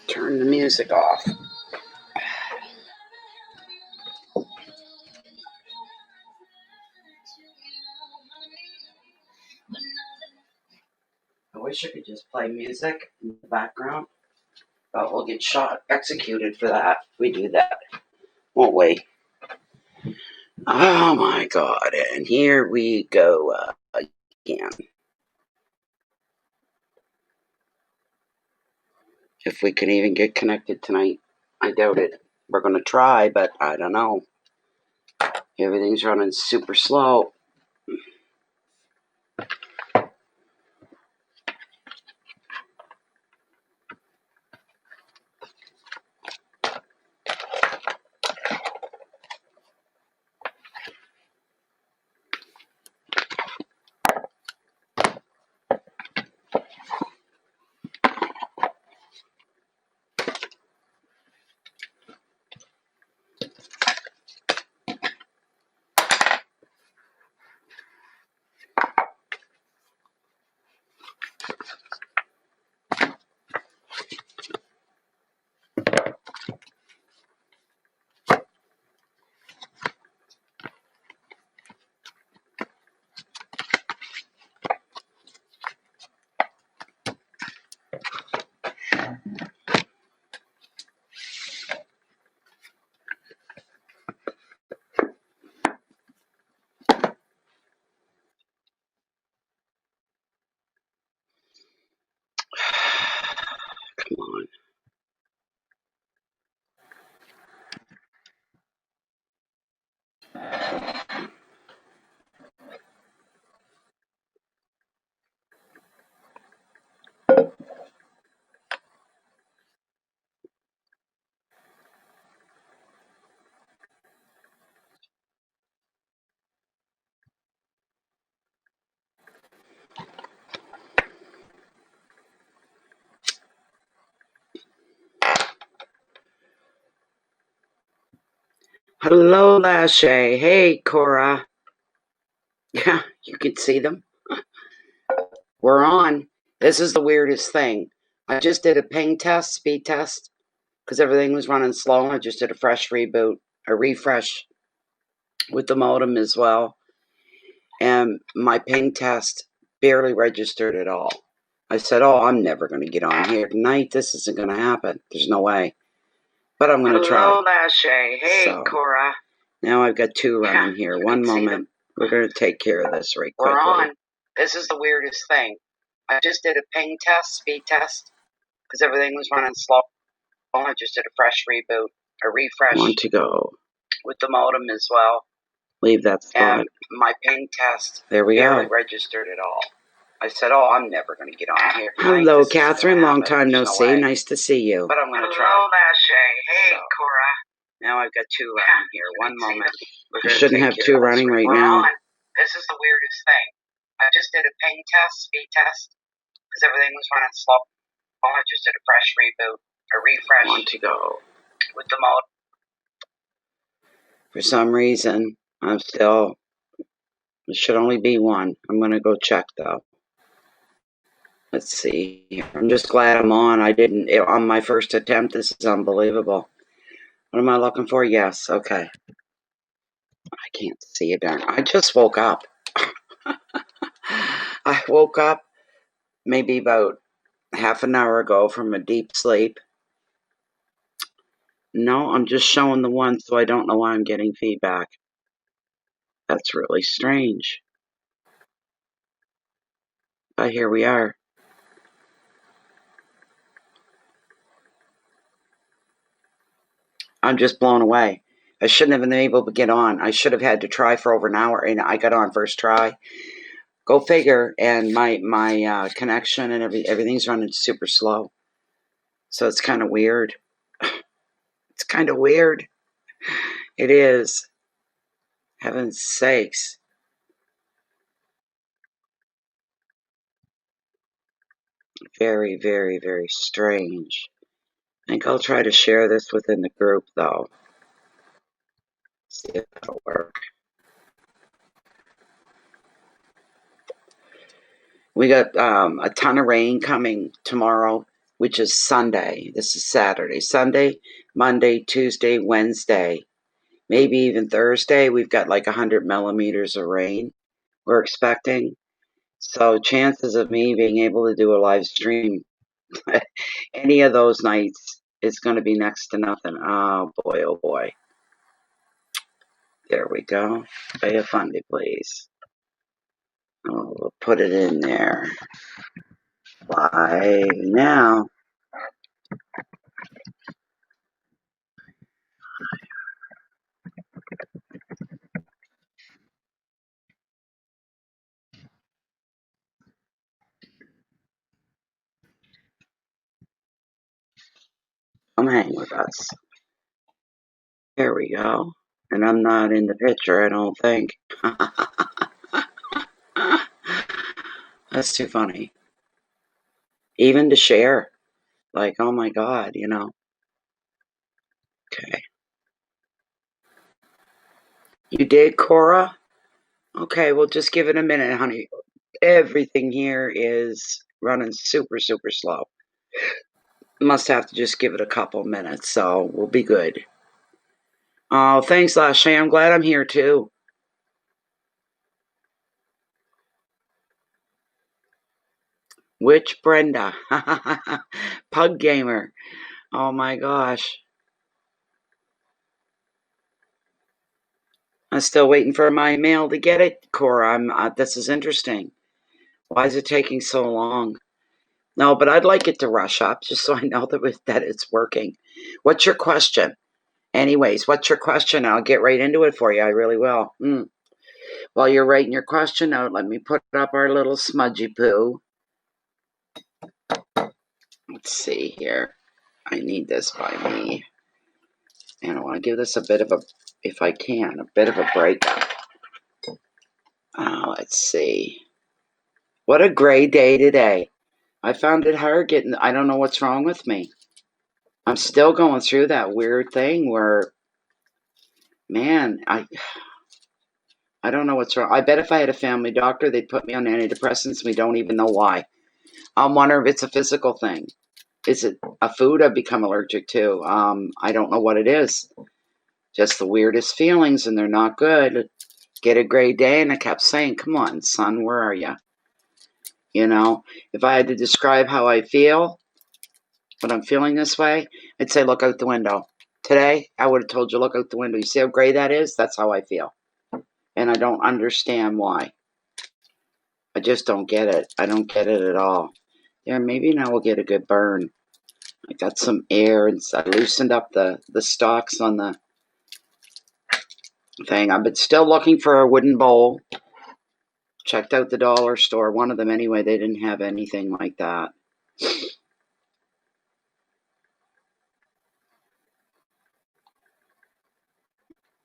Turn the music off. I wish I could just play music in the background, but we'll get executed for that. We do that, won't we? Oh my God, and here we go again. If we can even get connected tonight, I doubt it. We're going to try, but I don't know. Everything's running super slow. Come on. Hello, Lashay. Hey, Cora. Yeah, you can see them. We're on. This is the weirdest thing. I just did a ping test, speed test, because everything was running slow. I just did a fresh reboot, a refresh with the modem as well. And my ping test barely registered at all. I said, oh, I'm never going to get on here tonight. This isn't going to happen. There's no way. But I'm going to try. Hello, Lashay. Hey, Cora. Now I've got two running here. One moment. We're going to take care of this right quickly. We're on. This is the weirdest thing. I just did a ping test, speed test, because everything was running slow. I just did a fresh reboot, a refresh. Want to go with the modem as well. Leave that spot. And my ping test there we barely go. Registered at all. I said, oh, I'm never going to get on here. Hello, Catherine. Long time no see. Way. Nice to see you. But I'm going to try. Hello, Lashay. Hey, Cora. Now I've got two running here. One moment. I shouldn't have two running right now. This is the weirdest thing. I just did a ping test, speed test, because everything was running slow. I just did a fresh reboot, a refresh. Want to go with the mode. For some reason, I'm still. It should only be one. I'm going to go check though. Let's see. I'm just glad I'm on. I didn't on my first attempt. This is unbelievable. What am I looking for? Yes. Okay. I can't see a darn. I just woke up. I woke up maybe about half an hour ago from a deep sleep. No, I'm just showing the one, so I don't know why I'm getting feedback. That's really strange. But here we are. I'm just blown away. I shouldn't have been able to get on. I should have had to try for over an hour, and I got on first try. Go figure. And my connection and everything's running super slow. So it's kind of weird. It's kind of weird. It is. Heaven's sakes. Very, very, very strange. I think I'll try to share this within the group, though. See if that'll work. We got a ton of rain coming tomorrow. which is Sunday. This is Saturday. Sunday, Monday, Tuesday, Wednesday, maybe even Thursday. We've got like 100 millimeters of rain we're expecting. So chances of me being able to do a live stream any of those nights is going to be next to nothing. Oh boy, oh boy. There we go. Pay a fundy, please. Oh, we'll put it in there. Live now. Come hang with us. There we go. And I'm not in the picture, I don't think. That's too funny. Even to share. Like, oh my God, you know. Okay. You did, Cora? Okay, well, just give it a minute, honey. Everything here is running super, super slow. Must have to just give it a couple minutes, so we'll be good. Oh, thanks, Lashay. I'm glad I'm here too. Which Brenda? Pug Gamer. Oh my gosh. I'm still waiting for my mail to get it, Cora. This is interesting. Why is it taking so long? No, but I'd like it to rush up just so I know that it's working. What's your question? Anyways, what's your question? I'll get right into it for you. I really will. While you're writing your question out, let me put up our little smudgy poo. Let's see here. I need this by me. And I want to give this a bit of a, if I can, a bit of a breakup. Let's see. What a great day today. I found it hard getting, I don't know what's wrong with me. I'm still going through that weird thing where, man, I don't know what's wrong. I bet if I had a family doctor, they'd put me on antidepressants. We don't even know why. I'm wondering if it's a physical thing. Is it a food I've become allergic to? I don't know what it is. Just the weirdest feelings, and they're not good. Get a great day, and I kept saying, come on, son, where are you? You know, if I had to describe how I feel, when I'm feeling this way, I'd say, look out the window. Today, I would have told you, look out the window. You see how gray that is? That's how I feel. And I don't understand why. I just don't get it. I don't get it at all. Yeah, maybe now we'll get a good burn. I got some air, and I loosened up the stalks on the thing. I've been still looking for a wooden bowl. Checked out the dollar store, one of them anyway. They didn't have anything like that.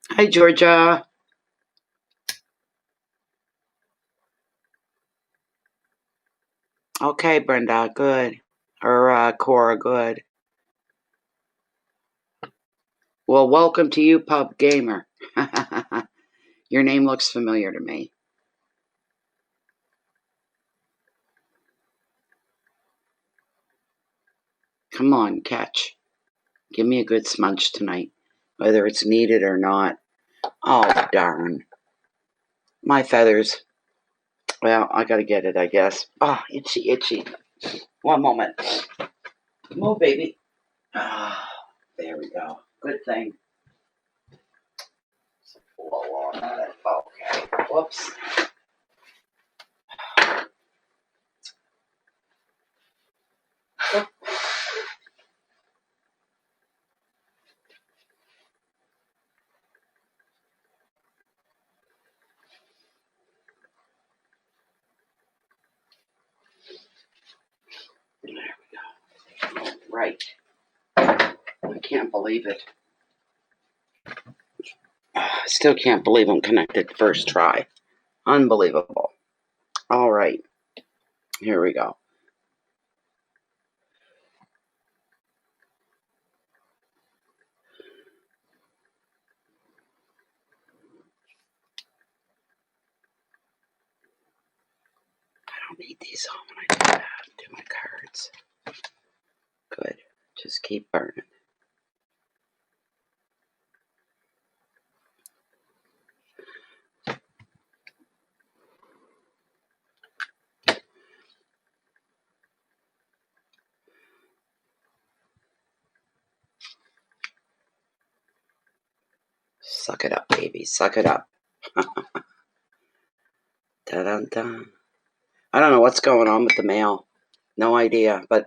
Hi, Georgia. Okay, Brenda, good. Or Cora, good. Well, welcome to you, Pub Gamer. Your name looks familiar to me. Come on, catch. Give me a good smudge tonight, whether it's needed or not. Oh, darn. My feathers. Well, I gotta get it, I guess. Oh, itchy, itchy. One moment. Move, baby. Ah, there we go. Good thing. Blow on it. Okay. Whoops. There we go. Right. I can't believe it. I still can't believe I'm connected first try. Unbelievable. All right. Here we go. I don't need these on when I do that. Do my cards. Just keep burning. Suck it up, baby. Suck it up. Da-dun-dun. I don't know what's going on with the mail. No idea, but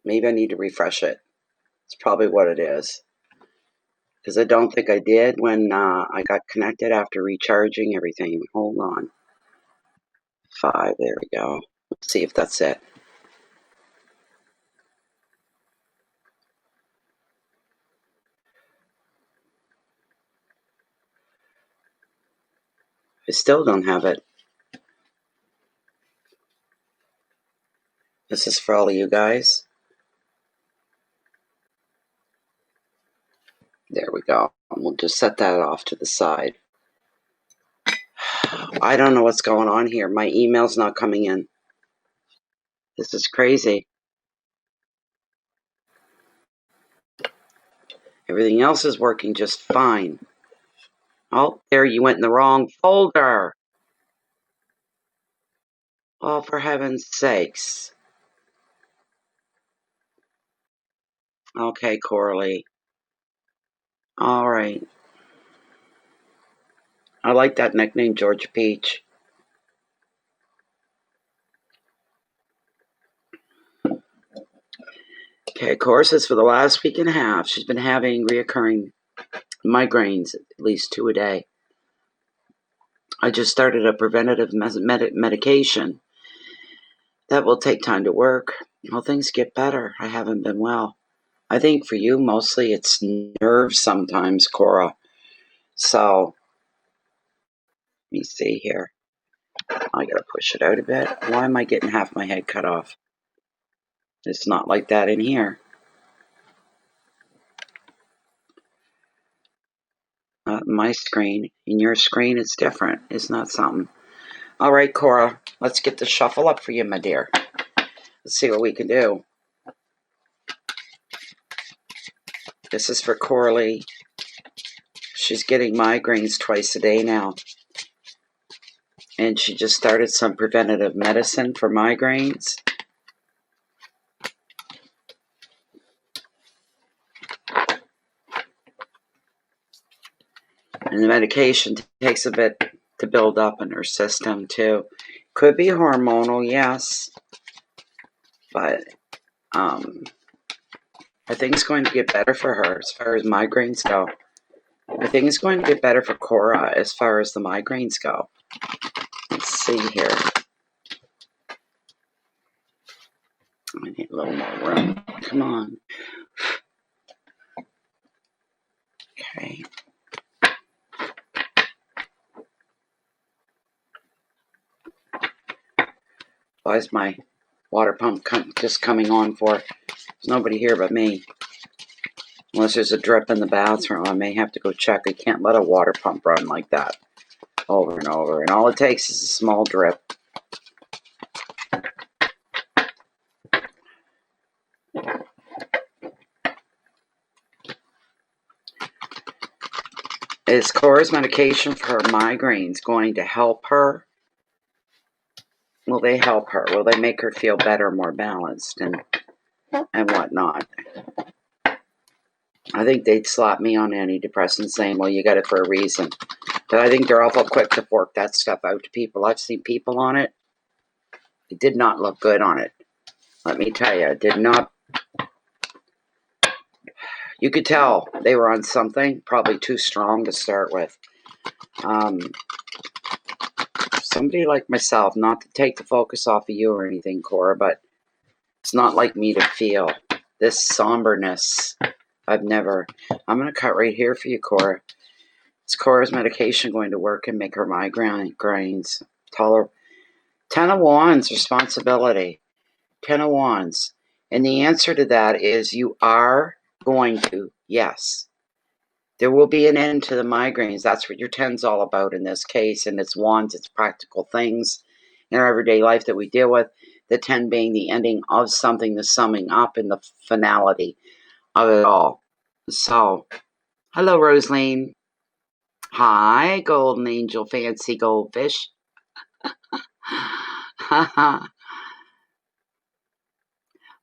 maybe I need to refresh it. It's probably what it is. Because I don't think I did when I got connected after recharging everything. Hold on. 5, there we go. Let's see if that's it. I still don't have it. This is for all of you guys. There we go. We'll just set that off to the side. I don't know what's going on here. My email's not coming in. This is crazy. Everything else is working just fine. Oh, there you went in the wrong folder. Oh, for heaven's sakes. Okay, Coralie. All right. I like that nickname, Georgia Peach. Okay, of course, it's for the last week and a half. She's been having reoccurring migraines, at least 2 a day. I just started a preventative medication that will take time to work. Well, things get better. I haven't been well. I think for you, mostly it's nerves sometimes, Cora. So, let me see here. I gotta push it out a bit. Why am I getting half my head cut off? It's not like that in here. My screen. In your screen, it's different. It's not something. All right, Cora, let's get the shuffle up for you, my dear. Let's see what we can do. This is for Coralie. She's getting migraines twice a day now. And she just started some preventative medicine for migraines. And the medication takes a bit to build up in her system, too. Could be hormonal, yes. But I think it's going to get better for her as far as migraines go. I think it's going to get better for Cora as far as the migraines go. Let's see here. I need a little more room. Come on. Okay. Why is my water pump just coming on for? There's nobody here but me. Unless there's a drip in the bathroom, I may have to go check. I can't let a water pump run like that over and over. And all it takes is a small drip. Is Cora's medication for her migraines going to help her? Will they help her? Will they make her feel better, more balanced, and whatnot? I think they'd slap me on antidepressants saying, well, you got it for a reason. But I think they're awful quick to fork that stuff out to people. I've seen people on it. It did not look good on it. Let me tell you, it did not. You could tell they were on something, probably too strong to start with. Somebody like myself, not to take the focus off of you or anything, Cora, but it's not like me to feel this somberness. I'm going to cut right here for you, Cora. Is Cora's medication going to work and make her migraines tolerable? 10 of Wands, responsibility. 10 of Wands. And the answer to that is you are going to, yes. There will be an end to the migraines. That's what your 10's all about in this case. And it's Wands, it's practical things in our everyday life that we deal with. The 10 being the ending of something, the summing up, and the finality of it all. So, hello, Rosaline. Hi, Golden Angel Fancy Goldfish.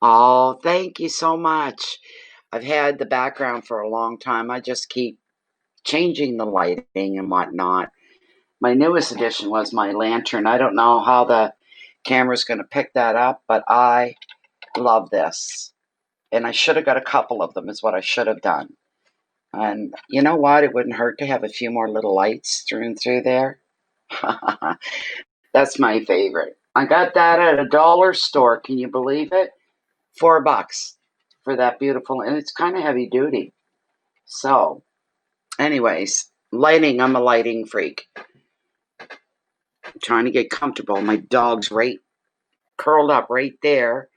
Oh, thank you so much. I've had the background for a long time. I just keep changing the lighting and whatnot. My newest addition was my lantern. I don't know how the camera's going to pick that up, but I love this. And I should have got a couple of them is what I should have done. And you know what? It wouldn't hurt to have a few more little lights strewn through there. That's my favorite. I got that at a dollar store. Can you believe it? $4 for that beautiful, and it's kind of heavy duty. So, anyways, lighting. I'm a lighting freak. I'm trying to get comfortable. My dog's right curled up right there.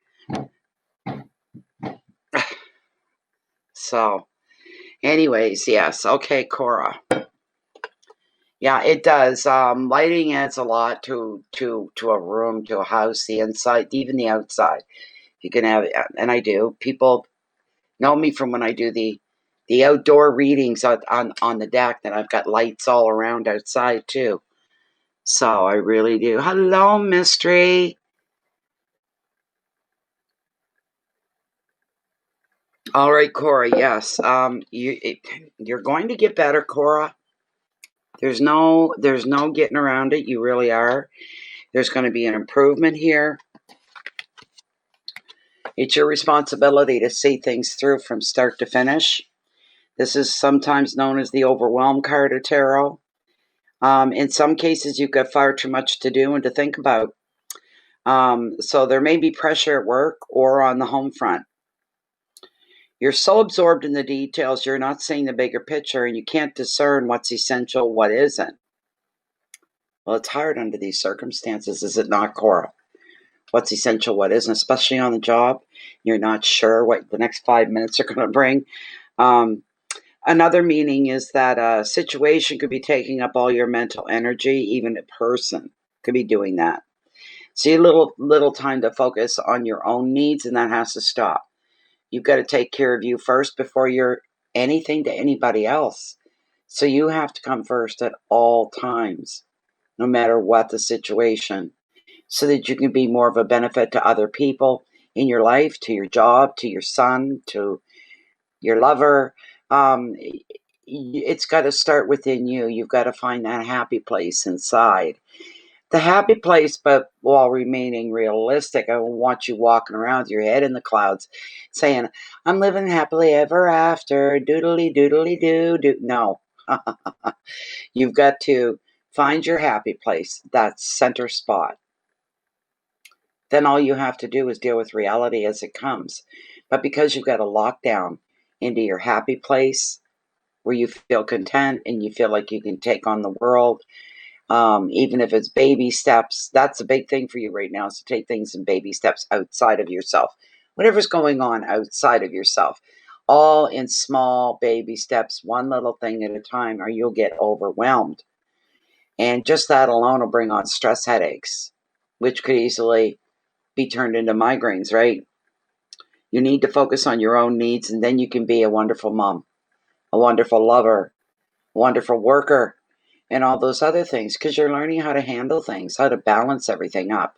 So, anyways, yes. Okay, Cora. Yeah, it does. Lighting adds a lot to a room, to a house, the inside, even the outside. You can have, and I do. People know me from when I do the outdoor readings on the deck. That I've got lights all around outside too. So I really do. Hello, Mystery. All right, Cora. Yes. You're going to get better, Cora. There's no getting around it. You really are. There's going to be an improvement here. It's your responsibility to see things through from start to finish. This is sometimes known as the overwhelm card of tarot. In some cases, you've got far too much to do and to think about. So there may be pressure at work or on the home front. You're so absorbed in the details, you're not seeing the bigger picture, and you can't discern what's essential, what isn't. Well, it's hard under these circumstances, is it not, Cora? What's essential, what isn't, especially on the job. You're not sure what the next 5 minutes are going to bring. Another meaning is that a situation could be taking up all your mental energy, even a person could be doing that. So you little time to focus on your own needs, and that has to stop. You've got to take care of you first before you're anything to anybody else. So you have to come first at all times, no matter what the situation, so that you can be more of a benefit to other people in your life, to your job, to your son, to your lover. It's got to start within you. You've got to find that happy place inside. The happy place, but while remaining realistic. I don't want you walking around with your head in the clouds saying, I'm living happily ever after, doodly doodly doo. No. You've got to find your happy place, that center spot. Then all you have to do is deal with reality as it comes. But because you've got a lockdown into your happy place where you feel content and you feel like you can take on the world, even if it's baby steps, that's a big thing for you right now, is to take things in baby steps outside of yourself. Whatever's going on outside of yourself, all in small baby steps, one little thing at a time, or you'll get overwhelmed. And just that alone will bring on stress headaches, which could easily be turned into migraines, right? You need to focus on your own needs, and then you can be a wonderful mom, a wonderful lover, a wonderful worker, and all those other things, because you're learning how to handle things, how to balance everything up.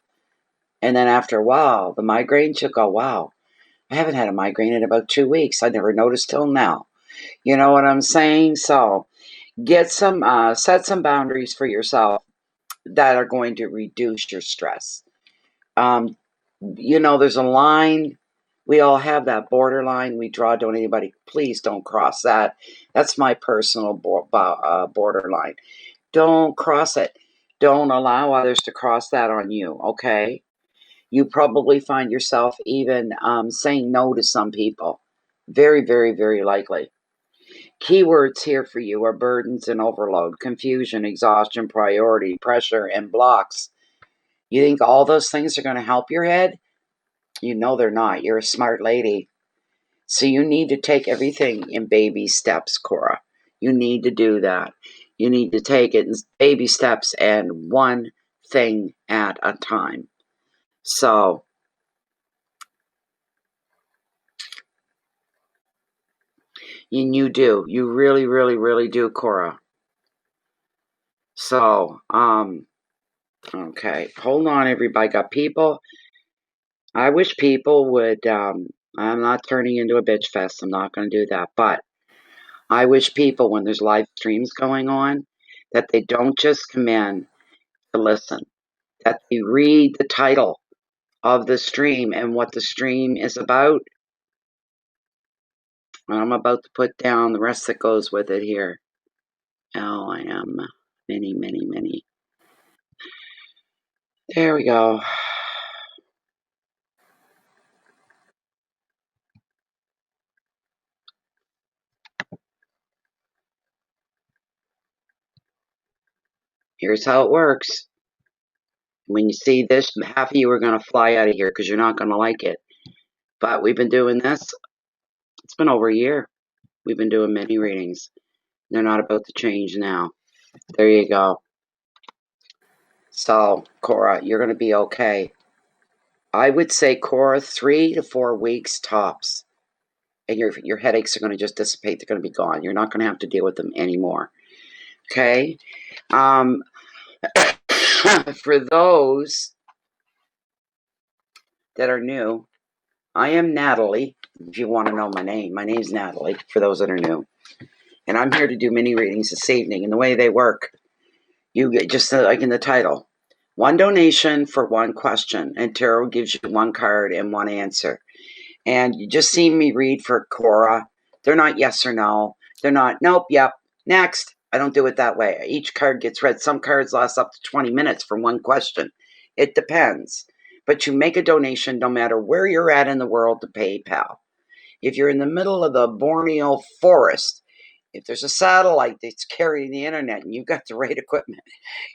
And then after a while, the migraines, you'll go, wow, I haven't had a migraine in about 2 weeks. I never noticed till now. You know what I'm saying? So get set some boundaries for yourself that are going to reduce your stress. There's a line. We all have that borderline we draw. Don't anybody, please don't cross that. That's my personal borderline. Don't cross it. Don't allow others to cross that on you, okay? You probably find yourself even saying no to some people. Very, very, very likely. Keywords here for you are burdens and overload, confusion, exhaustion, priority, pressure, and blocks. You think all those things are going to help your head? You know they're not. You're a smart lady. So you need to take everything in baby steps, Cora. You need to do that. You need to take it in baby steps and one thing at a time. So, and you do. You really, really, really do, Cora. So, okay. Hold on, everybody. Got people. I wish people would, I'm not turning into a bitch fest. I'm not going to do that. But I wish people, when there's live streams going on, that they don't just come in to listen, that they read the title of the stream and what the stream is about. I'm about to put down the rest that goes with it here. LM, many. There we go. Here's how it works. When you see this, half of you are going to fly out of here because you're not going to like it. But we've been doing this. It's been over a year. We've been doing many readings. They're not about to change now. There you go. So, Cora, you're going to be okay. I would say, Cora, 3 to 4 weeks tops. And your headaches are going to just dissipate. They're going to be gone. You're not going to have to deal with them anymore. Okay? For those that are new, I am Natalie. If you want to know my name's Natalie, for those that are new. And I'm here to do mini readings this evening. And the way they work, you get just like in the title, 1 donation for 1 question. And tarot gives you 1 card and 1 answer. And you just see me read for Cora. They're not yes or no. They're not, nope, yep, next. I don't do it that way. Each card gets read. Some cards last up to 20 minutes for 1 question. It depends. But you make a donation no matter where you're at in the world to PayPal. If you're in the middle of the Borneo forest, if there's a satellite that's carrying the internet and you've got the right equipment,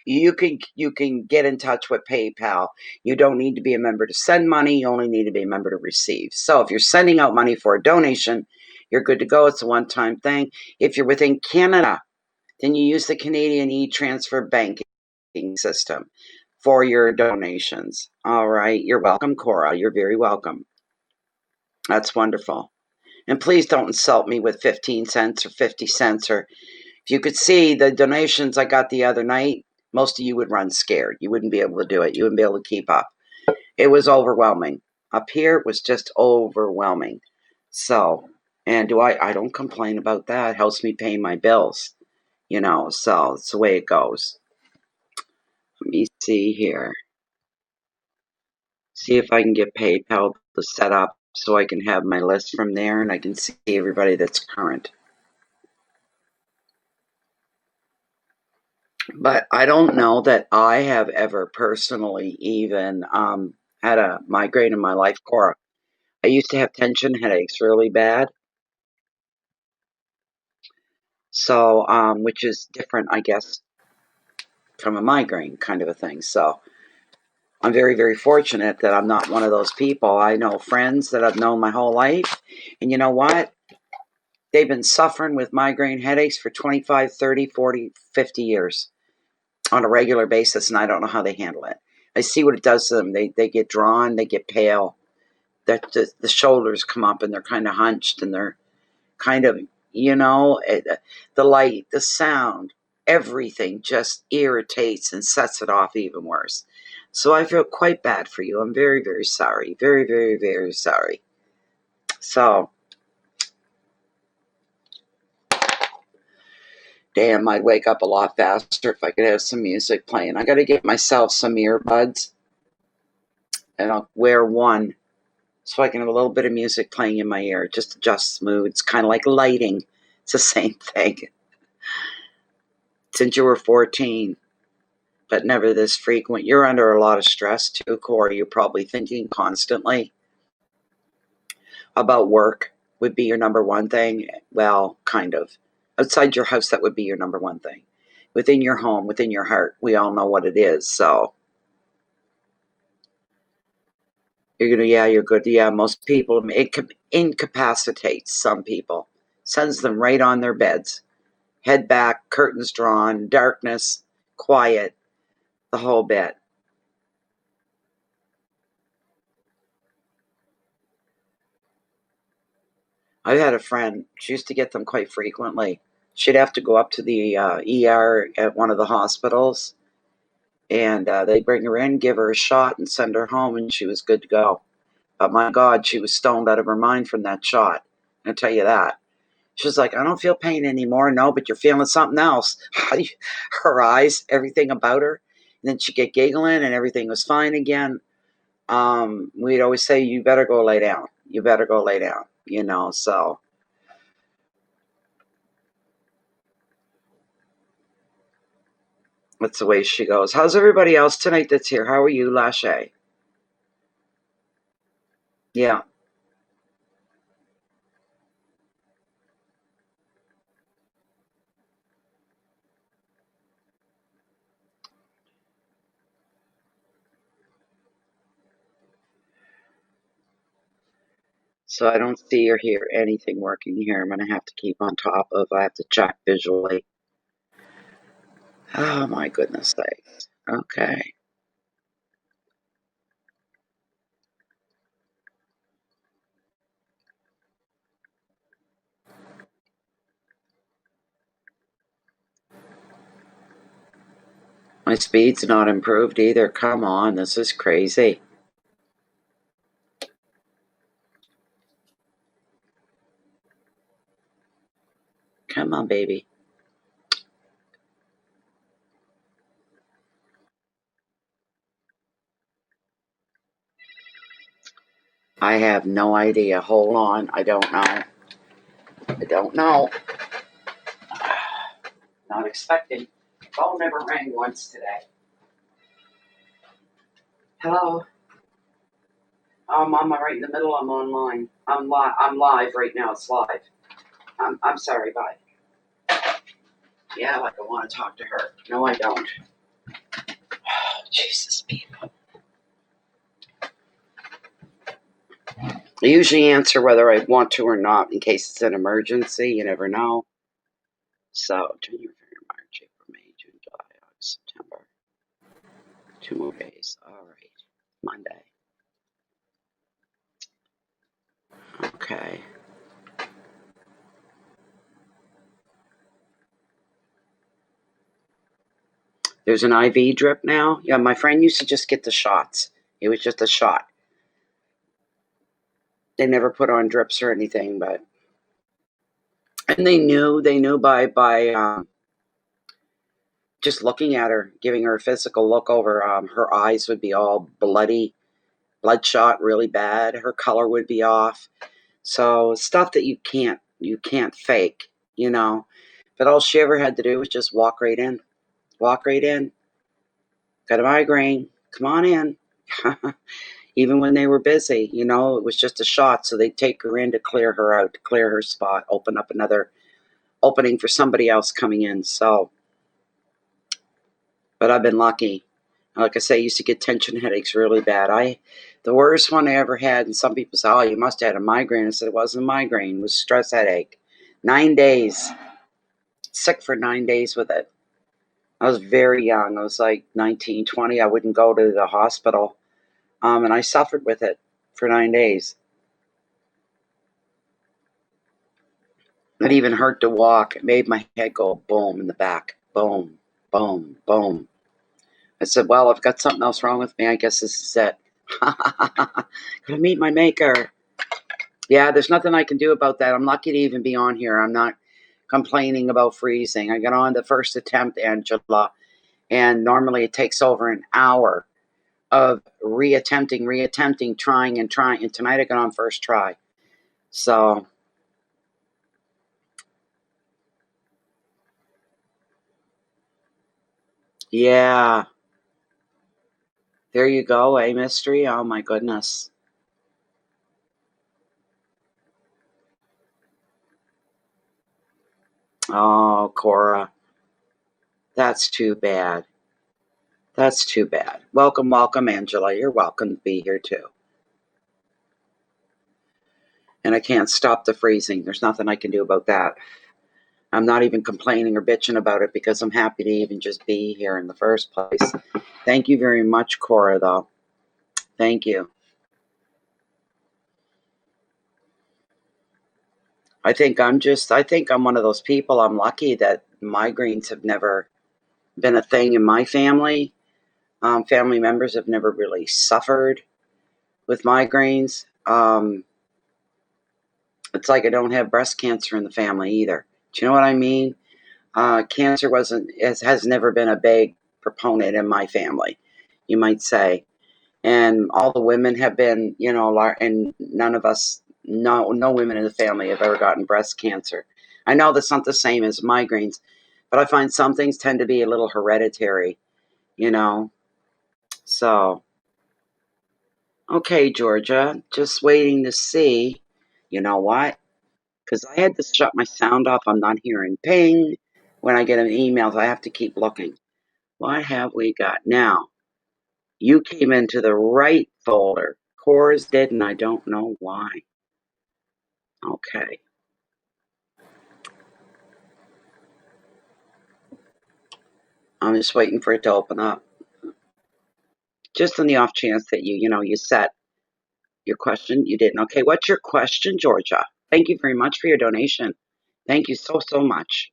you can get in touch with PayPal. You don't need to be a member to send money. You only need to be a member to receive. So if you're sending out money for a donation, you're good to go. It's a one-time thing. If you're within Canada, then you use the Canadian e-transfer banking system for your donations. All right. You're welcome, Cora. You're very welcome. That's wonderful. And please don't insult me with 15 cents or 50 cents. Or if you could see the donations I got the other night, most of you would run scared. You wouldn't be able to do it. You wouldn't be able to keep up. It was overwhelming. Up here, it was just overwhelming. So, and I don't complain about that. It helps me pay my bills, so it's the way it goes. Let me see here. See if I can get PayPal to set up so I can have my list from there and I can see everybody that's current. But I don't know that I have ever personally even had a migraine in my life, Cora. I used to have tension headaches really bad. So, which is different, I guess, from a migraine kind of a thing. So I'm very, very fortunate that I'm not one of those people. I know friends that I've known my whole life. And you know what? They've been suffering with migraine headaches for 25, 30, 40, 50 years on a regular basis, and I don't know how they handle it. I see what it does to them. They get drawn, they get pale. The shoulders come up and they're kind of hunched and they're kind of, the light, the sound, everything just irritates and sets it off even worse. So I feel quite bad for you. I'm very, very sorry. Very, very, very sorry. So, damn, I'd wake up a lot faster if I could have some music playing. I got to get myself some earbuds, and I'll wear one so I can have a little bit of music playing in my ear. It just adjusts mood. It's kind of like lighting. It's the same thing. Since you were 14, but never this frequent. You're under a lot of stress too, Corey. You're probably thinking constantly about work would be your number one thing. Well, kind of. Outside your house, that would be your number one thing. Within your home, within your heart, we all know what it is. So you're good. Yeah, most people, it incapacitates some people. Sends them right on their beds. Head back, curtains drawn, darkness, quiet, the whole bit. I had a friend, she used to get them quite frequently. She'd have to go up to the ER at one of the hospitals, and they'd bring her in, give her a shot, and send her home, and she was good to go. But my God, she was stoned out of her mind from that shot. I'll tell you that. She was like, I don't feel pain anymore. No, but you're feeling something else. Her eyes, everything about her. And then she'd get giggling, and everything was fine again. We'd always say, you better go lay down. You better go lay down, so. That's the way she goes. How's everybody else tonight that's here? How are you, Lachey? Yeah. So I don't see or hear anything working here. I'm going to have to keep on top of. I have to check visually. Oh, my goodness sakes. Okay. My speed's not improved either. Come on, this is crazy. Come on, baby. I have no idea. Hold on. I don't know. I don't know. Not expecting. Phone never rang once today. Hello? I'm right in the middle. I'm online. I'm live right now. It's live. I'm sorry. Bye. Yeah, like I want to talk to her. No, I don't. Oh, Jesus, people. I usually answer whether I want to or not in case it's an emergency. You never know. So, January, February, March, April, May, June, July, August, September. 2 more days. All right. Monday. Okay. There's an IV drip now. Yeah, my friend used to just get the shots. It was just a shot. They never put on drips or anything, but and they knew by just looking at her, giving her a physical look over. Her eyes would be all bloody, bloodshot, really bad. Her color would be off. So stuff that you can't fake, But all she ever had to do was just walk right in. Walk right in. Got a migraine. Come on in. Even when they were busy, it was just a shot. So they'd take her in to clear her out, to clear her spot, open up another opening for somebody else coming in. So, but I've been lucky. Like I say, I used to get tension headaches really bad. The worst one I ever had, and some people say, oh, you must have had a migraine. I said, it wasn't a migraine. It was a stress headache. 9 days. Sick for 9 days with it. I was very young. I was like 19, 20. I wouldn't go to the hospital. And I suffered with it for 9 days. It even hurt to walk. It made my head go boom in the back. Boom, boom, boom. I said, well, I've got something else wrong with me. I guess this is it. Gonna meet my maker. Yeah, there's nothing I can do about that. I'm lucky to even be on here. I'm not complaining about freezing. I got on the first attempt, Angela, and normally it takes over an hour of reattempting, trying and trying. And tonight I got on first try. So, yeah. There you go, mystery? Oh, my goodness. Oh, Cora. That's too bad. That's too bad. Welcome, Angela. You're welcome to be here, too. And I can't stop the freezing. There's nothing I can do about that. I'm not even complaining or bitching about it because I'm happy to even just be here in the first place. Thank you very much, Cora, though. Thank you. I think I'm one of those people. I'm lucky that migraines have never been a thing in my family. Family members have never really suffered with migraines. It's like I don't have breast cancer in the family either. Do you know what I mean? Cancer has never been a big proponent in my family, you might say. And all the women have been, and none of us, no women in the family have ever gotten breast cancer. I know that's not the same as migraines, but I find some things tend to be a little hereditary, you know. So, okay, Georgia, just waiting to see. You know what? Because I had to shut my sound off. I'm not hearing ping. When I get an email, I have to keep looking. What have we got now? You came into the right folder. Cores did, and I don't know why. Okay. I'm just waiting for it to open up. Just on the off chance that you set your question. You didn't. Okay, what's your question, Georgia? Thank you very much for your donation. Thank you so, so much.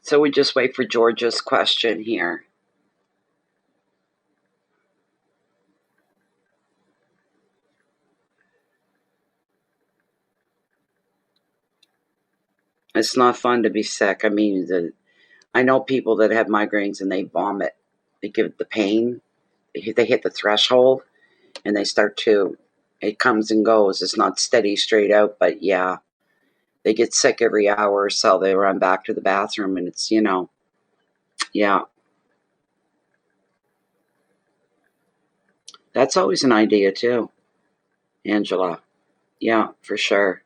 So we just wait for Georgia's question here. It's not fun to be sick. I mean, I know people that have migraines and they vomit. They give it the pain. They hit the threshold and they start to, it comes and goes. It's not steady straight out, but yeah, they get sick every hour or so. They run back to the bathroom and it's, yeah. That's always an idea too, Angela. Yeah, for sure.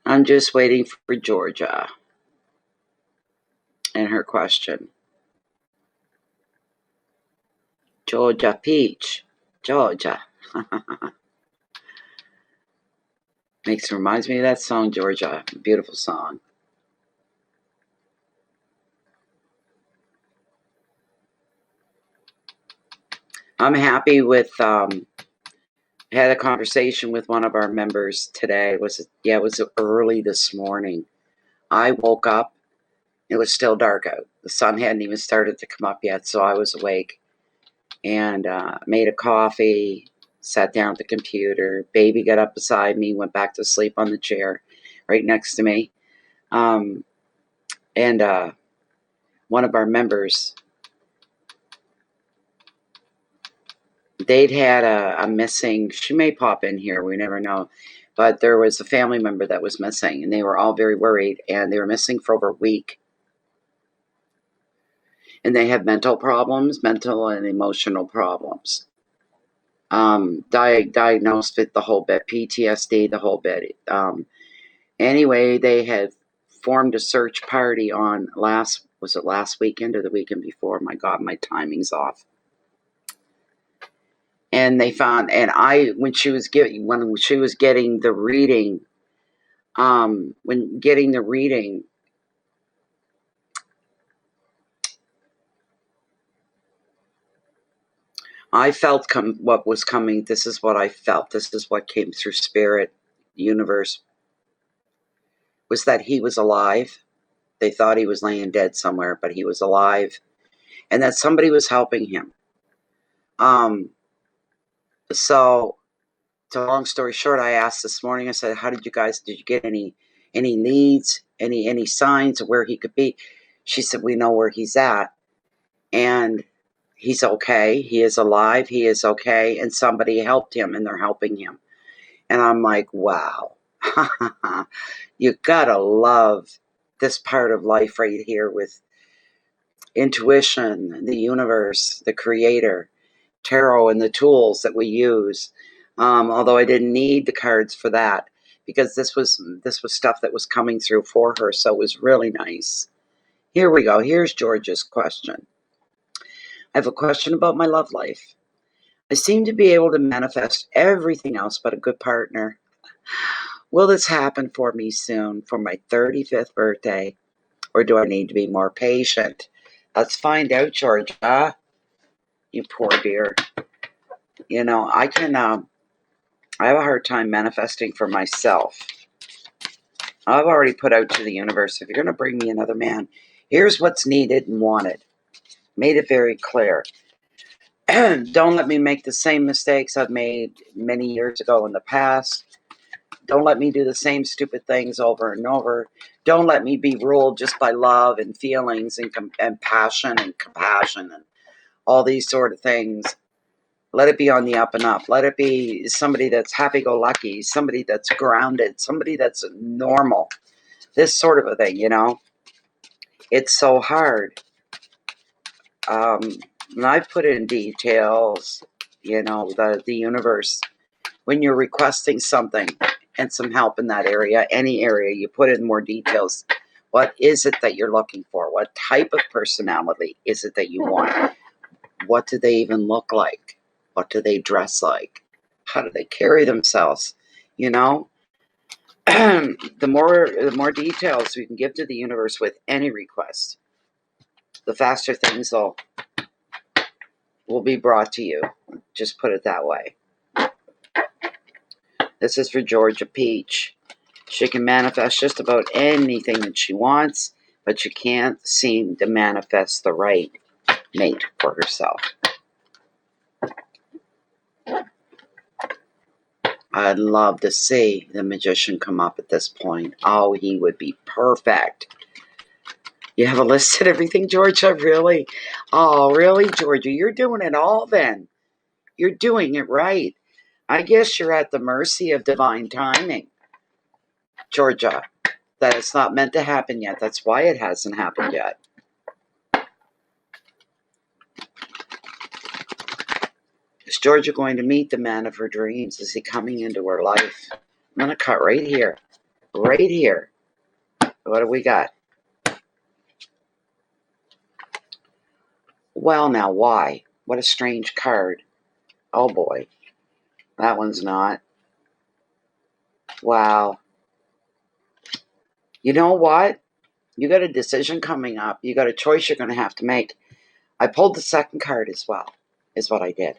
I'm just waiting for Georgia and her question. Georgia Peach. Georgia. Reminds me of that song, Georgia. Beautiful song. I'm happy with had a conversation with one of our members today. It was early this morning. I woke up, it was still dark out. The sun hadn't even started to come up yet, so I was awake and made a coffee, sat down at the computer. Baby got up beside me, went back to sleep on the chair right next to me. And one of our members, they'd had a missing, she may pop in here, we never know, but there was a family member that was missing, and they were all very worried, and they were missing for over a week. And they have mental and emotional problems. Diagnosed with the whole bit, PTSD, the whole bit. Anyway, they had formed a search party on last weekend or the weekend before? My God, my timing's off. And they found, and when she was getting the reading, I felt what was coming. This is what I felt. This is what came through spirit, universe, was that he was alive. They thought he was laying dead somewhere, but he was alive, and that somebody was helping him. So, to long story short, I asked this morning, I said, did you get any leads, any signs of where he could be? She said, we know where he's at, and he's okay. He is alive. He is okay. And somebody helped him, and they're helping him. And I'm like, wow, you gotta love this part of life right here with intuition, the universe, the creator, tarot, and the tools that we use. Although I didn't need the cards for that, because this was stuff that was coming through for her, so it was really nice. Here we go. Here's George's question. I have a question about my love life. I seem to be able to manifest everything else but a good partner. Will this happen for me soon for my 35th birthday? Or do I need to be more patient? Let's find out, Georgia. You poor dear. You know, I have a hard time manifesting for myself. I've already put out to the universe, if you're going to bring me another man, here's what's needed and wanted. Made it very clear. Don't let me make the same mistakes I've made many years ago in the past. Don't let me do the same stupid things over and over. Don't let me be ruled just by love and feelings and passion and compassion and all these sort of things. Let it be on the up and up. Let it be somebody that's happy-go-lucky, somebody that's grounded, somebody that's normal. This sort of a thing, you know. It's so hard. And I've put in details, you know, the universe. When you're requesting something and some help in that area, any area, you put in more details. What is it that you're looking for? What type of personality is it that you want? What do they even look like? What do they dress like? How do they carry themselves? You know, the more details we can give to the universe with any request, the faster things will be brought to you. Just put it that way. This is for Georgia Peach. She can manifest just about anything that she wants, but she can't seem to manifest the right mate for herself. I'd love to see the magician come up at this point. Oh, he would be perfect. You have a list of everything, Georgia? Really? Oh, really, Georgia? You're doing it all then. You're doing it right. I guess you're at the mercy of divine timing, Georgia. That it's not meant to happen yet. That's why it hasn't happened yet. Is Georgia going to meet the man of her dreams? Is he coming into her life? I'm going to cut right here. Right here. What do we got? Well, now, why? What a strange card. Oh, boy. That one's not. Wow. You know what? You got a decision coming up. You got a choice you're going to have to make. I pulled the second card as well, is what I did.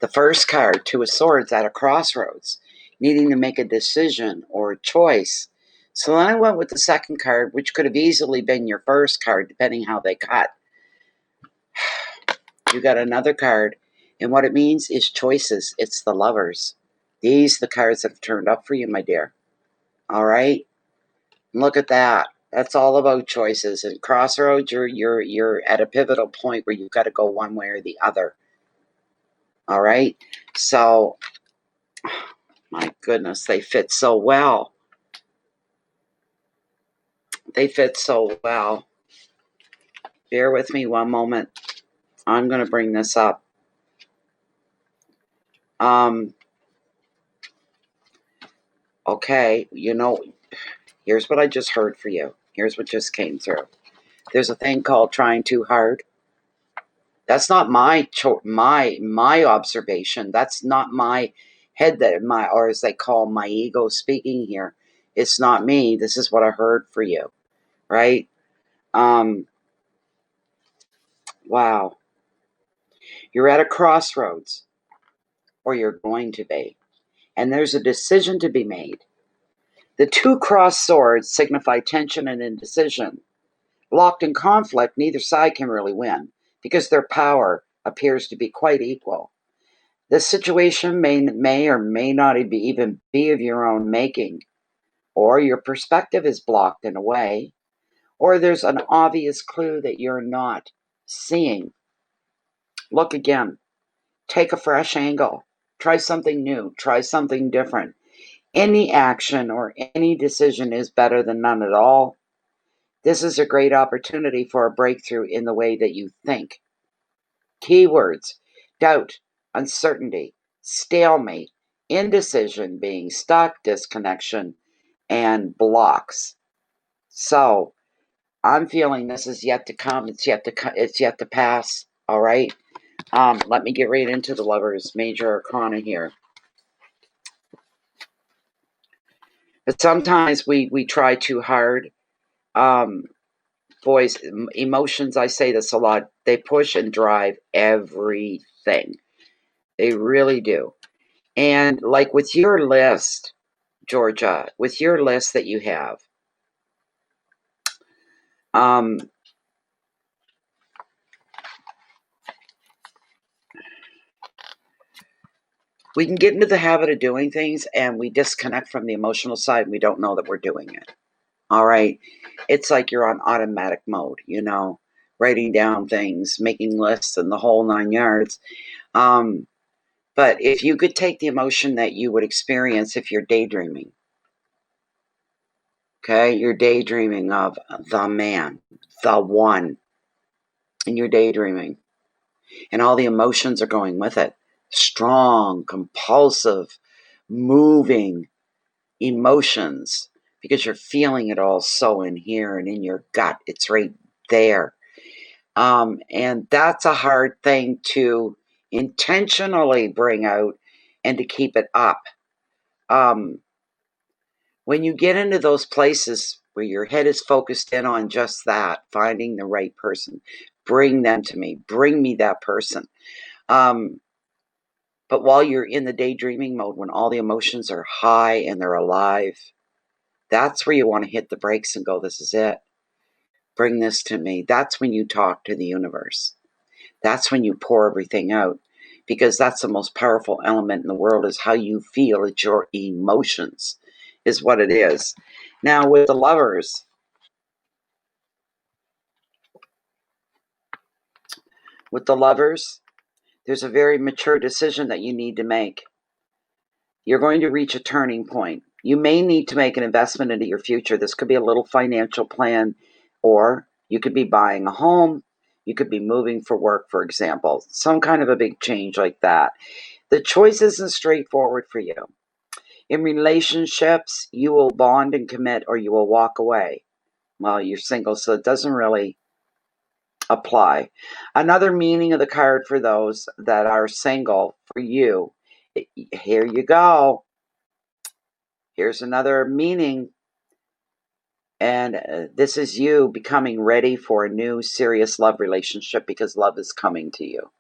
The first card, Two of Swords, at a crossroads, needing to make a decision or a choice. So then I went with the second card, which could have easily been your first card, depending how they cut. You got another card, and what it means is choices. It's the Lovers. These are the cards that have turned up for you, my dear. All right? Look at that. That's all about choices. And crossroads, you're at a pivotal point where you've got to go one way or the other. All right? So, my goodness, they fit so well. They fit so well. Bear with me one moment. I'm going to bring this up. Okay, you know, here's what I just heard for you. Here's what just came through. There's a thing called trying too hard. That's not my observation. That's not my head, or as they call my ego speaking here. It's not me. This is what I heard for you, right? Wow. You're at a crossroads, or you're going to be, and there's a decision to be made. The two crossed swords signify tension and indecision. Locked in conflict, neither side can really win because their power appears to be quite equal. This situation may or may not even be of your own making, or your perspective is blocked in a way, or there's an obvious clue that you're not seeing. Look again. Take a fresh angle. Try something new. Try something different. Any action or any decision is better than none at all. This is a great opportunity for a breakthrough in the way that you think. Keywords: doubt, uncertainty, stalemate, indecision, being stuck, disconnection, and blocks. So I'm feeling this is yet to come. It's yet to pass. All right. Let me get right into the Lovers Major Arcana here. But sometimes we try too hard. Boys, emotions, I say this a lot, they push and drive everything. They really do. And like with your list, Georgia, with your list that you have, we can get into the habit of doing things and we disconnect from the emotional side and we don't know that we're doing it. All right. It's like you're on automatic mode, writing down things, making lists, and the whole 9 yards. But if you could take the emotion that you would experience if you're daydreaming, okay, you're daydreaming of the man, the one, and you're daydreaming, and all the emotions are going with it. Strong, compulsive, moving emotions, because you're feeling it all so in here and in your gut. It's right there. And that's a hard thing to intentionally bring out and to keep it up. When you get into those places where your head is focused in on just that, finding the right person, bring them to me, bring me that person. But while you're in the daydreaming mode, when all the emotions are high and they're alive, that's where you want to hit the brakes and go, this is it. Bring this to me. That's when you talk to the universe. That's when you pour everything out, because that's the most powerful element in the world, is how you feel. It's your emotions is what it is. Now with the Lovers, there's a very mature decision that you need to make. You're going to reach a turning point. You may need to make an investment into your future. This could be a little financial plan, or you could be buying a home. You could be moving for work, for example. Some kind of a big change like that. The choice isn't straightforward for you. In relationships, you will bond and commit, or you will walk away. Well, you're single, so it doesn't really apply. Another meaning of the card for those that are single, for you, here you go. Here's another meaning. And this is you becoming ready for a new serious love relationship, because love is coming to you.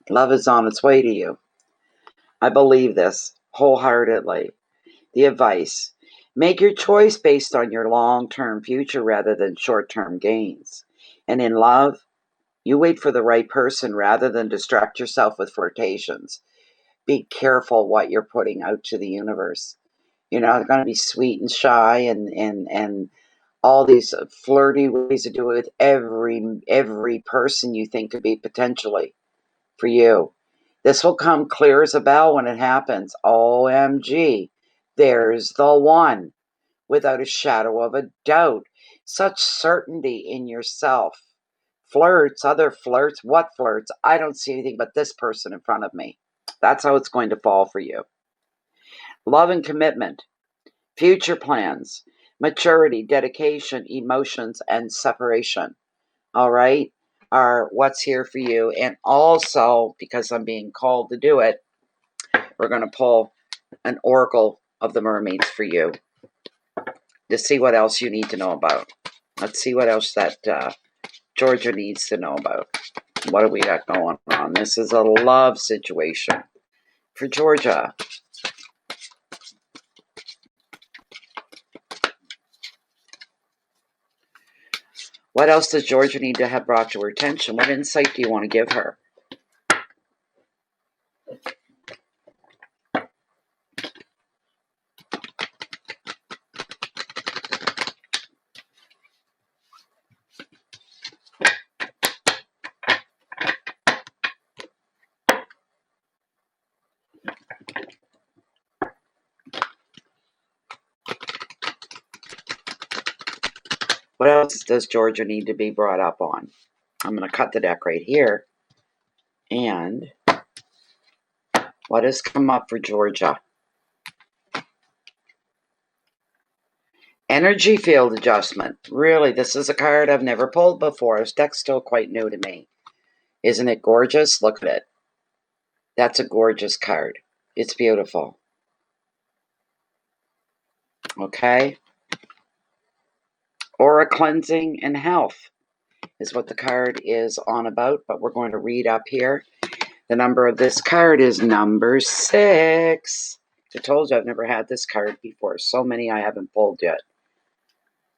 Love is on its way to you. I believe this wholeheartedly. The advice: make your choice based on your long-term future rather than short-term gains. And in love, you wait for the right person rather than distract yourself with flirtations. Be careful what you're putting out to the universe. You're not going to be sweet and shy and all these flirty ways to do it with every person you think could be potentially for you. This will come clear as a bell when it happens. OMG, there's the one, without a shadow of a doubt. Such certainty in yourself. Flirts, other flirts, what flirts? I don't see anything but this person in front of me. That's how it's going to fall for you. Love and commitment, future plans, maturity, dedication, emotions, and separation, all right, are what's here for you. And also, because I'm being called to do it, we're going to pull an oracle of the mermaids for you to see what else you need to know about. Let's see what else that Georgia needs to know about. What do we got going on? This is a love situation for Georgia. What else does Georgia need to have brought to her attention? What insight do you want to give her? What else does Georgia need to be brought up on? I'm going to cut the deck right here. And what has come up for Georgia? Energy field adjustment. Really, this is a card I've never pulled before. This deck's still quite new to me. Isn't it gorgeous? Look at it. That's a gorgeous card. It's beautiful. Okay. Aura cleansing and health is what the card is on about, but we're going to read up here. The number of this card is number 6. I told you I've never had this card before. So many I haven't pulled yet.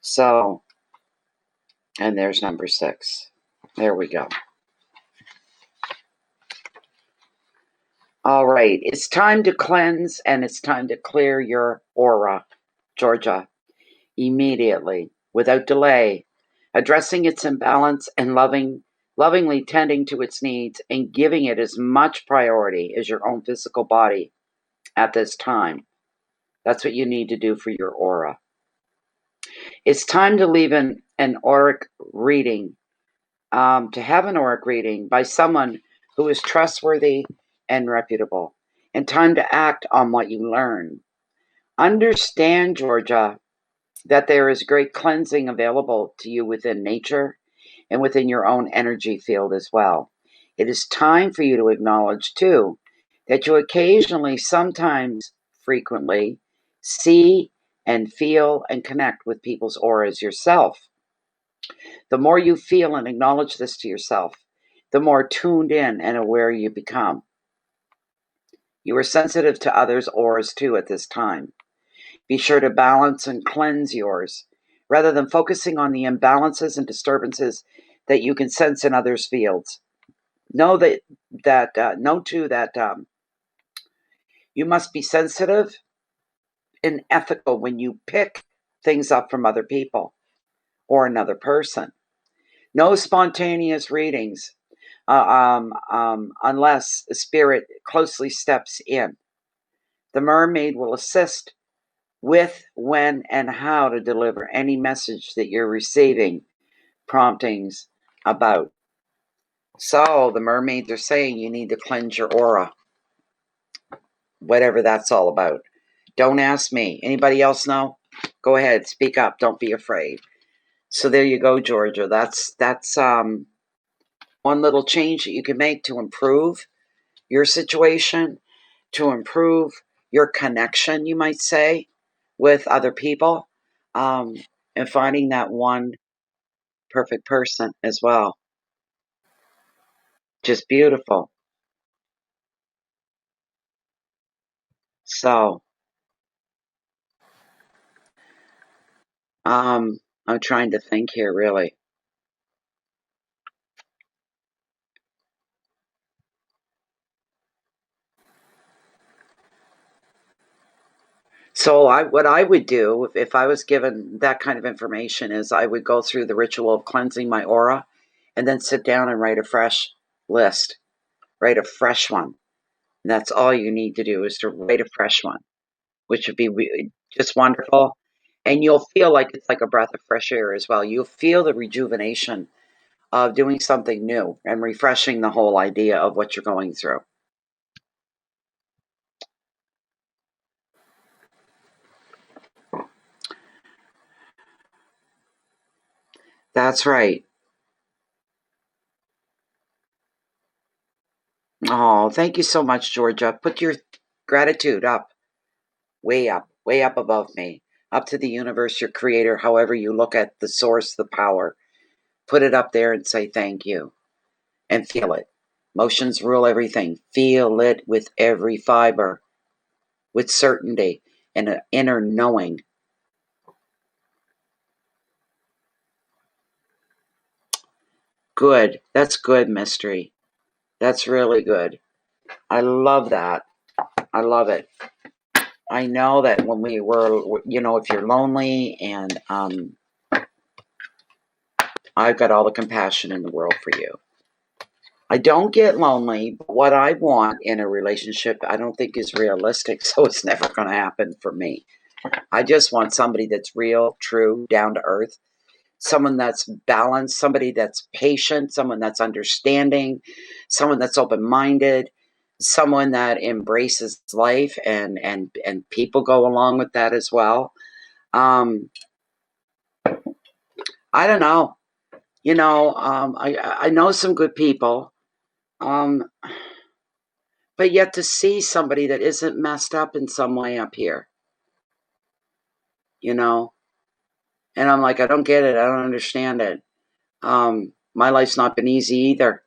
So, and there's number 6. There we go. All right, it's time to cleanse and it's time to clear your aura, Georgia, immediately, without delay, addressing its imbalance and lovingly tending to its needs and giving it as much priority as your own physical body at this time. That's what you need to do for your aura. It's time to leave an auric reading, to have an auric reading by someone who is trustworthy and reputable, and time to act on what you learn. Understand, Georgia, that there is great cleansing available to you within nature and within your own energy field as well. It is time for you to acknowledge, too, that you occasionally, sometimes, frequently, see and feel and connect with people's auras yourself. The more you feel and acknowledge this to yourself, the more tuned in and aware you become. You are sensitive to others' auras too at this time. Be sure to balance and cleanse yours, rather than focusing on the imbalances and disturbances that you can sense in others' fields. Know too that you must be sensitive and ethical when you pick things up from other people or another person. No spontaneous readings unless the spirit closely steps in. The mermaid will assist with when and how to deliver any message that you're receiving promptings about. So the mermaids are saying you need to cleanse your aura, whatever that's all about. Don't ask me. Anybody else know? Go ahead, speak up. Don't be afraid. So there you go, Georgia. That's one little change that you can make to improve your situation, to improve your connection, you might say, with other people, and finding that one perfect person as well. Just beautiful. So, I'm trying to think here, really. So what I would do if I was given that kind of information is I would go through the ritual of cleansing my aura and then sit down and write a fresh list, write a fresh one. And that's all you need to do is to write a fresh one, which would be just wonderful. And you'll feel like it's like a breath of fresh air as well. You'll feel the rejuvenation of doing something new and refreshing the whole idea of what you're going through. That's right. Oh, thank you so much, Georgia. Put your gratitude up, way up above me, up to the universe, your creator, however you look at the source, the power. Put it up there and say thank you and feel it. Emotions rule everything. Feel it with every fiber, with certainty and an inner knowing. Good. That's good, Mystery. That's really good. I love that. I love it. I know that when we were, if you're lonely, and I've got all the compassion in the world for you. I don't get lonely, but what I want in a relationship, I don't think is realistic, so it's never going to happen for me. I just want somebody that's real, true, down to earth, someone that's balanced, somebody that's patient, someone that's understanding, someone that's open-minded, someone that embraces life, and people go along with that as well. I don't know. I know some good people. But yet to see somebody that isn't messed up in some way up here, you know? And I'm like, I don't get it. I don't understand it. My life's not been easy either.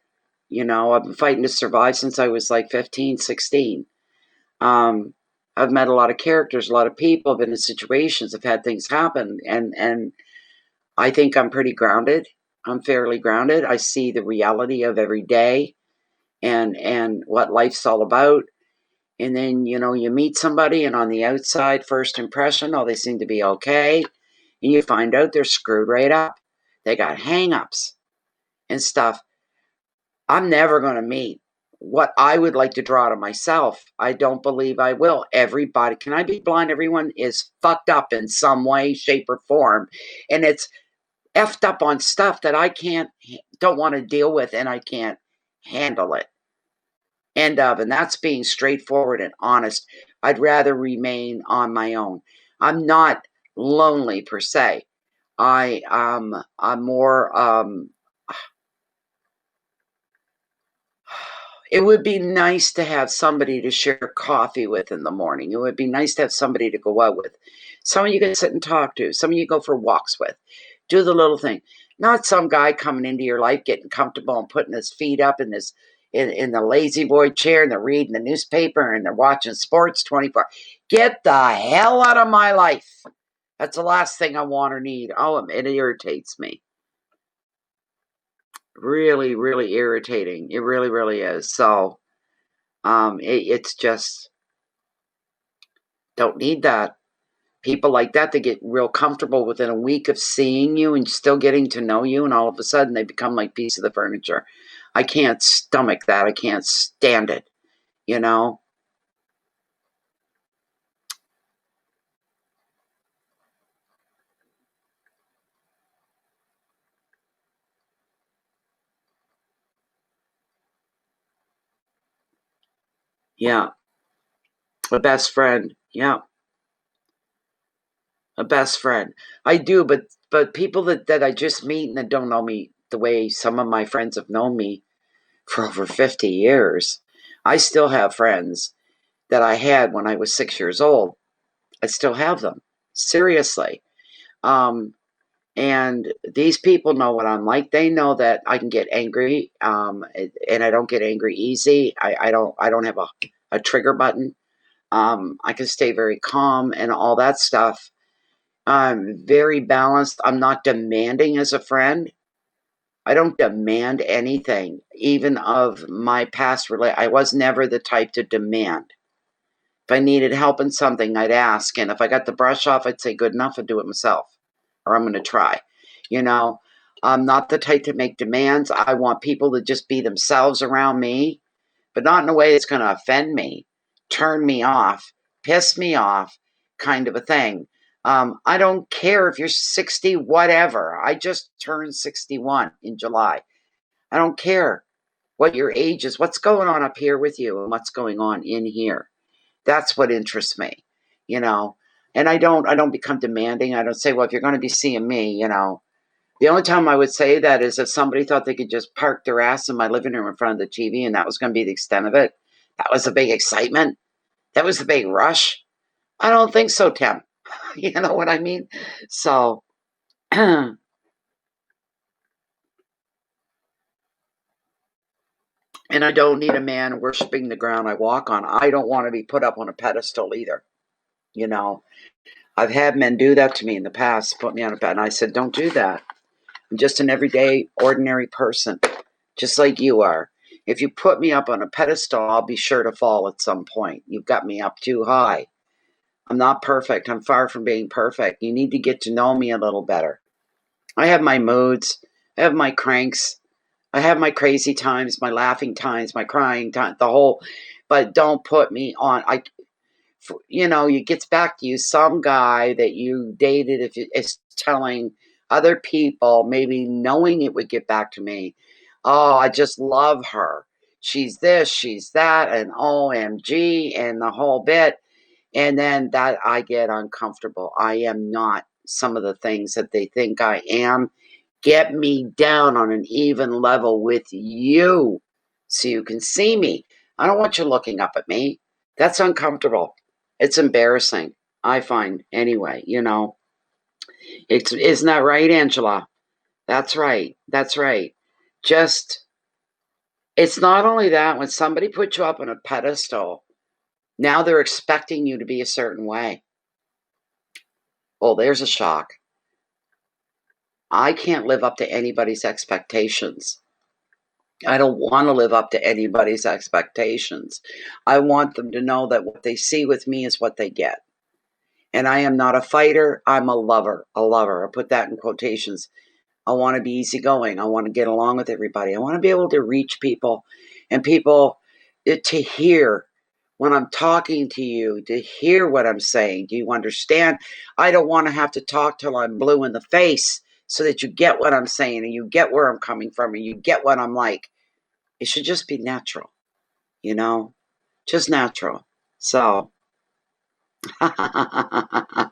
You know, I've been fighting to survive since I was like 15, 16. I've met a lot of characters, a lot of people, I've been in situations, I've had things happen, and I think I'm pretty grounded. I'm fairly grounded. I see the reality of every day and what life's all about. And then, you know, you meet somebody and on the outside, first impression, oh, they seem to be okay. And you find out they're screwed right up. They got hang-ups and stuff. I'm never going to meet what I would like to draw to myself. I don't believe I will. Everybody, can I be blind? Everyone is fucked up in some way, shape, or form. And it's effed up on stuff that I don't want to deal with, and I can't handle it. End of. And that's being straightforward and honest. I'd rather remain on my own. I'm not lonely per se. I'm more, it would be nice to have somebody to share coffee with in the morning. It would be nice to have somebody to go out with. Someone you can sit and talk to. Someone you go for walks with. Do the little thing. Not some guy coming into your life, getting comfortable and putting his feet up in the lazy boy chair, and they're reading the newspaper and they're watching sports 24. Get the hell out of my life. That's the last thing I want or need. Oh, it irritates me. Really, really irritating. It really, really is. So, it's just, don't need that. People like that, they get real comfortable within a week of seeing you and still getting to know you, and all of a sudden they become like piece of the furniture. I can't stomach that. I can't stand it, you know? Yeah. A best friend. Yeah. A best friend. I do, but people that I just meet and that don't know me the way some of my friends have known me for over 50 years. I still have friends that I had when I was 6 years old. I still have them. Seriously. Um, and these people know what I'm like. They know that I can get angry, and I don't get angry easy. I don't have a trigger button. I can stay very calm and all that stuff. I'm very balanced. I'm not demanding as a friend. I don't demand anything, even of my past I was never the type to demand. If I needed help in something, I'd ask, and if I got the brush off, I'd say, good enough, I'd do it myself, or I'm going to try. You know, I'm not the type to make demands. I want people to just be themselves around me, but not in a way that's going to offend me, turn me off, piss me off, kind of a thing. I don't care if you're 60, whatever. I just turned 61 in July. I don't care what your age is, what's going on up here with you and what's going on in here. That's what interests me, you know. And I don't become demanding. I don't say, well, if you're going to be seeing me, you know. The only time I would say that is if somebody thought they could just park their ass in my living room in front of the TV and that was going to be the extent of it. That was the big excitement. That was the big rush. I don't think so, Tim. You know what I mean? So, and I don't need a man worshiping the ground I walk on. I don't want to be put up on a pedestal either. You know, I've had men do that to me in the past, put me on a bed, and I said, don't do that. I'm just an everyday, ordinary person, just like you are. If you put me up on a pedestal, I'll be sure to fall at some point. You've got me up too high. I'm not perfect. I'm far from being perfect. You need to get to know me a little better. I have my moods. I have my cranks. I have my crazy times, my laughing times, my crying times, the whole, but don't put me on. You know, it gets back to you. Some guy that you dated if is telling other people, maybe knowing it would get back to me. Oh, I just love her. She's this, she's that, and OMG, and the whole bit. And then that I get uncomfortable. I am not some of the things that they think I am. Get me down on an even level with you. so you can see me. I don't want you looking up at me. That's uncomfortable. It's embarrassing, I find, anyway, you know. Isn't that right, Angela? That's right. That's right. Just, it's not only that, when somebody puts you up on a pedestal, now they're expecting you to be a certain way. Well, there's a shock. I can't live up to anybody's expectations. I don't want to live up to anybody's expectations. I want them to know that what they see with me is what they get. And I am not a fighter. I'm a lover. A lover. I put that in quotations. I want to be easygoing. I want to get along with everybody. I want to be able to reach people and people to hear when I'm talking to you, to hear what I'm saying. Do you understand? I don't want to have to talk till I'm blue in the face so that you get what I'm saying and you get where I'm coming from and you get what I'm like. It should just be natural, you know, just natural. So I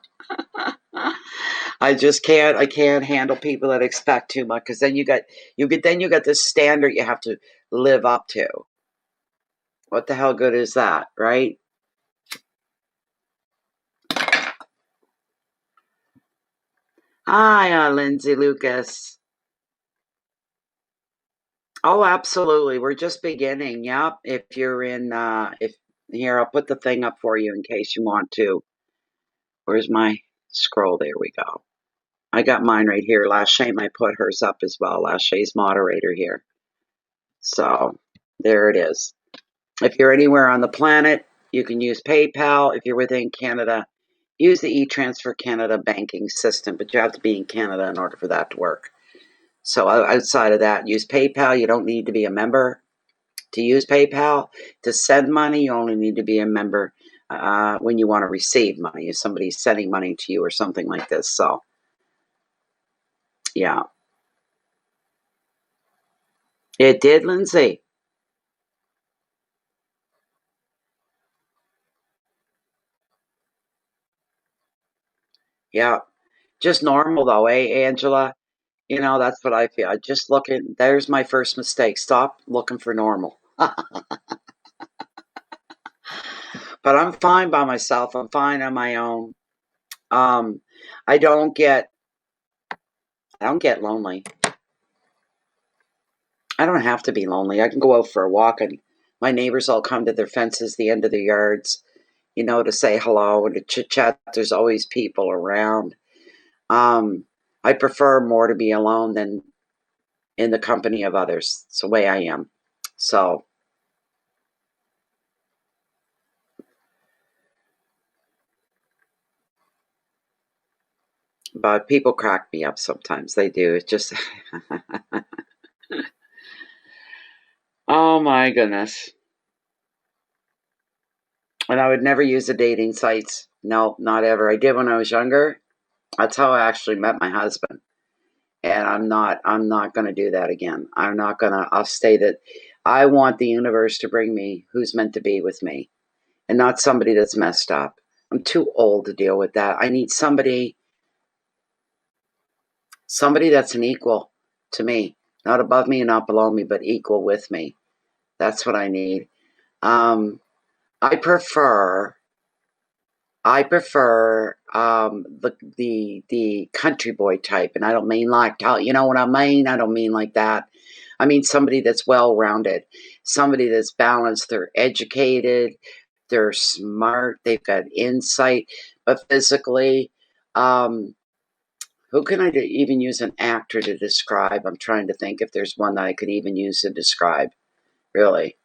can't handle people that expect too much, because then you got this standard you have to live up to. What the hell good is that, right? Hi, Lindsay Lucas. Oh, absolutely. We're just beginning. Yep. If you're in, if here, I'll put the thing up for you in case you want to. Where's my scroll? There we go. I got mine right here. Lachey might put hers up as well. Lachey's moderator here. So there it is. If you're anywhere on the planet, you can use PayPal. If you're within Canada, use the eTransfer Canada banking system, but you have to be in Canada in order for that to work. So outside of that, use PayPal. You don't need to be a member to use PayPal. To send money, you only need to be a member when you want to receive money, if somebody's sending money to you or something like this. So, yeah. It did, Lindsay. Yeah. Just normal, though, eh, Angela? You know, that's what I feel. I just looking, there's my first mistake. Stop looking for normal. But I'm fine by myself. I'm fine on my own. Um, I don't get lonely. I don't have to be lonely. I can go out for a walk and my neighbors all come to their fences, the end of their yards, you know, to say hello and to chit chat. There's always people around. I prefer more to be alone than in the company of others. It's the way I am. So, but people crack me up sometimes. They do. It's just, oh my goodness. And I would never use the dating sites. No, not ever. I did when I was younger. That's how I actually met my husband. And I'm not going to do that again. I'll stay that I want the universe to bring me who's meant to be with me and not somebody that's messed up. I'm too old to deal with that. I need somebody that's an equal to me, not above me and not below me, but equal with me. That's what I need. I prefer the country boy type, and I don't mean like, you know what I mean? I don't mean like that. I mean somebody that's well-rounded, somebody that's balanced. They're educated, they're smart, they've got insight, but physically, who can I even use an actor to describe? I'm trying to think if there's one that I could even use to describe, really.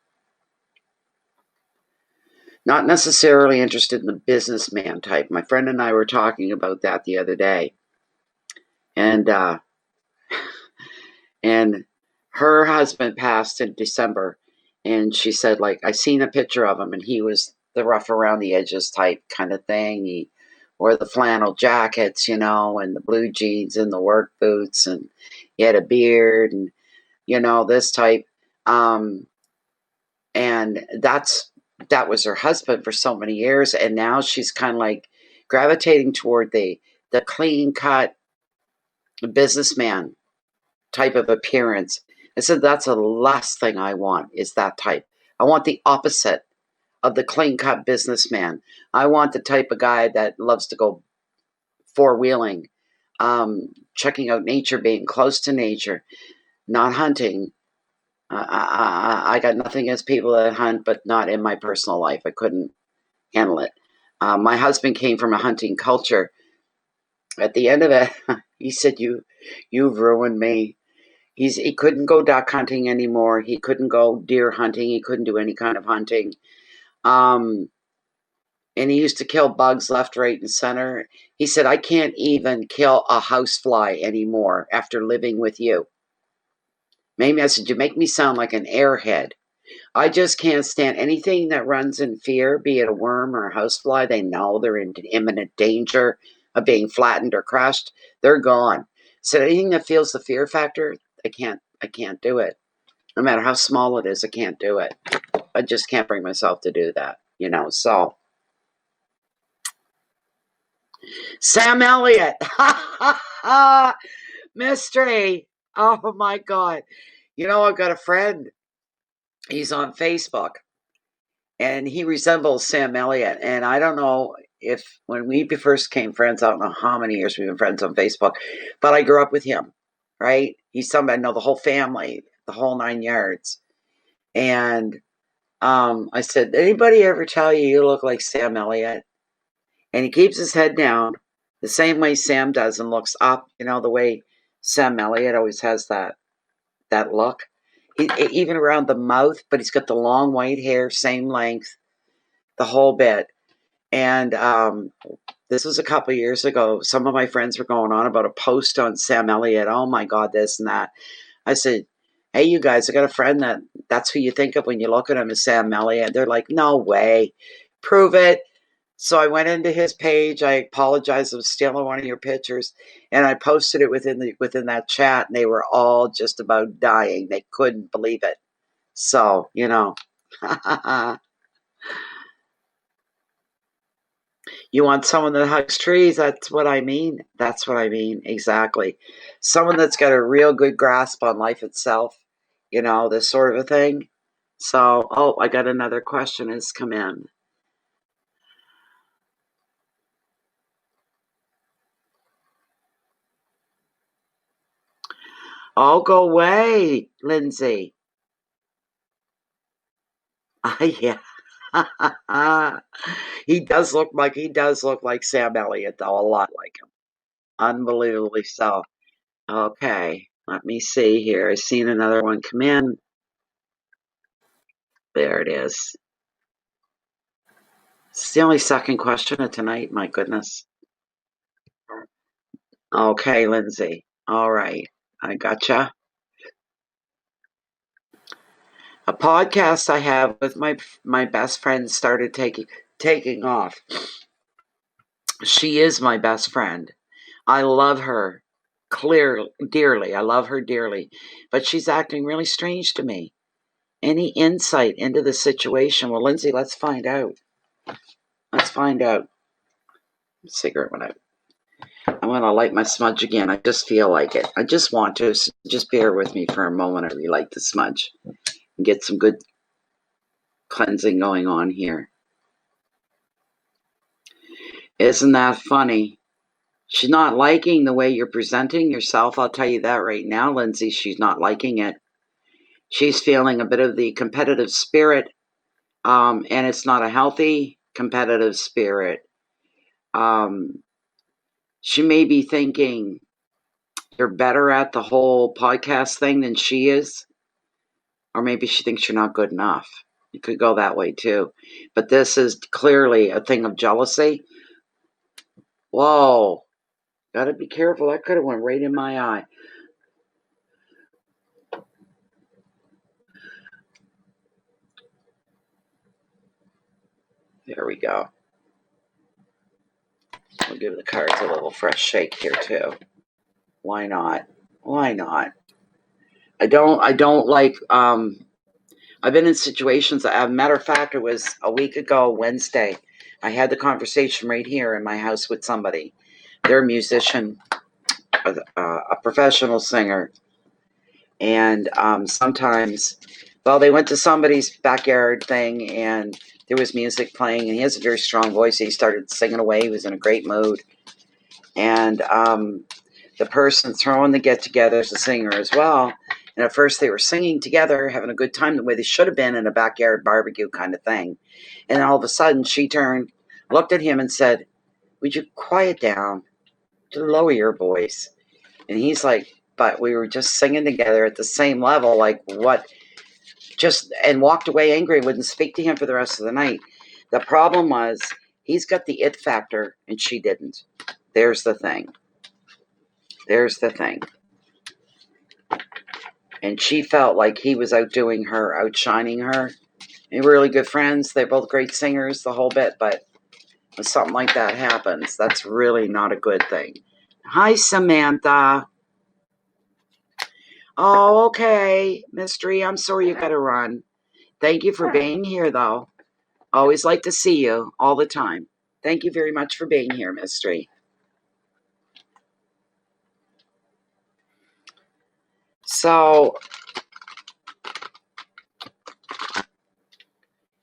Not necessarily interested in the businessman type. My friend and I were talking about that the other day. And and her husband passed in December, and she said, like, I seen a picture of him and he was the rough around the edges type kind of thing. He wore the flannel jackets, you know, and the blue jeans and the work boots, and he had a beard and, you know, this type. Um and that was her husband for so many years, and now she's kind of like gravitating toward the clean cut businessman type of appearance. I said, that's the last thing I want, is that type. I want the opposite of the clean-cut businessman. I want the type of guy that loves to go four-wheeling, checking out nature, being close to nature, not hunting. I got nothing against people that hunt, but not in my personal life. I couldn't handle it. My husband came from a hunting culture. At the end of it, he said, you've ruined me. He couldn't go duck hunting anymore. He couldn't go deer hunting. He couldn't do any kind of hunting. And he used to kill bugs left, right, and center. He said, I can't even kill a housefly anymore after living with you. Maybe I said, you make me sound like an airhead. I just can't stand anything that runs in fear, be it a worm or a housefly. They know they're in imminent danger of being flattened or crushed. They're gone. So anything that feels the fear factor, I can't do it. No matter how small it is, I can't do it. I just can't bring myself to do that, so. Sam Elliott. Mystery. Oh my God. I've got a friend. He's on Facebook. And he resembles Sam Elliott. And I don't know if when we first became friends, I don't know how many years we've been friends on Facebook, but I grew up with him, right? He's somebody I know the whole family, the whole 9 yards. And I said, anybody ever tell you look like Sam Elliott? And he keeps his head down the same way Sam does and looks up, the way Sam Elliott always has that look. Even around the mouth, but he's got the long white hair, same length, the whole bit. And this was a couple of years ago. Some of my friends were going on about a post on Sam Elliott. Oh my God, this and that. I said, hey, you guys, I got a friend that's who you think of when you look at him as Sam Elliott. They're like, no way. Prove it. So I went into his page. I apologized. I was stealing one of your pictures. And I posted it within that chat. And they were all just about dying. They couldn't believe it. So, You want someone that hugs trees. That's what I mean. That's what I mean. Exactly. Someone that's got a real good grasp on life itself. This sort of a thing. So, I got another question has come in. Oh, go away, Lindsay. Yeah. He does look like Sam Elliott, though, a lot like him. Unbelievably so. Okay, let me see here. I've seen another one come in. There it is. It's the only second question of tonight. My goodness. Okay, Lindsay. All right. I gotcha. A podcast I have with my best friend started taking off. She is my best friend. I love her dearly. I love her dearly. But she's acting really strange to me. Any insight into the situation? Well, Lindsay, let's find out. Let's find out. Cigarette went out. I'm going to light my smudge again. I just feel like it. I just want to. So just bear with me for a moment. I relight the smudge and get some good cleansing going on here. Isn't that funny? She's not liking the way you're presenting yourself. I'll tell you that right now, Lindsay. She's not liking it. She's feeling a bit of the competitive spirit, and it's not a healthy competitive spirit. She may be thinking you're better at the whole podcast thing than she is, or maybe she thinks you're not good enough. It could go that way too. But this is clearly a thing of jealousy. Whoa. Gotta be careful. That could have went right in my eye. There we go. We'll give the cards a little fresh shake here too. Why not? Why not? I don't like I've been in situations. As a matter of fact, it was a week ago, Wednesday. I had the conversation right here in my house with somebody. They're a musician, a professional singer. And sometimes, well, they went to somebody's backyard thing and there was music playing, and he has a very strong voice. He started singing away. He was in a great mood. And the person throwing the get-together is a singer as well. And at first they were singing together, having a good time the way they should have been in a backyard barbecue kind of thing. And all of a sudden she turned, looked at him and said, "Would you quiet down? To lower your voice?" And he's like, "But we were just singing together at the same level. Like what?" And walked away angry, wouldn't speak to him for the rest of the night. The problem was he's got the it factor and she didn't. There's the thing. And she felt like he was outdoing her, outshining her. They were really good friends. They're both great singers, the whole bit. But when something like that happens, that's really not a good thing. Hi, Samantha. Oh, okay. Mystery, I'm sorry you got to run. Thank you for being here, though. Always like to see you all the time. Thank you very much for being here, Mystery. So,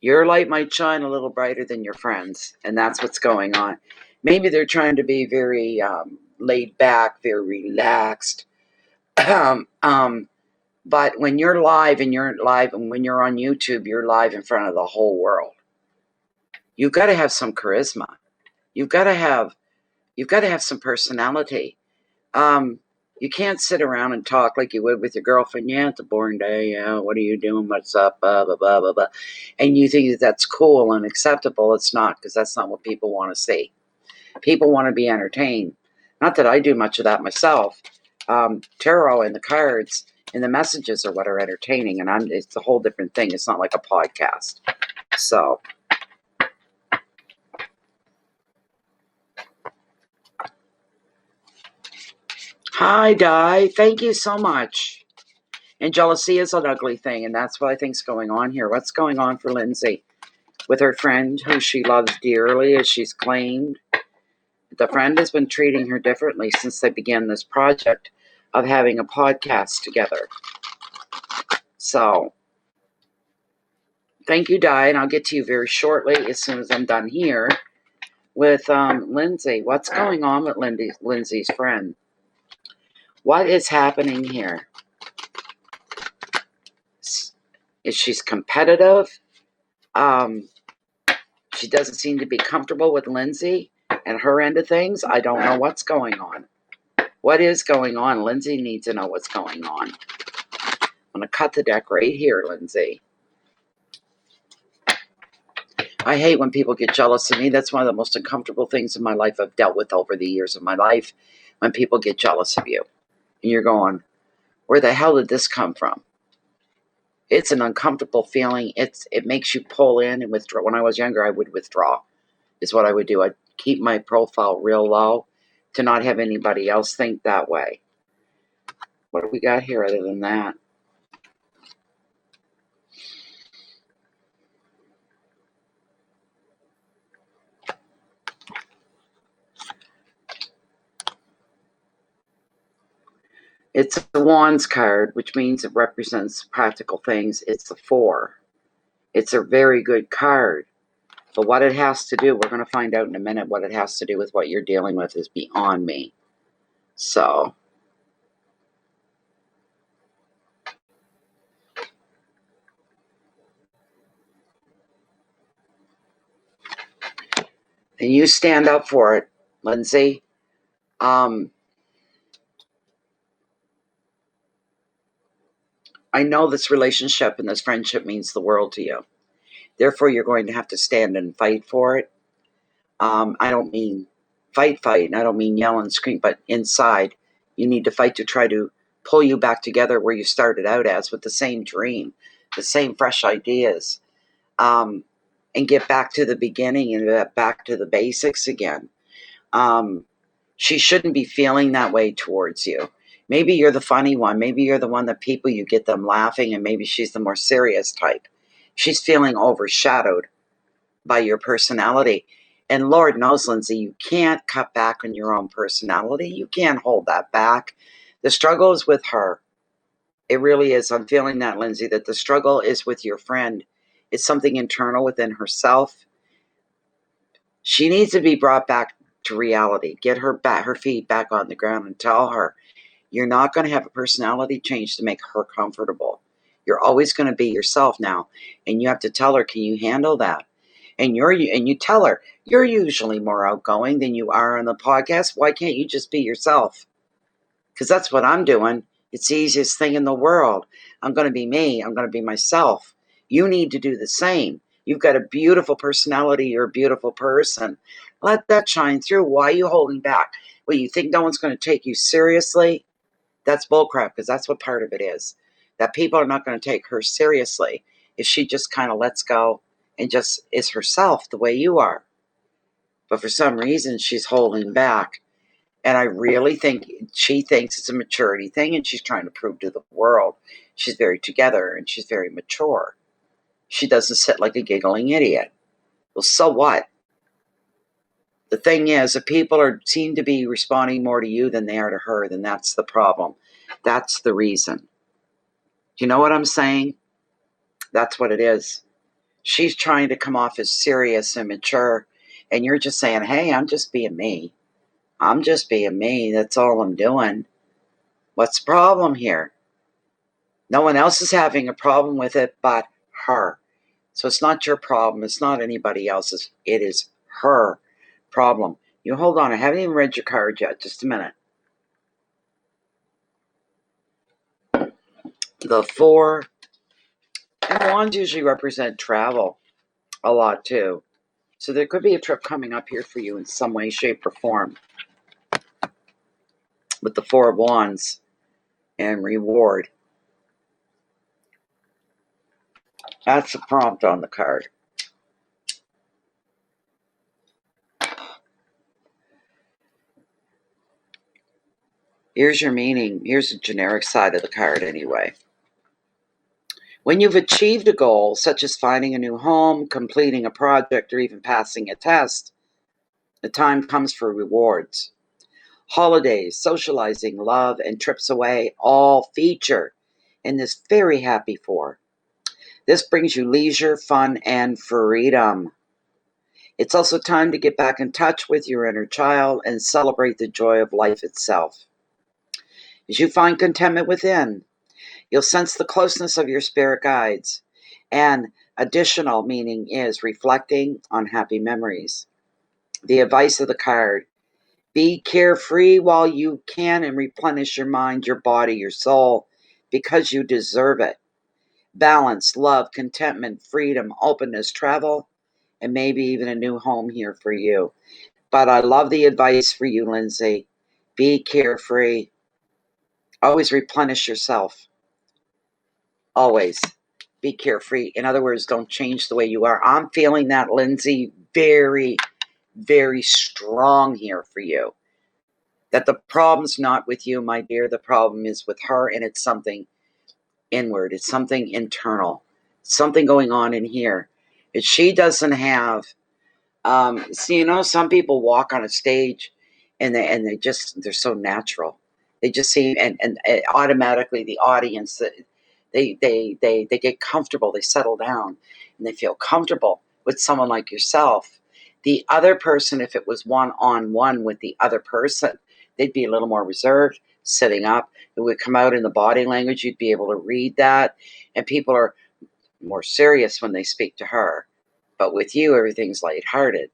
your light might shine a little brighter than your friends, and that's what's going on. Maybe they're trying to be very laid back, very relaxed. But when you're live and when you're on YouTube, you're live in front of the whole world. You've got to have some charisma. You've got to have some personality. You can't sit around and talk like you would with your girlfriend. Yeah, it's a boring day. Yeah, what are you doing? What's up? Blah, blah, blah, blah, blah. And you think that that's cool and acceptable. It's not, because that's not what people want to see. People want to be entertained. Not that I do much of that myself. Tarot and the cards and the messages are what are entertaining, and it's a whole different thing. It's not like a podcast. So... Hi, Di. Thank you so much. And jealousy is an ugly thing, and that's what I think's going on here. What's going on for Lindsay with her friend who she loves dearly, as she's claimed? The friend has been treating her differently since they began this project of having a podcast together. So, thank you, Di, and I'll get to you very shortly as soon as I'm done here with Lindsay. What's going on with Lindsay's friend? What is happening here? Is she's competitive? She doesn't seem to be comfortable with Lindsay and her end of things. I don't know what's going on. What is going on? Lindsay needs to know what's going on. I'm going to cut the deck right here, Lindsay. I hate when people get jealous of me. That's one of the most uncomfortable things in my life I've dealt with over the years of my life, when people get jealous of you. And you're going, where the hell did this come from? It's an uncomfortable feeling. It makes you pull in and withdraw. When I was younger, I would withdraw, is what I would do. I'd keep my profile real low to not have anybody else think that way. What do we got here other than that? It's a Wands card, which means it represents practical things. It's a 4. It's a very good card. But what it has to do, we're going to find out in a minute what it has to do with what you're dealing with is beyond me. So, and you stand up for it, Lindsay. I know this relationship and this friendship means the world to you. Therefore, you're going to have to stand and fight for it. I don't mean fight. I don't mean yell and scream, but inside, you need to fight to try to pull you back together where you started out as, with the same dream, the same fresh ideas, and get back to the beginning and back to the basics again. She shouldn't be feeling that way towards you. Maybe you're the funny one. Maybe you're the one that people, you get them laughing, and maybe she's the more serious type. She's feeling overshadowed by your personality. And Lord knows, Lindsay, you can't cut back on your own personality. You can't hold that back. The struggle is with her. It really is. I'm feeling that, Lindsay, that the struggle is with your friend. It's something internal within herself. She needs to be brought back to reality. Get her feet back on the ground and tell her you're not going to have a personality change to make her comfortable. You're always going to be yourself now, and you have to tell her, can you handle that? And you tell her you're usually more outgoing than you are on the podcast. Why can't you just be yourself? Because that's what I'm doing. It's the easiest thing in the world. I'm going to be me. I'm going to be myself. You need to do the same. You've got a beautiful personality. You're a beautiful person. Let that shine through. Why are you holding back? Well, you think no one's going to take you seriously? That's bullcrap, because that's what part of it is. That people are not going to take her seriously if she just kind of lets go and just is herself the way you are. But for some reason, she's holding back. And I really think she thinks it's a maturity thing, and she's trying to prove to the world she's very together and she's very mature. She doesn't sit like a giggling idiot. Well, so what? The thing is, if people seem to be responding more to you than they are to her, then that's the problem. That's the reason. Do you know what I'm saying? That's what it is. She's trying to come off as serious and mature, and you're just saying, hey, I'm just being me. I'm just being me. That's all I'm doing. What's the problem here? No one else is having a problem with it but her. So it's not your problem. It's not anybody else's. It is her problem. You hold on. I haven't even read your card yet. Just a minute. The Four and Wands usually represent travel a lot too. So there could be a trip coming up here for you in some way, shape, or form. With the Four of Wands and reward. That's the prompt on the card. Here's your meaning. Here's the generic side of the card anyway. When you've achieved a goal, such as finding a new home, completing a project, or even passing a test, the time comes for rewards. Holidays, socializing, love, and trips away all feature in this very happy four. This brings you leisure, fun, and freedom. It's also time to get back in touch with your inner child and celebrate the joy of life itself. As you find contentment within, you'll sense the closeness of your spirit guides. And additional meaning is reflecting on happy memories. The advice of the card: be carefree while you can and replenish your mind, your body, your soul, because you deserve it. Balance, love, contentment, freedom, openness, travel, and maybe even a new home here for you. But I love the advice for you, Lindsay. Be carefree. Always replenish yourself. Always be carefree. In other words, don't change the way you are. I'm feeling that, Lindsay, very, very strong here for you. That the problem's not with you, my dear. The problem is with her, and it's something inward. It's something internal. Something going on in here. If she doesn't have, some people walk on a stage and they're so natural. They just seem, and automatically the audience, they get comfortable, they settle down, and they feel comfortable with someone like yourself. The other person, if it was one-on-one with the other person, they'd be a little more reserved, sitting up. It would come out in the body language. You'd be able to read that. And people are more serious when they speak to her. But with you, everything's lighthearted.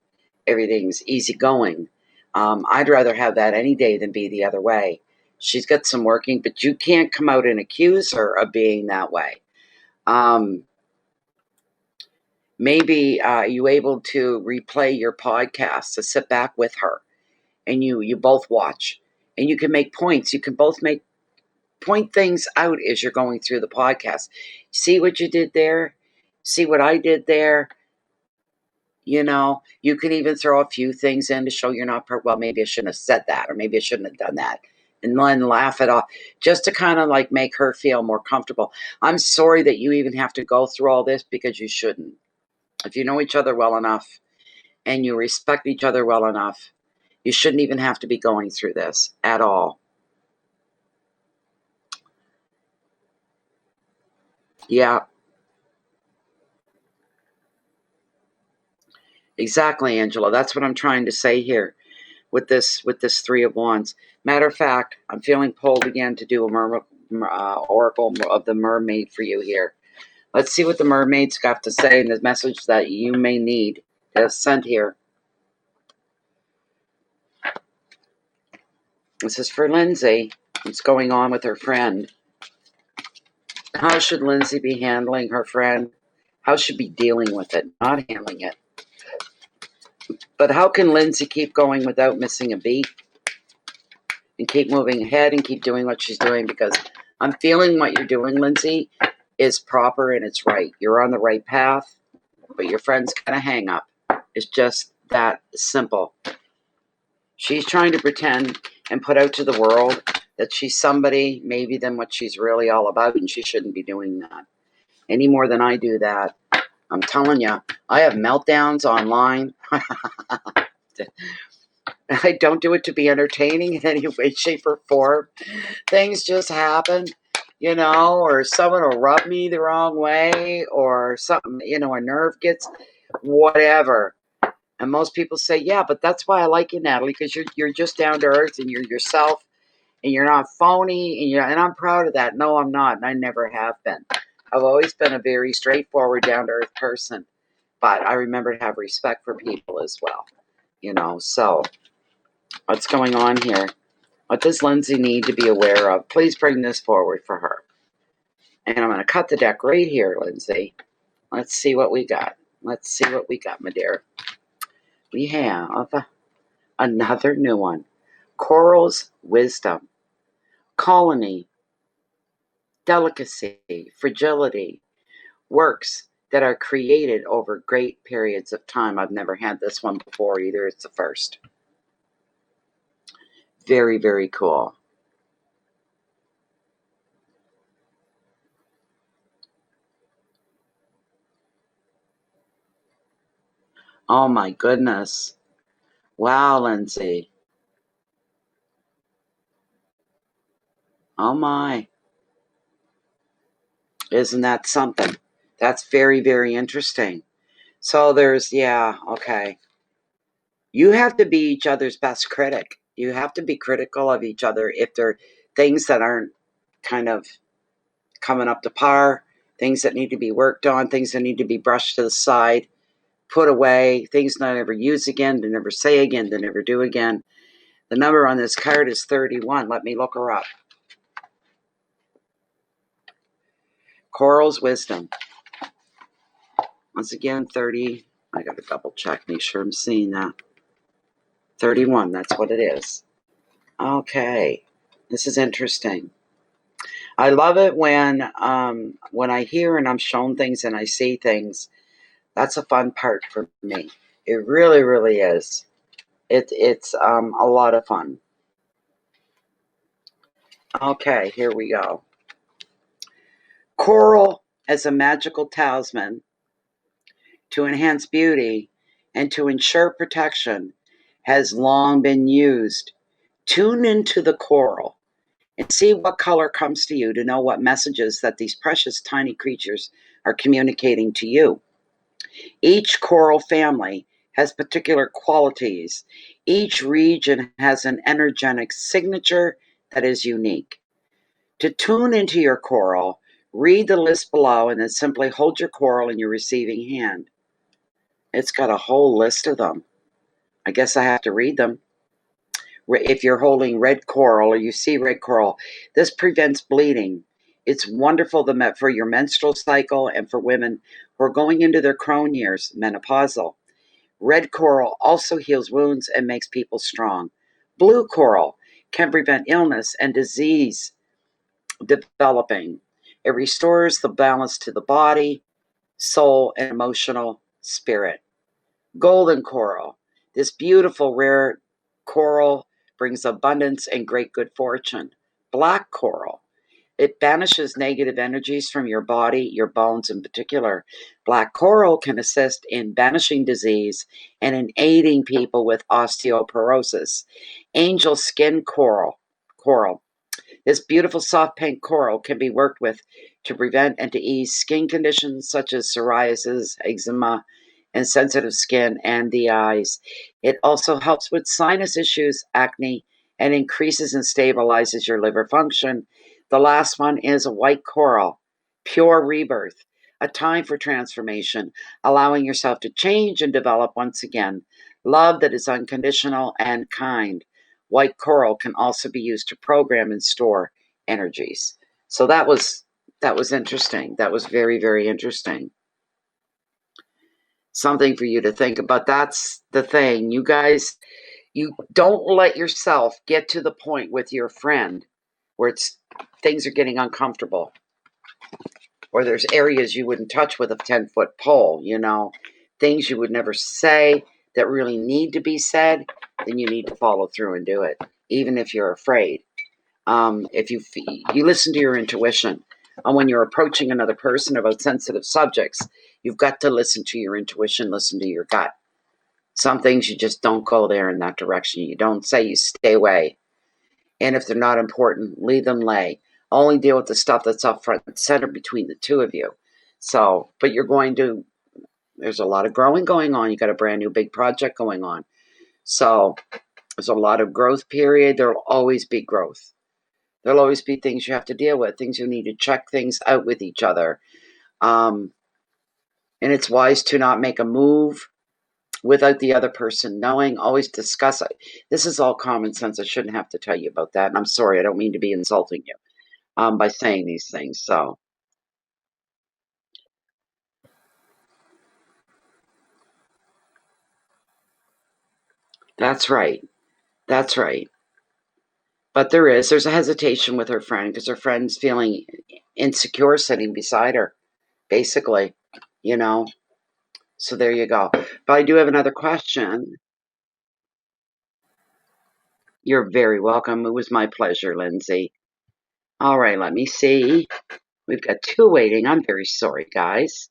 Everything's easygoing. I'd rather have that any day than be the other way. She's got some working, but you can't come out and accuse her of being that way. Maybe you able to replay your podcast, to sit back with her, and you both watch, and you can make points. You can both point things out as you're going through the podcast. See what you did there? See what I did there? You know, you can even throw a few things in to show you're not, well, maybe I shouldn't have said that, or maybe I shouldn't have done that. And then laugh it off, just to kind of like make her feel more comfortable. I'm sorry that you even have to go through all this, because you shouldn't. If you know each other well enough and you respect each other well enough, you shouldn't even have to be going through this at all. Yeah. Exactly, Angela. That's what I'm trying to say here with this Three of Wands. Matter of fact, I'm feeling pulled again to do a oracle of the mermaid for you here. Let's see what the mermaids got to say in the message that you may need to have sent here. This is for Lindsay. What's going on with her friend? How should Lindsay be handling her friend? How should be dealing with it, not handling it? But how can Lindsay keep going without missing a beat and keep moving ahead and keep doing what she's doing? Because I'm feeling what you're doing, Lindsay, is proper and it's right. You're on the right path, but your friend's got a hang up. It's just that simple. She's trying to pretend and put out to the world that she's somebody maybe than what she's really all about, and she shouldn't be doing that any more than I do that. I'm telling you, I have meltdowns online. I don't do it to be entertaining in any way, shape, or form. Things just happen, or someone will rub me the wrong way, or something, a nerve gets, whatever. And most people say, yeah, but that's why I like you, Natalie, because you're just down to earth and you're yourself and you're not phony, and I'm proud of that. No, I'm not, and I never have been. I've always been a very straightforward, down to earth person, but I remember to have respect for people as well. So what's going on here? What does Lindsay need to be aware of? Please bring this forward for her. And I'm going to cut the deck right here, Lindsay. Let's see what we got. Let's see what we got, my dear. We have another new one. Coral's wisdom. Colony. Delicacy. Fragility. Works that are created over great periods of time. I've never had this one before either. It's the first. Very, very cool. Oh my goodness. Wow, Lindsay. Oh my. Isn't that something? That's very, very interesting. So okay. You have to be each other's best critic. You have to be critical of each other if there are things that aren't kind of coming up to par, things that need to be worked on, things that need to be brushed to the side, put away, things not ever use again, to never say again, to never do again. The number on this card is 31. Let me look her up. Coral's wisdom. Once again, 30. I got to double check, make sure I'm seeing that. 31, that's what it is. Okay, this is interesting. I love it when I hear and I'm shown things and I see things. That's a fun part for me. It really, really is. It's a lot of fun. Okay, here we go. Coral as a magical talisman to enhance beauty and to ensure protection has long been used. Tune into the coral and see what color comes to you to know what messages that these precious tiny creatures are communicating to you. Each coral family has particular qualities. Each region has an energetic signature that is unique. To tune into your coral, read the list below and then simply hold your coral in your receiving hand. It's got a whole list of them. I guess I have to read them. If you're holding red coral or you see red coral, this prevents bleeding. It's wonderful for your menstrual cycle and for women who are going into their crone years, menopausal. Red coral also heals wounds and makes people strong. Blue coral can prevent illness and disease developing. It restores the balance to the body, soul, and emotional spirit. Golden coral. This beautiful, rare coral brings abundance and great good fortune. Black coral. It banishes negative energies from your body, your bones in particular. Black coral can assist in banishing disease and in aiding people with osteoporosis. Angel skin coral. This beautiful soft pink coral can be worked with to prevent and to ease skin conditions such as psoriasis, eczema, and sensitive skin and the eyes. It also helps with sinus issues, acne, and increases and stabilizes your liver function. The last one is a white coral, pure rebirth, a time for transformation, allowing yourself to change and develop once again. Love that is unconditional and kind. White coral can also be used to program and store energies. So that was interesting. That was very, very interesting. Something for you to think about. That's the thing. You guys, you don't let yourself get to the point with your friend where things are getting uncomfortable, or there's areas you wouldn't touch with a 10-foot pole, things you would never say that really need to be said, then you need to follow through and do it, even if you're afraid. If you listen to your intuition, and when you're approaching another person about sensitive subjects, you've got to listen to your intuition, listen to your gut. Some things you just don't go there in that direction. You don't say, you stay away. And if they're not important, leave them lay. Only deal with the stuff that's up front and center between the two of you. So, but there's a lot of growing going on. You got a brand new big project going on. So there's a lot of growth period. There'll always be growth. There'll always be things you have to deal with, things you need to check things out with each other. And it's wise to not make a move without the other person knowing. Always discuss it. This is all common sense. I shouldn't have to tell you about that. And I'm sorry, I don't mean to be insulting you by saying these things. So that's right. That's right. But there's a hesitation with her friend because her friend's feeling insecure sitting beside her, basically, So there you go. But I do have another question. You're very welcome. It was my pleasure, Lindsay. All right, let me see. We've got 2 waiting. I'm very sorry, guys.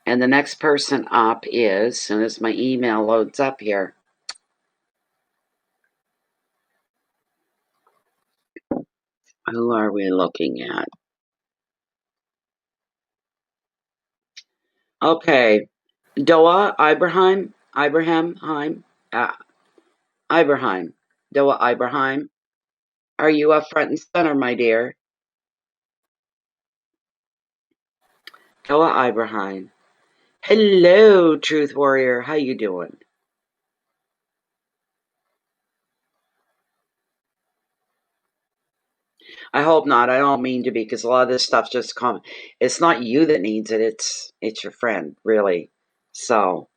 And the next person up is, as soon as my email loads up here. Who are we looking at? Okay. Doa Ibrahim. Ibrahim. Doa Ibrahim. Are you up front and center, my dear? Doa Ibrahim. Hello, Truth Warrior. How you doing? I hope not. I don't mean to be, because a lot of this stuff's just common. It's not you that needs it. It's your friend, really. So,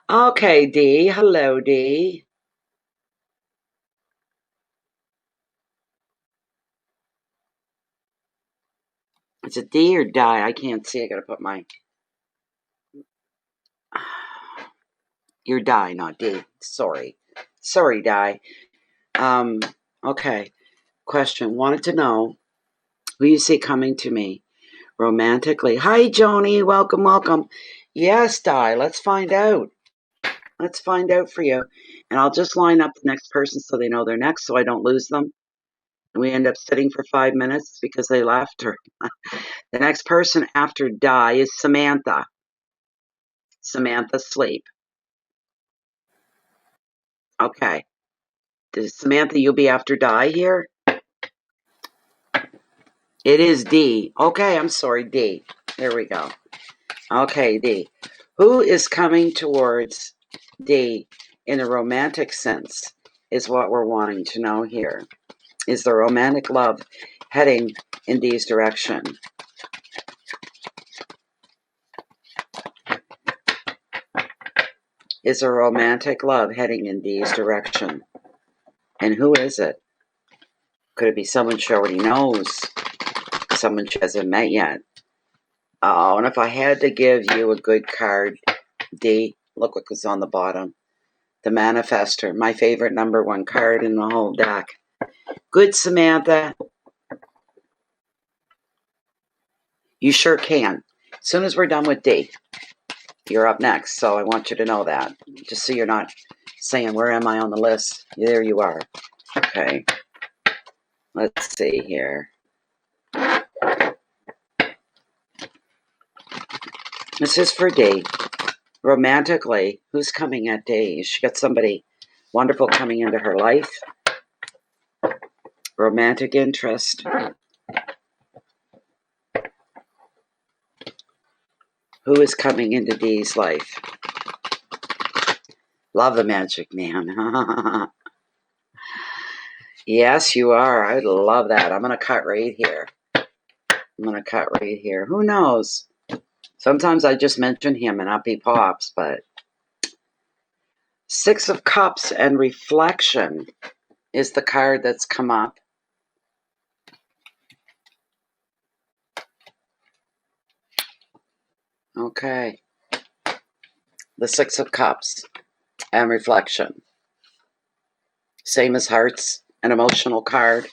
okay, Dee. Hello, Dee. It's a D or die. I can't see. I gotta put my. You're die, not D. Sorry, die. Okay. Question. Wanted to know who you see coming to me romantically. Hi, Joni. Welcome, welcome. Yes, die. Let's find out. Let's find out for you. And I'll just line up the next person so they know they're next, so I don't lose them. And we end up sitting for 5 minutes because they left. Or the next person after die is Samantha. Samantha, sleep. Okay. Samantha, you'll be after die here? It is D. Okay, I'm sorry, D. There we go. Okay, D. Who is coming towards D in a romantic sense is what we're wanting to know here. Is the romantic love heading in D's direction? Is a romantic love heading in D's direction? And who is it? Could it be someone she already knows? Someone she hasn't met yet? Oh, and if I had to give you a good card, D, look what was on the bottom. The Manifester, my favorite #1 card in the whole deck. Good, Samantha. You sure can. As soon as we're done with D, you're up next. So I want you to know that, just so you're not saying, where am I on the list? There you are. Okay. Let's see here. This is for D. Romantically, who's coming at D? She got somebody wonderful coming into her life. Romantic interest. Who is coming into D's life? Love the magic man. Yes, you are. I love that. I'm going to cut right here. Who knows? Sometimes I just mention him and up he pops, but Six of Cups and Reflection is the card that's come up. Okay. The Six of Cups and Reflection. Same as Hearts, an emotional card.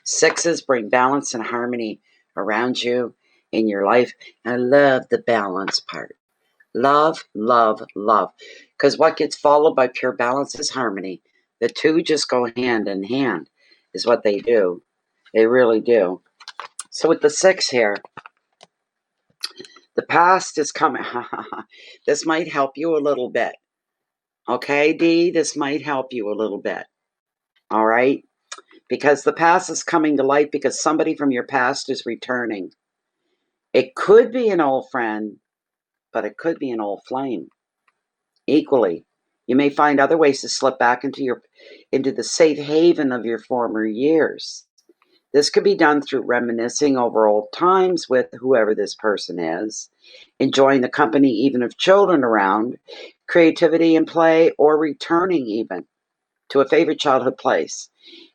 Sixes bring balance and harmony around you in your life. I love the balance part. Love, love, love. Because what gets followed by pure balance is harmony. The two just go hand in hand, is what they do. They really do. So with the six here, the past is coming. This might help you a little bit. Okay, D, this might help you a little bit. All right? Because the past is coming to light because somebody from your past is returning. It could be an old friend, but it could be an old flame. Equally, you may find other ways to slip back into the safe haven of your former years. This could be done through reminiscing over old times with whoever this person is, enjoying the company even of children around, creativity and play, or returning even to a favorite childhood place.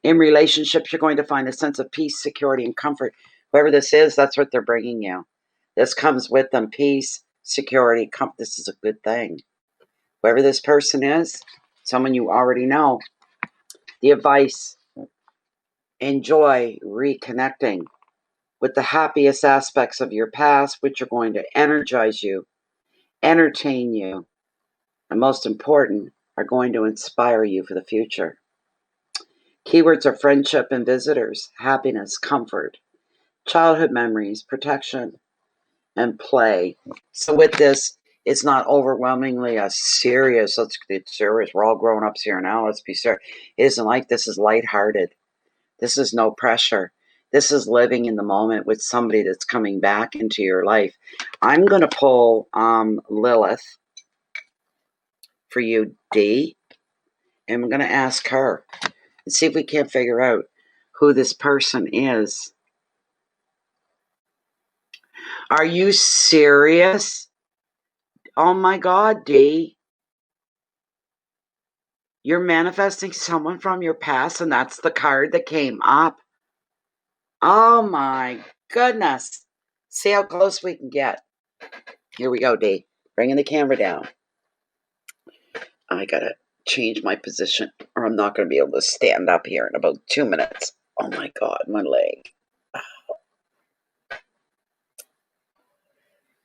In relationships, you're going to find a sense of peace, security, and comfort. Whoever this is, that's what they're bringing you. This comes with them, peace, security, comfort. This is a good thing. Whoever this person is, someone you already know. The advice, enjoy reconnecting with the happiest aspects of your past, which are going to energize you, entertain you, and most important, are going to inspire you for the future. Keywords are friendship and visitors, happiness, comfort, childhood memories, protection, and play. So with this, it's not overwhelmingly a serious, let's get serious, we're all grown ups here now, let's be serious. It isn't like this is lighthearted. This is no pressure. This is living in the moment with somebody that's coming back into your life. I'm going to pull Lilith for you, D, and I'm going to ask her and see if we can't figure out who this person is. Are you serious? Oh my God, D. You're manifesting someone from your past, and that's the card that came up. Oh my goodness. See how close we can get. Here we go, D. Bringing the camera down. I gotta change my position, or I'm not gonna be able to stand up here in about 2 minutes. Oh my God, my leg.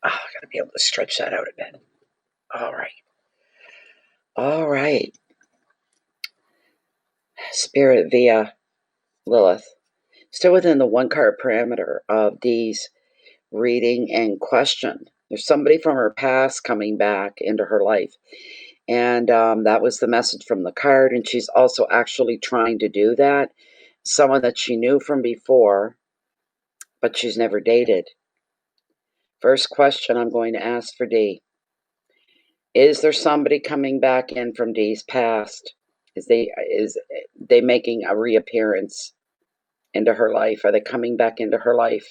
I gotta be able to stretch that out a bit. All right. Spirit via Lilith. Still within the one card parameter of D's reading and question. There's somebody from her past coming back into her life. And that was the message from the card. And she's also actually trying to do that. Someone that she knew from before, but she's never dated. First question I'm going to ask for D. Is there somebody coming back in from D's past? Is they making a reappearance into her life? Are they coming back into her life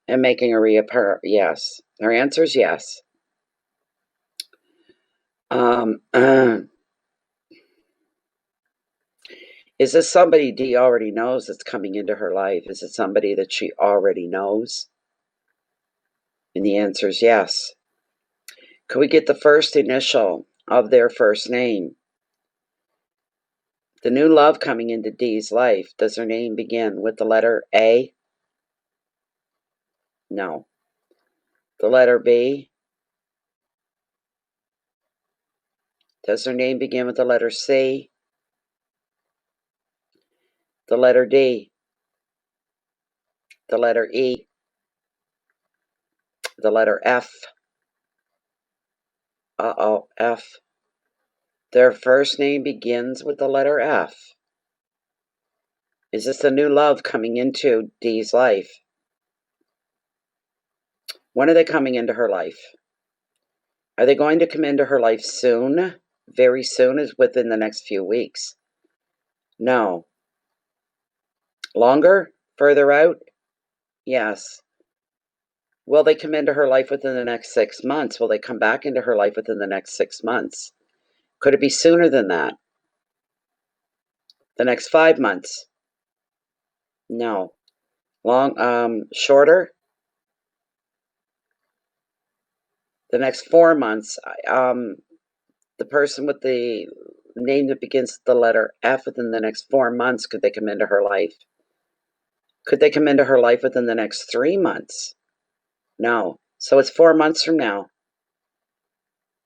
and making a reappearance? Yes. Her answer is yes. Is this somebody D already knows that's coming into her life? Is it somebody that she already knows? And the answer is yes. Could we get the first initial of their first name? The new love coming into D's life, does her name begin with the letter A? No. The letter B? Does her name begin with the letter C? The letter D? The letter E? The letter F? Uh-oh, F. Their first name begins with the letter F. Is this a new love coming into D's life? When are they coming into her life? Are they going to come into her life soon? Very soon, is within the next few weeks. No. Longer? Further out? Yes. Will they come into her life within the next 6 months? Will they come back into her life within the next 6 months? Could it be sooner than that? The next 5 months? No. Shorter? The next 4 months? The person with the name that begins with the letter F within the next 4 months, could they come into her life? Could they come into her life within the next 3 months? No. So it's 4 months from now.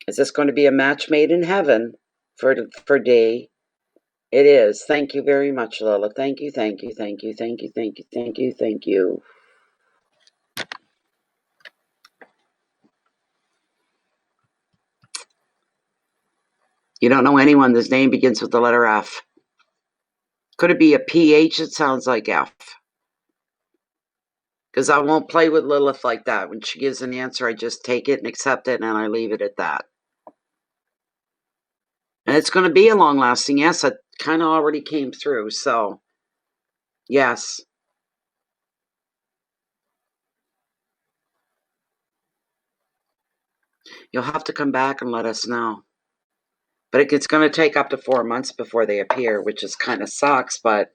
Is this going to be a match made in heaven for D? It is. Thank you very much, Lola. Thank you, thank you, thank you, thank you, thank you, thank you, thank you. You don't know anyone whose name begins with the letter F. Could it be a PH that sounds like F? Because I won't play with Lilith like that. When she gives an answer, I just take it and accept it, and I leave it at that. And it's going to be a long-lasting yes. It kind of already came through, so yes. You'll have to come back and let us know. But it's going to take up to 4 months before they appear, which is kind of sucks, but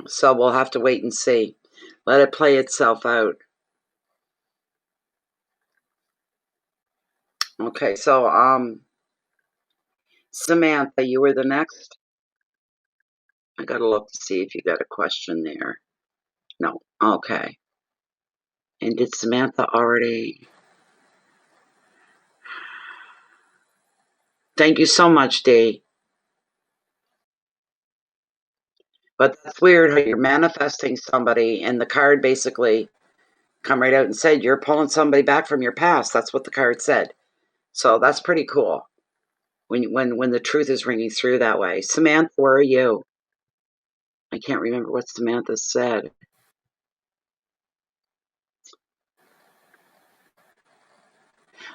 so we'll have to wait and see. Let it play itself out. Okay, so Samantha, you were the next. I gotta look to see if you got a question there. No. Okay. And did Samantha already? Thank you so much, Dee. But that's weird how you're manifesting somebody and the card basically come right out and said you're pulling somebody back from your past. That's what the card said. So that's pretty cool. When the truth is ringing through that way. Samantha, where are you? I can't remember what Samantha said.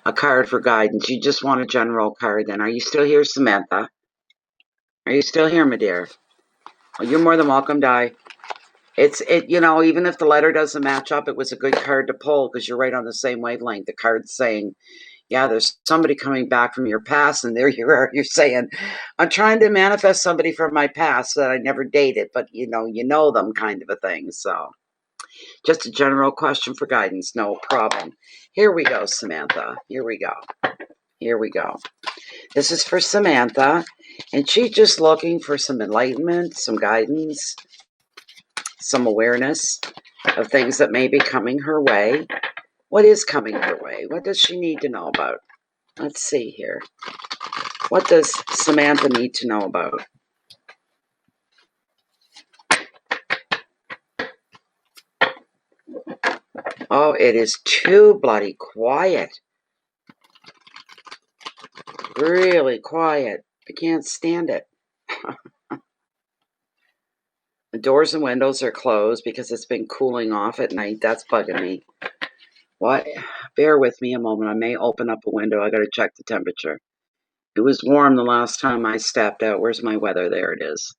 A card for guidance. You just want a general card then. Are you still here, Samantha? Are you still here, my dear? Well, you're more than welcome, Di. Even if the letter doesn't match up, it was a good card to pull because you're right on the same wavelength. The card's saying, yeah, there's somebody coming back from your past, and there you are. You're saying, I'm trying to manifest somebody from my past that I never dated, but you know them kind of a thing. So just a general question for guidance. No problem. Here we go, Samantha. Here we go. Here we go. This is for Samantha, and she's just looking for some enlightenment, some guidance, some awareness of things that may be coming her way. What is coming her way? What does she need to know about? Let's see here. What does Samantha need to know about? Oh, it is too bloody quiet. Really quiet. I can't stand it. The doors and windows are closed because it's been cooling off at night. That's bugging me. What? Bear with me a moment. I may open up a window. I got to check the temperature. It was warm the last time I stepped out. Where's my weather? There it is.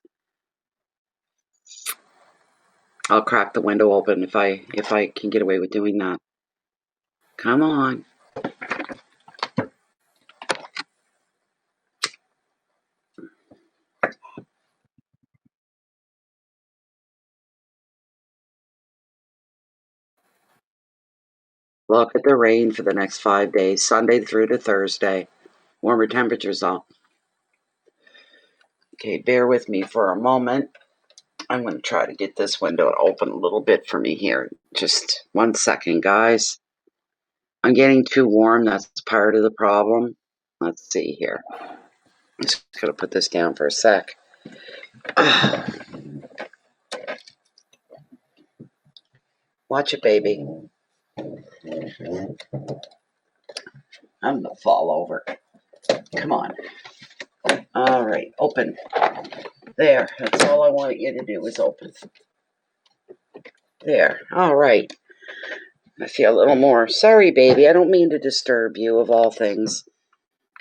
I'll crack the window open if I can get away with doing that. Come on. Look at the rain for the next 5 days, Sunday through to Thursday. Warmer temperatures though. Okay, bear with me for a moment. I'm going to try to get this window to open a little bit for me here. Just 1 second, guys. I'm getting too warm. That's part of the problem. Let's see here. I'm just going to put this down for a sec. Watch it, baby. I'm going to fall over. Come on. All right, open. There, that's all I want you to do is open. There, all right. I feel a little more. Sorry, baby, I don't mean to disturb you, of all things.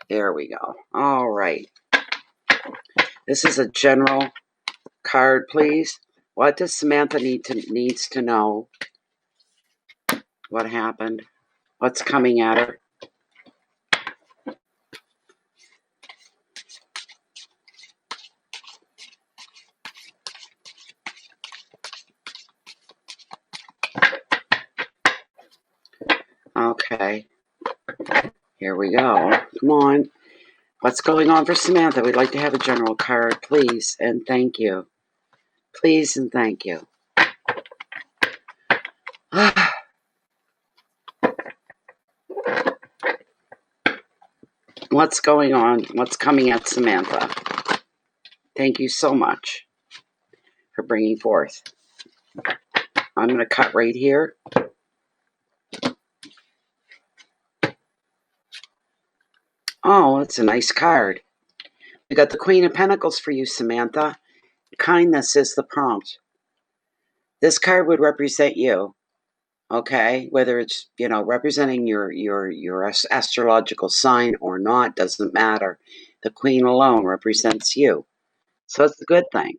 There we go. All right. This is a general card, please. What does Samantha needs to know? What happened? What's coming at her? Okay. Here we go. Come on. What's going on for Samantha? We'd like to have a general card, please, and thank you. Please and thank you. What's going on? What's coming at Samantha? Thank you so much for bringing forth. I'm going to cut right here. Oh, it's a nice card. We got the Queen of Pentacles for you, Samantha. Kindness is the prompt. This card would represent you, okay? Whether it's, representing your astrological sign or not, doesn't matter. The Queen alone represents you. So it's a good thing,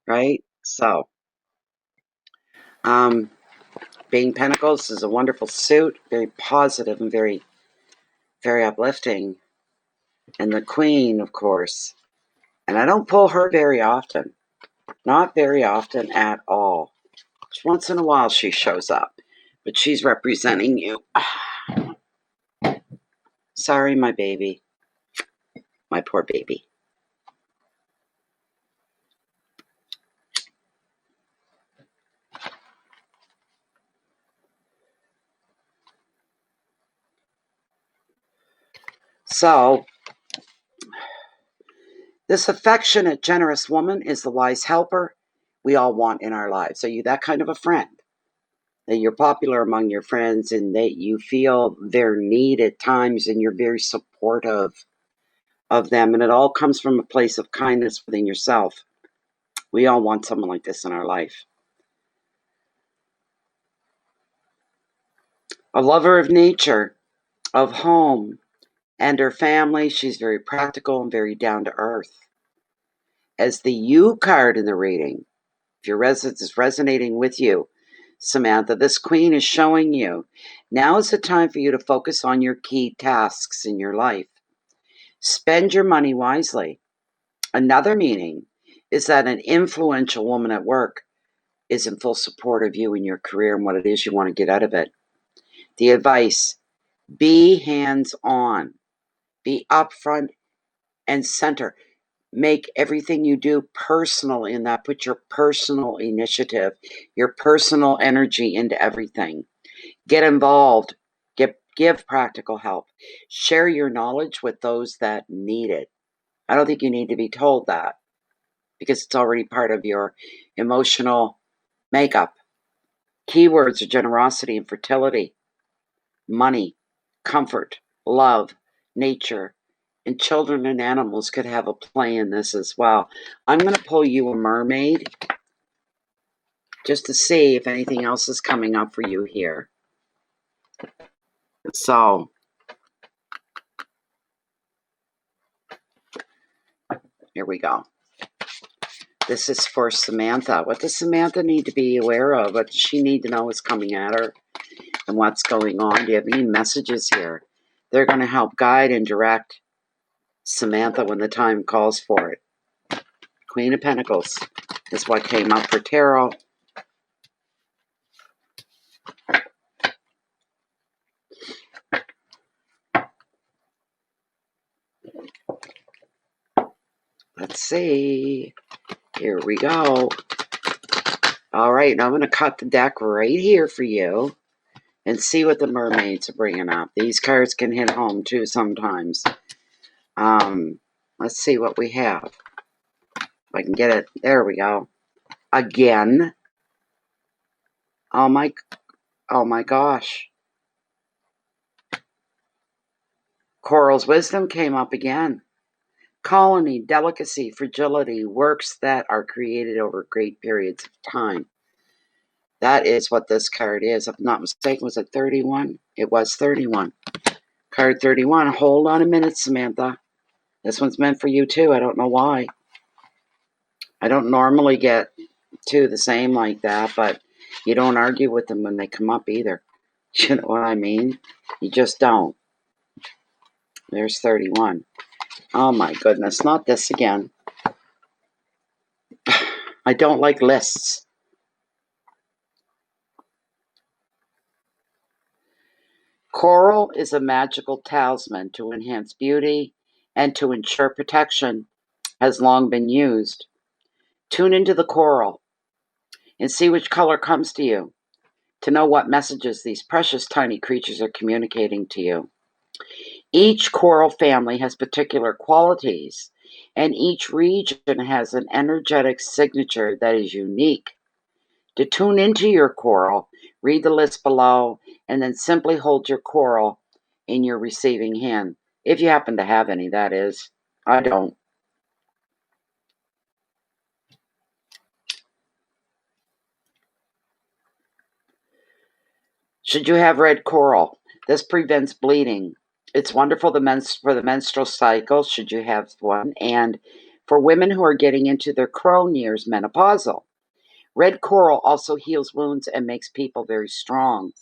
right? So, being Pentacles is a wonderful suit, very positive and very, very uplifting. And the Queen, of course. And I don't pull her very often. Not very often at all. Just once in a while she shows up. But she's representing you. Sorry, my baby. My poor baby. So, this affectionate, generous woman is the wise helper we all want in our lives. Are you that kind of a friend? That you're popular among your friends and that you feel their need at times and you're very supportive of them. And it all comes from a place of kindness within yourself. We all want someone like this in our life. A lover of nature, of home, and her family. She's very practical and very down to earth. As the You card in the reading, if your residence is resonating with you, Samantha, this Queen is showing you now is the time for you to focus on your key tasks in your life. Spend your money wisely. Another meaning is that an influential woman at work is in full support of you in your career and what it is you want to get out of it. The advice, be hands-on, be upfront and center. Make everything you do personal in that. Put your personal initiative, your personal energy into everything. Get involved. Give practical help. Share your knowledge with those that need it. I don't think you need to be told that because it's already part of your emotional makeup. Keywords are generosity and fertility, money, comfort, love, nature, and children and animals could have a play in this as well. I'm going to pull you a mermaid just to see if anything else is coming up for you here. So, here we go. This is for Samantha. What does Samantha need to be aware of? What does she need to know is coming at her? And what's going on? Do you have any messages here? They're going to help guide and direct Samantha when the time calls for it. Queen of Pentacles is what came up for tarot. Let's see. Here we go. All right, now I'm going to cut the deck right here for you. and see what the mermaids are bringing up. These cards can hit home too sometimes. Let's see what we have. If I can get it. There we go. Again. Oh my gosh. Coral's wisdom came up again. Colony, delicacy, fragility, works that are created over great periods of time. That is what this card is. If I'm not mistaken, was it 31? It was 31. Card 31. Hold on a minute, Samantha. This one's meant for you too. I don't know why. I don't normally get two the same like that, but you don't argue with them when they come up either. You know what I mean? You just don't. There's 31. Oh my goodness, not this again. I don't like lists. Coral is a magical talisman to enhance beauty and to ensure protection, has long been used. Tune into the coral and see which color comes to you to know what messages these precious tiny creatures are communicating to you. Each coral family has particular qualities, and each region has an energetic signature that is unique. To tune into your coral, read the list below, and then simply hold your coral in your receiving hand. If you happen to have any, that is. I don't. Should you have red coral? This prevents bleeding. It's wonderful for the menstrual cycle, should you have one, and for women who are getting into their crone years, menopausal. Red coral also heals wounds and makes people very strong.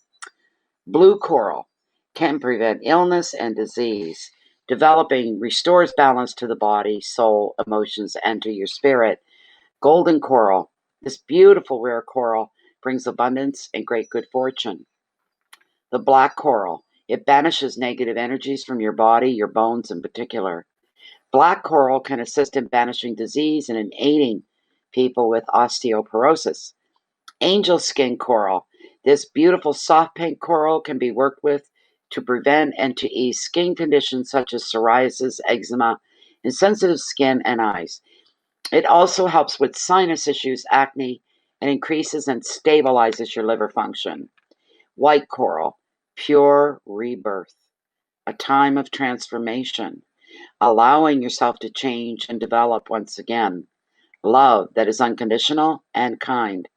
Blue coral can prevent illness and disease. Developing restores balance to the body, soul, emotions, and to your spirit. Golden coral, this beautiful rare coral, brings abundance and great good fortune. The black coral, it banishes negative energies from your body, your bones in particular. Black coral can assist in banishing disease and in aiding people with osteoporosis. Angel skin coral, this beautiful soft pink coral can be worked with to prevent and to ease skin conditions such as psoriasis, eczema, and sensitive skin and eyes. It also helps with sinus issues, acne, and increases and stabilizes your liver function. White coral, pure rebirth, a time of transformation, allowing yourself to change and develop once again. Love that is unconditional and kind.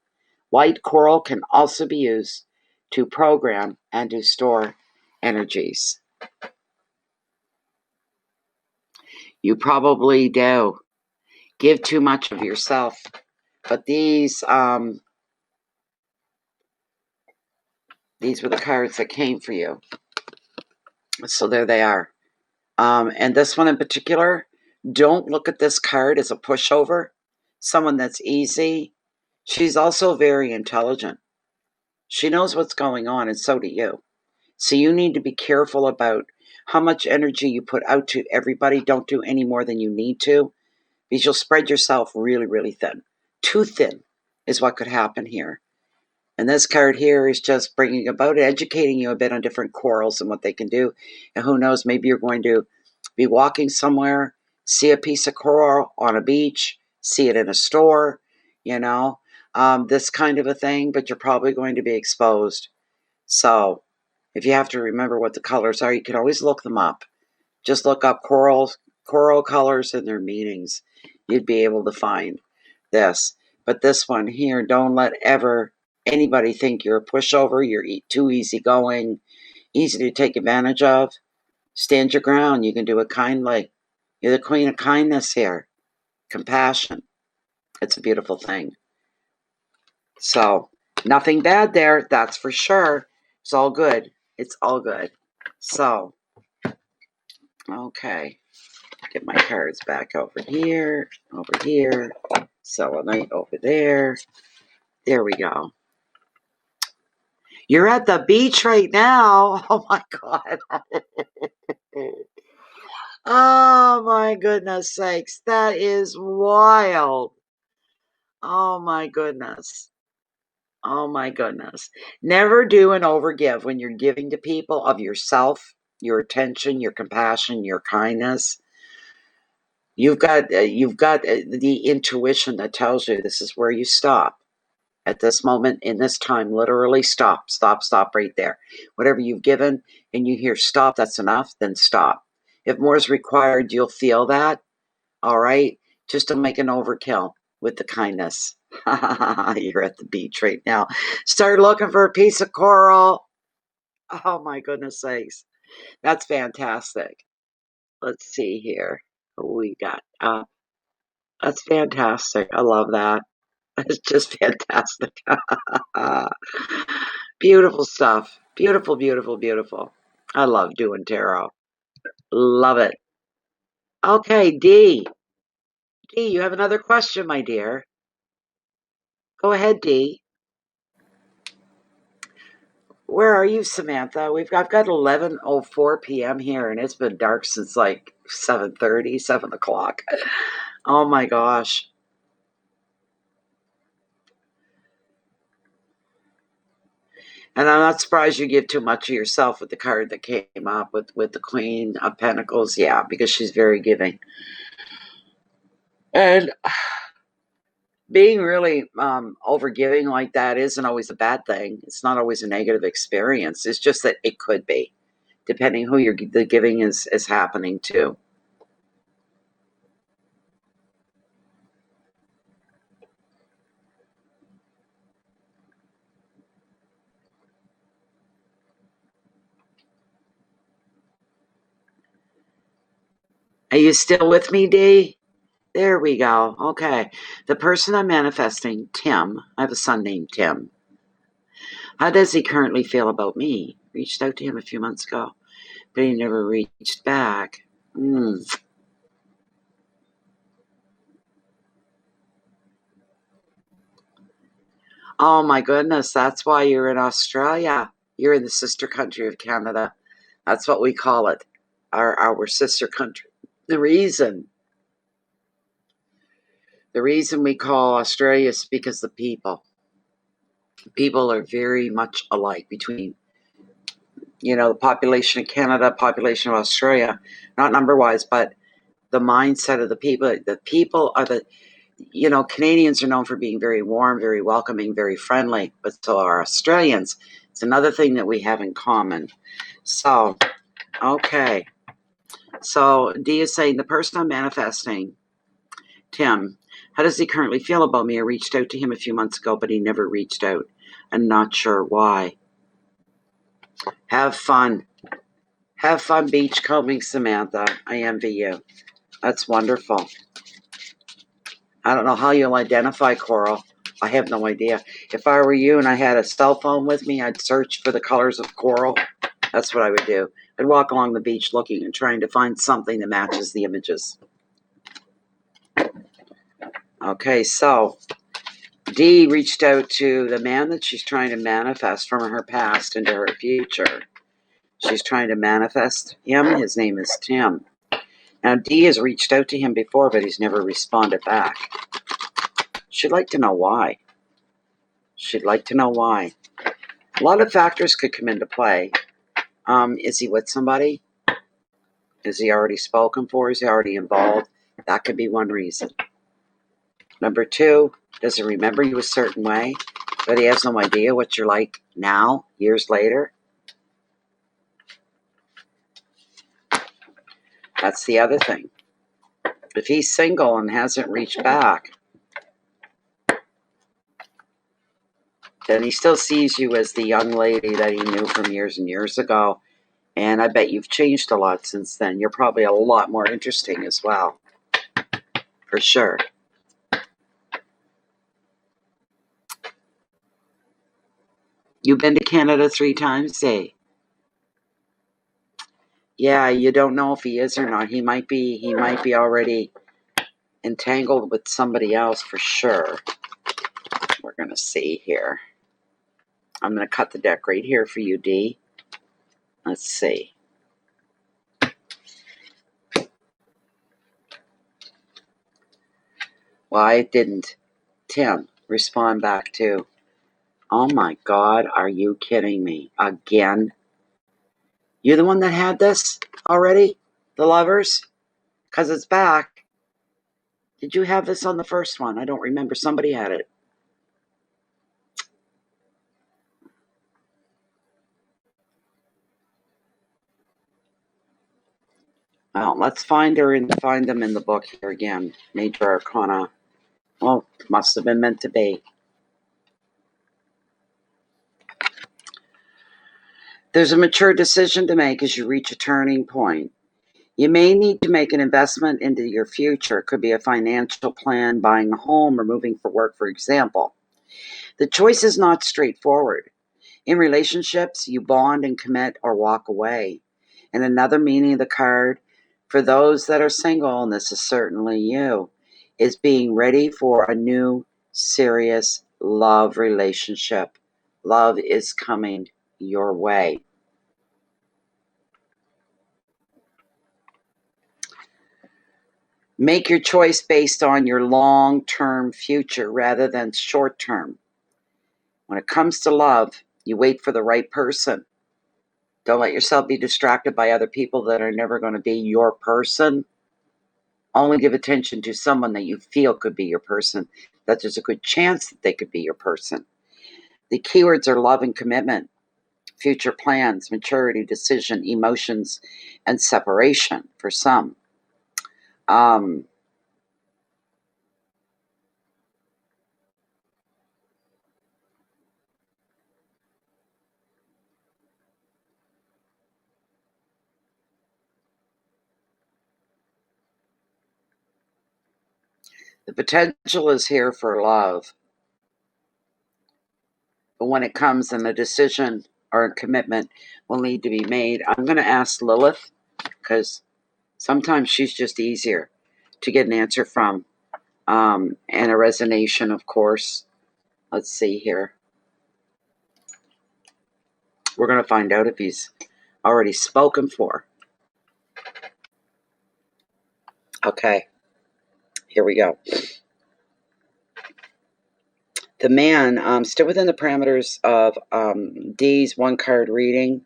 White coral can also be used to program and to store energies. You probably do give too much of yourself, but these were the cards that came for you. So there they are. And this one in particular, don't look at this card as a pushover, someone that's easy. She's also very intelligent. She knows what's going on, and so do you. So you need to be careful about how much energy you put out to everybody. Don't do any more than you need to, because you'll spread yourself really, really thin. Too thin is what could happen here. And this card here is just bringing about educating you a bit on different corals and what they can do. And who knows, maybe you're going to be walking somewhere, see a piece of coral on a beach, see it in a store, this kind of a thing, but you're probably going to be exposed. So if you have to remember what the colors are, you can always look them up. Just look up coral colors and their meanings. You'd be able to find this. But this one here, don't let ever anybody think you're a pushover, you're too easygoing, easy to take advantage of. Stand your ground. You can do it kindly. You're the queen of kindness here. Compassion. It's a beautiful thing. So, nothing bad there, that's for sure. It's all good. It's all good. So, okay. Get my cards back over here, selenite over there. There we go. You're at the beach right now. Oh my God. Oh my goodness sakes. That is wild. Oh my goodness. Oh my goodness. Never do an overgive when you're giving to people of yourself, your attention, your compassion, your kindness. You've got the intuition that tells you this is where you stop. At this moment in this time, literally stop right there. Whatever you've given and you hear stop, that's enough, then stop. If more is required, you'll feel that. All right. Just to make an overkill with the kindness. You're at the beach right now. Start looking for a piece of coral. Oh my goodness sakes. That's fantastic. Let's see here. What we got? That's fantastic. I love that. It's just fantastic. Beautiful stuff. Beautiful, beautiful, beautiful. I love doing tarot. Love it. Okay, D. D, you have another question, my dear. Go ahead, D. Where are you, Samantha? I've got 11:04 p.m. here, and it's been dark since like 7:30, 7 o'clock. Oh my gosh. And I'm not surprised you give too much of yourself with the card that came up with the Queen of Pentacles. Yeah, because she's very giving. And being really overgiving like that isn't always a bad thing. It's not always a negative experience. It's just that it could be, depending who the giving is happening to. Are you still with me, D? There we go. Okay. The person I'm manifesting, Tim. I have a son named Tim. How does he currently feel about me? Reached out to him a few months ago, but he never reached back. Oh my goodness, that's why you're in Australia. You're in the sister country of Canada. That's what we call it, our sister country. The reason we call Australia is because the people are very much alike between, the population of Canada, population of Australia, not number wise, but the mindset of the people. The people are Canadians are known for being very warm, very welcoming, very friendly, but so are Australians. It's another thing that we have in common. So, okay. So, D is saying the person I'm manifesting, Tim, how does he currently feel about me? I reached out to him a few months ago, but he never reached out. I'm not sure why. Have fun. Have fun beachcombing, Samantha. I envy you. That's wonderful. I don't know how you'll identify coral. I have no idea. If I were you and I had a cell phone with me, I'd search for the colors of coral. That's what I would do. I'd walk along the beach looking and trying to find something that matches the images. Okay, so Dee reached out to the man that she's trying to manifest from her past into her future. She's trying to manifest him. His name is Tim. Now, Dee has reached out to him before, but he's never responded back. She'd like to know why. She'd like to know why. A lot of factors could come into play. Is he with somebody? Is he already spoken for? Is he already involved? That could be one reason. Number two, does he remember you a certain way, but he has no idea what you're like now, years later? That's the other thing. If he's single and hasn't reached back, then he still sees you as the young lady that he knew from years and years ago. And I bet you've changed a lot since then. You're probably a lot more interesting as well. For sure. You've been to Canada 3 times, eh? Yeah, you don't know if he is or not. He might be already entangled with somebody else for sure. We're going to see here. I'm going to cut the deck right here for you, D. Let's see. Why didn't Tim respond back to Oh my God, are you kidding me? Again? You the one that had this already? The Lovers? Because it's back. Did you have this on the first one? I don't remember. Somebody had it. Well, let's find them in the book here again. Major Arcana. Well, must have been meant to be. There's a mature decision to make as you reach a turning point. You may need to make an investment into your future. It could be a financial plan, buying a home, or moving for work, for example. The choice is not straightforward. In relationships, you bond and commit or walk away. And another meaning of the card, for those that are single, and this is certainly you, is being ready for a new, serious love relationship. Love is coming your way. Make your choice based on your long-term future rather than short-term. When it comes to love, you wait for the right person. Don't let yourself be distracted by other people that are never going to be your person. Only give attention to someone that you feel could be your person, that there's a good chance that they could be your person. The keywords are love and commitment, future plans, maturity, decision, emotions, and separation for some. The potential is here for love. But when it comes and a decision or a commitment will need to be made, I'm going to ask Lilith, because sometimes she's just easier to get an answer from, and a resonation, of course. Let's see here. We're going to find out if he's already spoken for. Okay, here we go. The man, still within the parameters of Dee's one-card reading.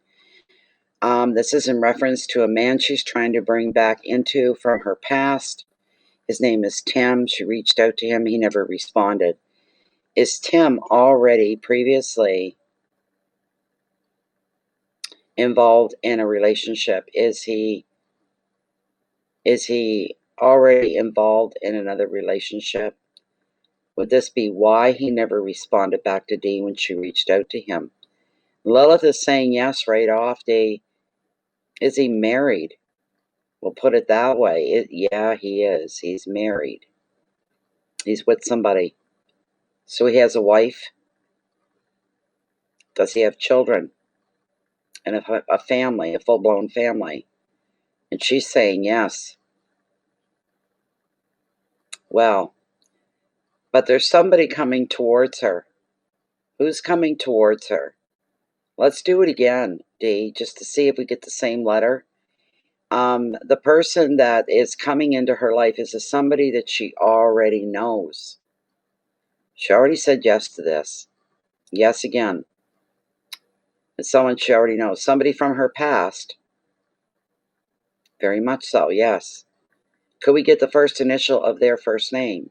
This is in reference to a man she's trying to bring back into from her past. His name is Tim. She reached out to him. He never responded. Is Tim already previously involved in a relationship? Is he already involved in another relationship? Would this be why he never responded back to Dee when she reached out to him? Lilith is saying yes right off. Dee, is he married? We'll put it that way. Yeah, he is. He's married. He's with somebody. So he has a wife. Does he have children? And a family, a full-blown family? And she's saying yes. Well, but there's somebody coming towards her. Who's coming towards her? Let's do it again, Dee, just to see if we get the same letter. The person that is coming into her life is somebody that she already knows. She already said yes to this. Yes again. It's someone she already knows. Somebody from her past. Very much so, yes. Could we get the first initial of their first name?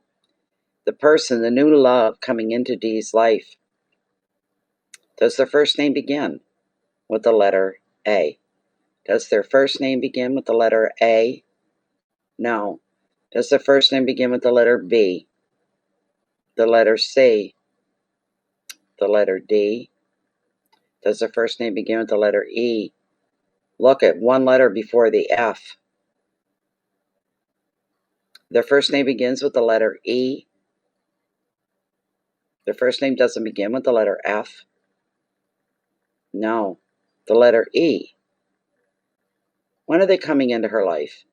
The person, the new love coming into Dee's life. Does their first name begin with the letter A? Does their first name begin with the letter A? No. Does their first name begin with the letter B? The letter C? The letter D? Does their first name begin with the letter E? Look at one letter before the F. Their first name begins with the letter E. Their first name doesn't begin with the letter F. No, the letter E. When are they coming into her life?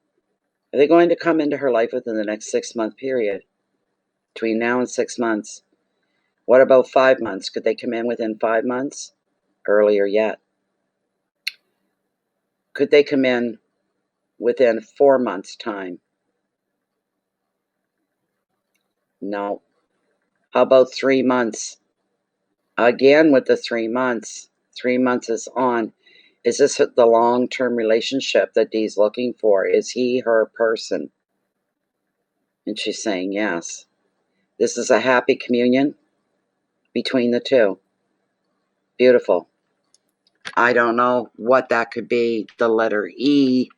Are they going to come into her life within the next 6-month period? Between now and 6 months. What about 5 months? Could they come in within 5 months? Earlier yet. Could they come in within 4 months' time? No. How about 3 months? Again with the 3 months. 3 months is on. Is this the long-term relationship that Dee's looking for? Is he her person? And she's saying yes. This is a happy communion between the two. Beautiful. I don't know what that could be. The letter E.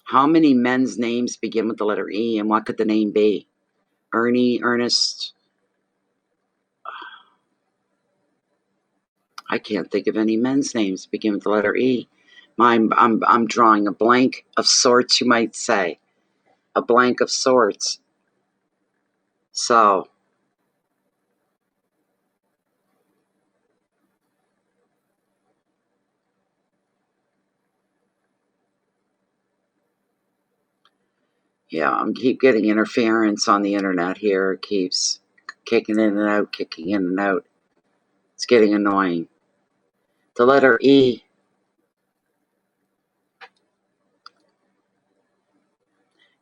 How many men's names begin with the letter E, and what could the name be? Ernie, Ernest. I can't think of any men's names begin with the letter E. I'm drawing a blank of sorts, you might say. A blank of sorts. So, yeah, I'm keep getting interference on the internet here. It keeps kicking in and out, kicking in and out. It's getting annoying. The letter E.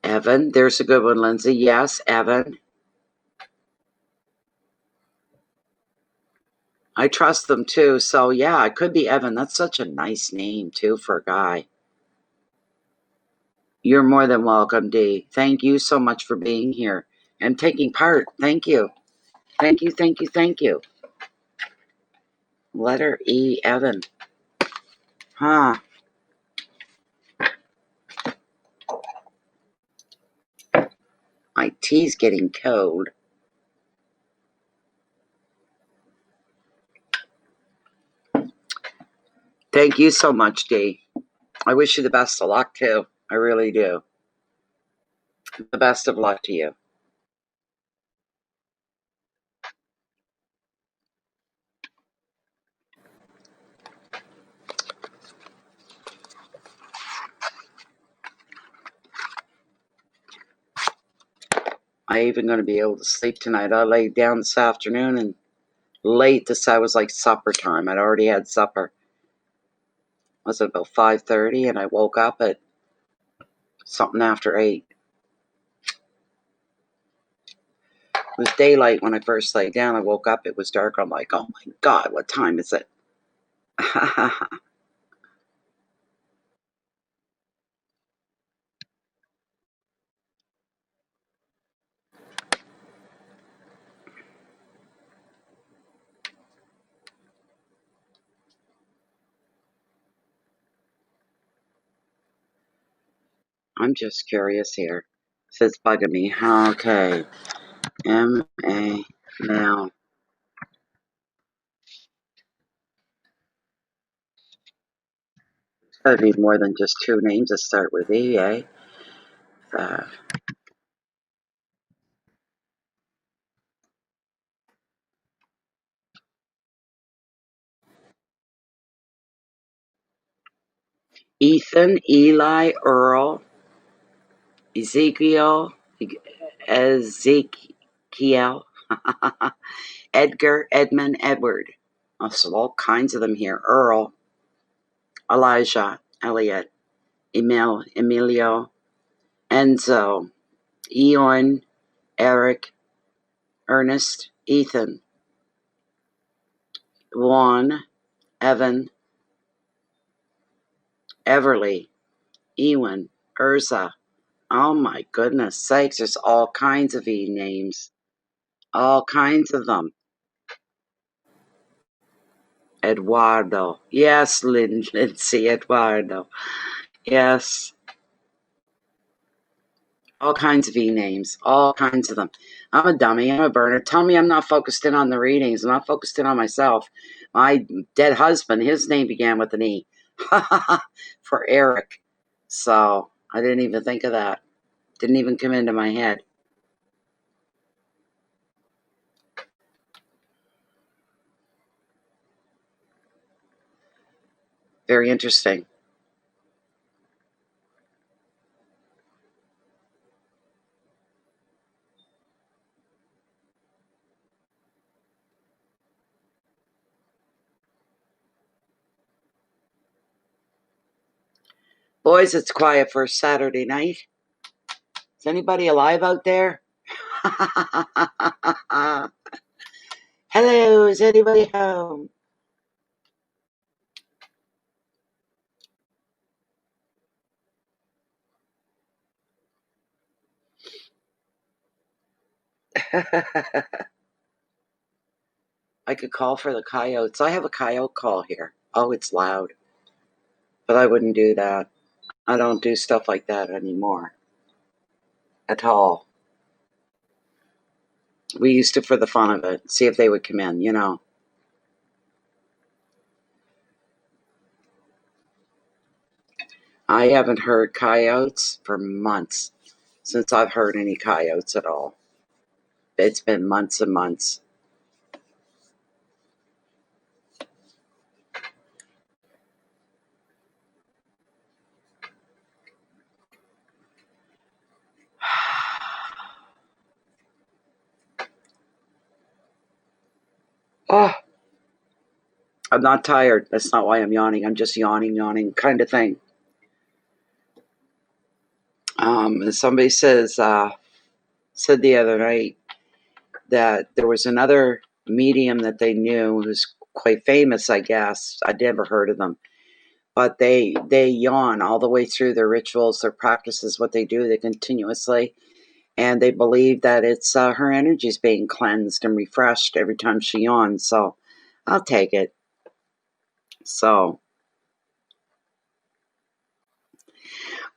Evan, there's a good one, Lindsay. Yes, Evan. I trust them too. So, yeah, it could be Evan. That's such a nice name, too, for a guy. You're more than welcome, Dee. Thank you so much for being here and taking part. Thank you. Thank you, thank you, thank you. Letter E, Evan. Huh. My tea's getting cold. Thank you so much, Dee. I wish you the best of luck, too. I really do. The best of luck to you. I even going to be able to sleep tonight. I laid down this afternoon and late. This was like supper time. I'd already had supper. Was it about 5:30? And I woke up at something after 8. It was daylight when I first laid down. I woke up. It was dark. I'm like, oh my God, what time is it? I'm just curious here. It's bugging me. Okay. M-A. Now. It's gotta be more than just 2 names that start with E, eh? Uh, Ethan, Eli, Earl, Ezekiel, Edgar, Edmund, Edward. Oh, so all kinds of them here. Earl, Elijah, Elliot, Emilio, Enzo, Eon, Eric, Ernest, Ethan, Juan, Evan, Everly, Ewan, Urza. Oh my goodness sakes, there's all kinds of E names. All kinds of them. Eduardo. Yes, Lindsay, Eduardo. Yes. All kinds of E names. All kinds of them. I'm a dummy. I'm a burner. Tell me I'm not focused in on the readings. I'm not focused in on myself. My dead husband, his name began with an E. For Eric. So I didn't even think of that. Didn't even come into my head. Very interesting. Boys, it's quiet for a Saturday night. anybody alive out there? Hello, is anybody home? I could call for the coyotes. I have a coyote call here. Oh, it's loud. But I wouldn't do that. I don't do stuff like that anymore. At all. We used to for the fun of it. See if they would come in, you know. I haven't heard coyotes for months. Since I've heard any coyotes at all. It's been months and months. Oh, I'm not tired. That's not why I'm yawning. I'm just yawning kind of thing. And somebody said the other night that there was another medium that they knew who's quite famous, I guess. I'd never heard of them. But they yawn all the way through their rituals, their practices, what they do. They continuously. And they believe that it's her energy's being cleansed and refreshed every time she yawns. So I'll take it. So,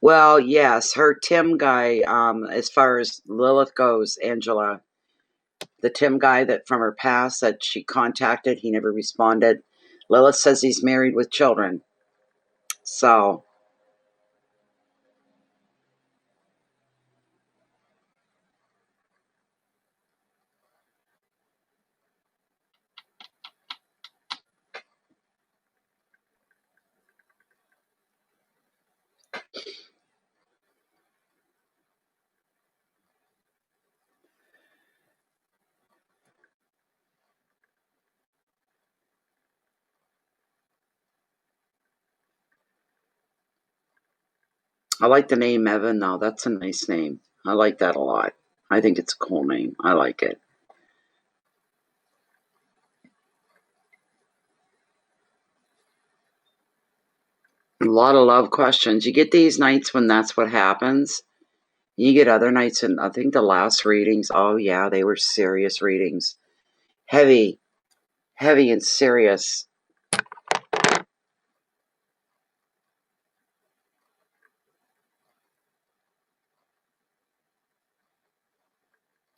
well, yes, her Tim guy, as far as Lilith goes, Angela, the Tim guy that from her past that she contacted, he never responded. Lilith says he's married with children. So, I like the name Evan, though. That's a nice name. I like that a lot. I think it's a cool name. I like it. A lot of love questions. You get these nights when that's what happens. You get other nights, and I think the last readings, oh yeah, they were serious readings. Heavy and serious.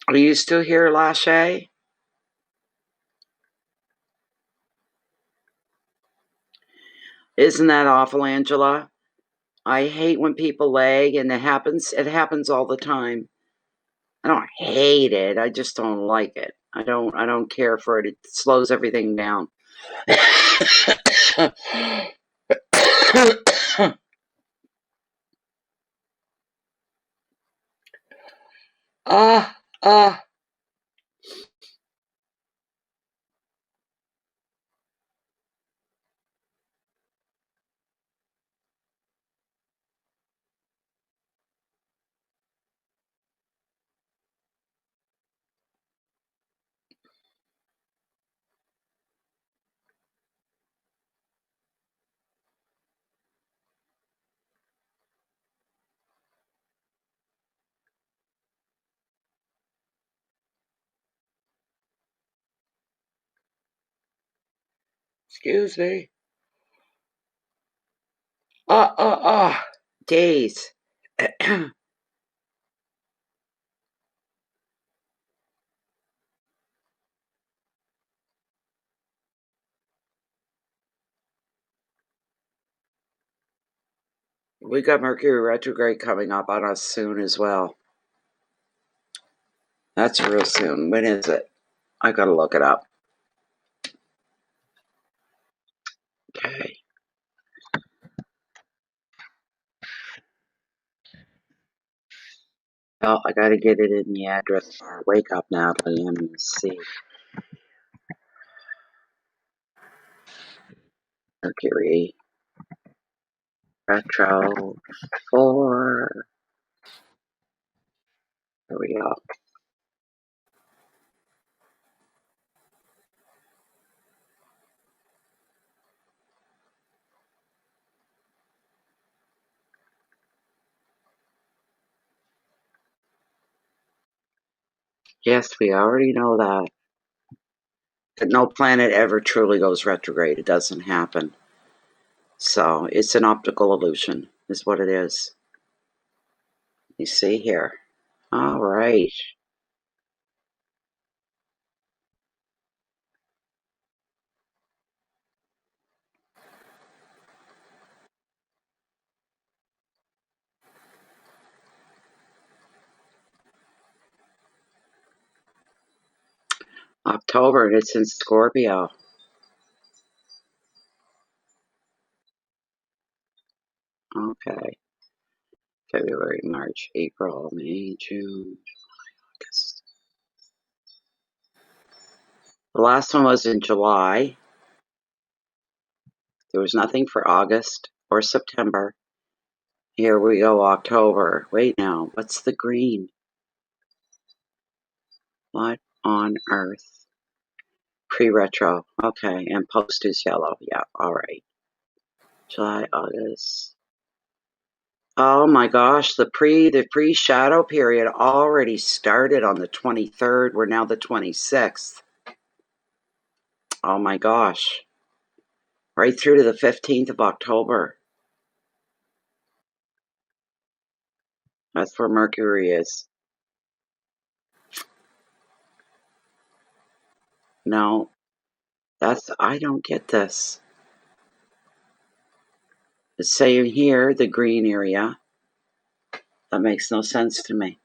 Are you still here, Lachey? Isn't that awful, Angela? I hate when people lag, and it happens all the time. I don't hate it. I just don't like it. I don't care for it. It slows everything down. Ah, ah. Excuse me. Ah, ah, ah. Days. We got Mercury retrograde coming up on us soon as well. That's real soon. When is it? I gotta look it up. Okay. Well, I gotta get it in the address bar. Wake up, Natalie. Let me see. Mercury retro 4. Here we go. Yes, we already know that. That no planet ever truly goes retrograde. It doesn't happen. So it's an optical illusion, is what it is. You see here. All right. October, and it's in Scorpio. Okay. February, March, April, May, June, August. The last one was in July. There was nothing for August or September. Here we go, October. Wait now, what's the green? What on earth? Pre-retro. Okay, and post is yellow. Yeah, all right. July, August. Oh my gosh, the pre-shadow period already started on the 23rd. We're now the 26th. Oh my gosh. Right through to the 15th of October. That's where Mercury is. No, I don't get this. It's saying here, the green area. That makes no sense to me.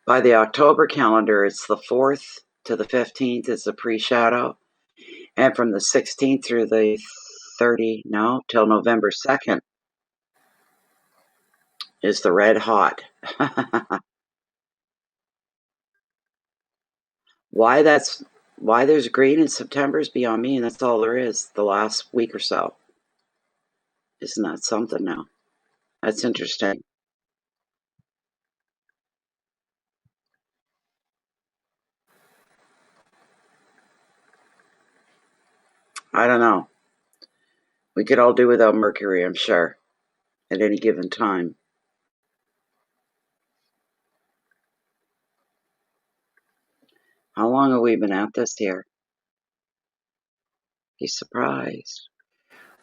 By the October calendar, it's the 4th to the 15th is the pre-shadow. And from the 16th through the 30, no, till November 2nd is the red hot. Why there's green in September is beyond me, and that's all there is the last week or so. Isn't that something now? That's interesting. I don't know. We could all do without Mercury, I'm sure, at any given time. How long have we been at this here? Be surprised.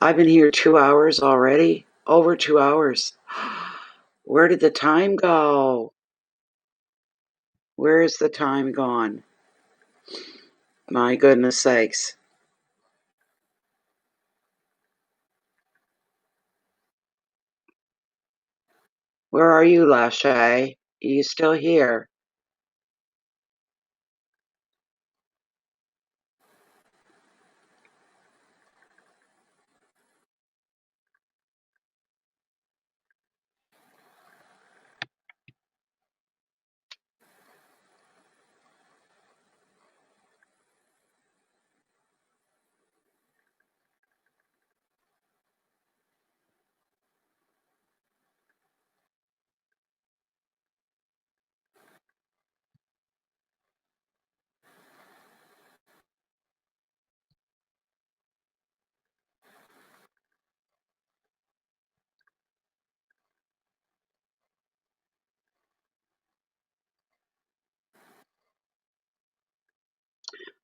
I've been here 2 hours already. Over 2 hours. Where did the time go? Where is the time gone? My goodness sakes. Where are you, Lachey? Are you still here?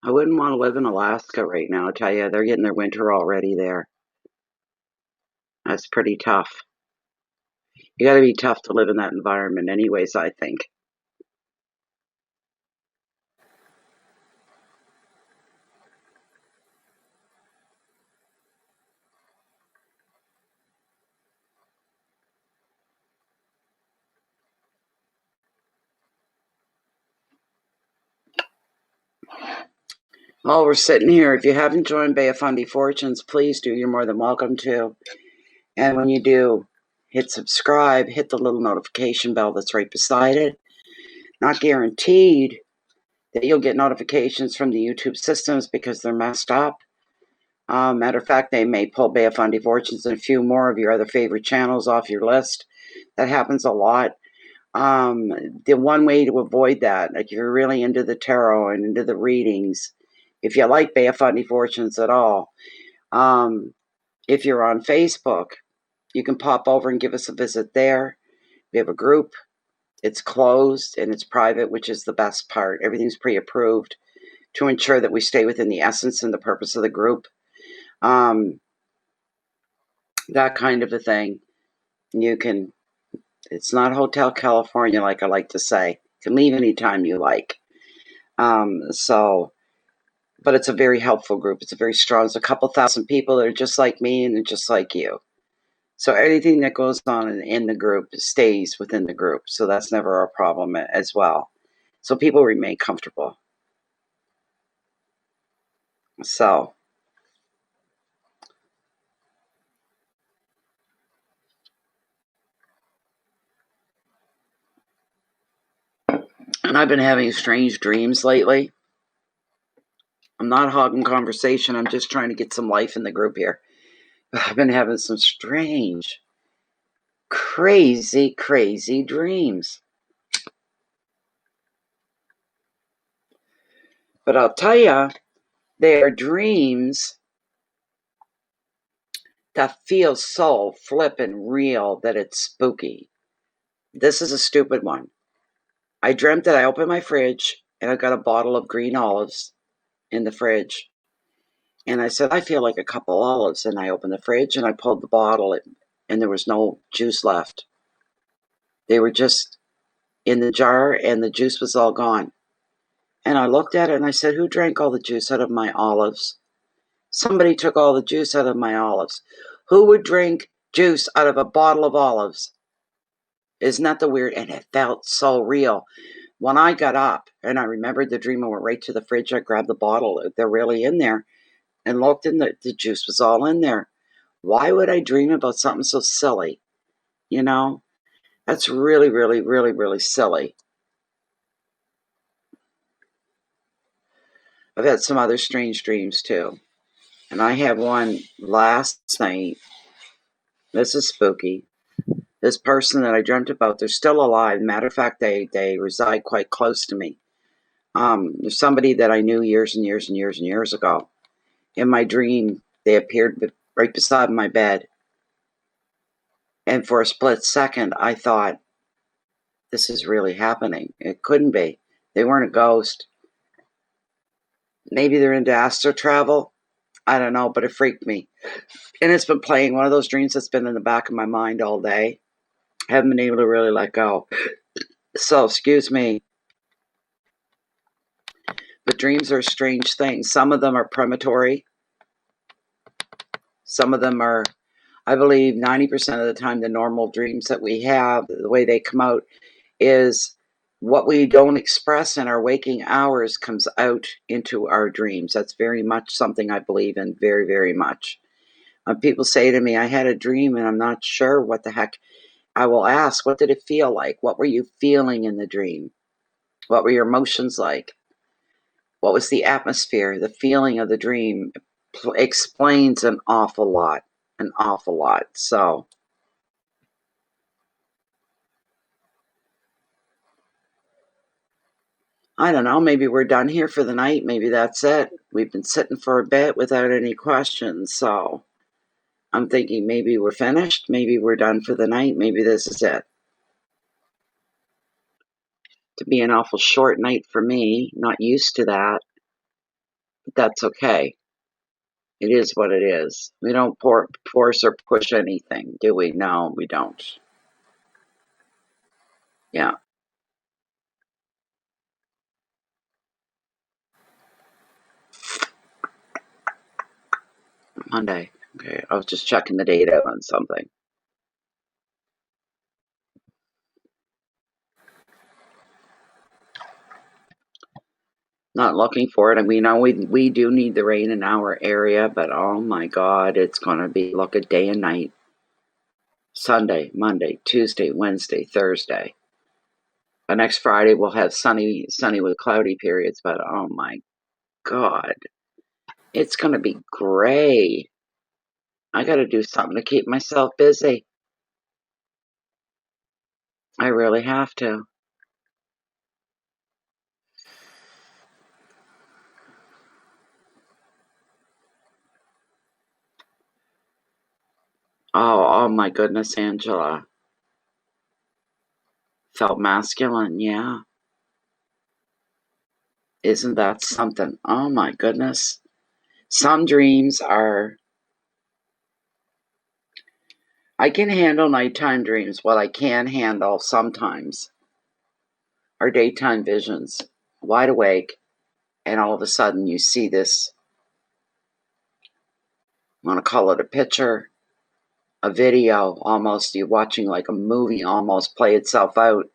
I wouldn't want to live in Alaska right now, I tell you. They're getting their winter already there. That's pretty tough. You gotta be tough to live in that environment anyways, I think. Oh, we're sitting here. If you haven't joined Bay of Fundy Fortunes, please do. You're more than welcome to. And when you do, hit subscribe, hit the little notification bell that's right beside it. Not guaranteed that you'll get notifications from the YouTube systems because they're messed up. Matter of fact, they may pull Bay of Fundy Fortunes and a few more of your other favorite channels off your list. That happens a lot. The one way to avoid that, like if you're really into the tarot and into the readings, if you like Bay of Fundy Fortunes at all, if you're on Facebook, you can pop over and give us a visit there. We have a group. It's closed and it's private, which is the best part. Everything's pre-approved to ensure that we stay within the essence and the purpose of the group. That kind of a thing. You can, it's not Hotel California, like I like to say. You can leave anytime you like. But it's a very helpful group. It's a very strong, it's a couple thousand people that are just like me and they're just like you. So anything that goes on in the group stays within the group. So that's never a problem as well. So people remain comfortable. So, and I've been having strange dreams lately. I'm not hogging conversation. I'm just trying to get some life in the group here. I've been having some strange, crazy dreams. But I'll tell you, they are dreams that feel so flippin' real that it's spooky. This is a stupid one. I dreamt that I opened my fridge and I got a bottle of green olives in the fridge. And I said, I feel like a couple olives. And I opened the fridge and I pulled the bottle and there was no juice left. They were just in the jar and the juice was all gone. And I looked at it and I said, who drank all the juice out of my olives? Somebody took all the juice out of my olives. Who would drink juice out of a bottle of olives? Isn't that the weird? And it felt so real. When I got up and I remembered the dream, I went right to the fridge. I grabbed the bottle. They're really in there. And looked, and the juice was all in there. Why would I dream about something so silly? You know? That's really, really, really, really silly. I've had some other strange dreams too. And I had one last night. This is spooky. This person that I dreamt about, they're still alive. Matter of fact, they reside quite close to me. There's somebody that I knew years and years and years and years ago. In my dream, they appeared right beside my bed. And for a split second, I thought, this is really happening. It couldn't be. They weren't a ghost. Maybe they're into astral travel. I don't know, but it freaked me. And it's been playing, one of those dreams that's been in the back of my mind all day. I haven't been able to really let go. So, excuse me. But dreams are strange things. Some of them are premonitory. Some of them are, I believe 90% of the time, the normal dreams that we have, the way they come out is what we don't express in our waking hours comes out into our dreams. That's very much something I believe in, very, very much. People say to me, I had a dream and I'm not sure what the heck. I will ask, what did it feel like? What were you feeling in the dream? What were your emotions like? What was the atmosphere? The feeling of the dream explains an awful lot. An awful lot. So, I don't know, maybe we're done here for the night. Maybe that's it. We've been sitting for a bit without any questions. So, I'm thinking maybe we're finished. Maybe we're done for the night. Maybe this is it. To be an awful short night for me. Not used to that. But that's okay. It is what it is. We don't force or push anything, do we? No, we don't. Yeah. Monday. Okay, I was just checking the data on something. Not looking for it. I mean, we do need the rain in our area, but oh my God, it's going to be, look at day and night. Sunday, Monday, Tuesday, Wednesday, Thursday. But next Friday we'll have sunny with cloudy periods, but oh my God. It's going to be great. I got to do something to keep myself busy. I really have to. Oh my goodness, Angela. Felt masculine, yeah. Isn't that something? Oh my goodness. Some dreams are. I can handle nighttime dreams. What I can handle sometimes are daytime visions. Wide awake, and all of a sudden you see this. I want to call it a picture, a video, almost. You're watching like a movie almost play itself out.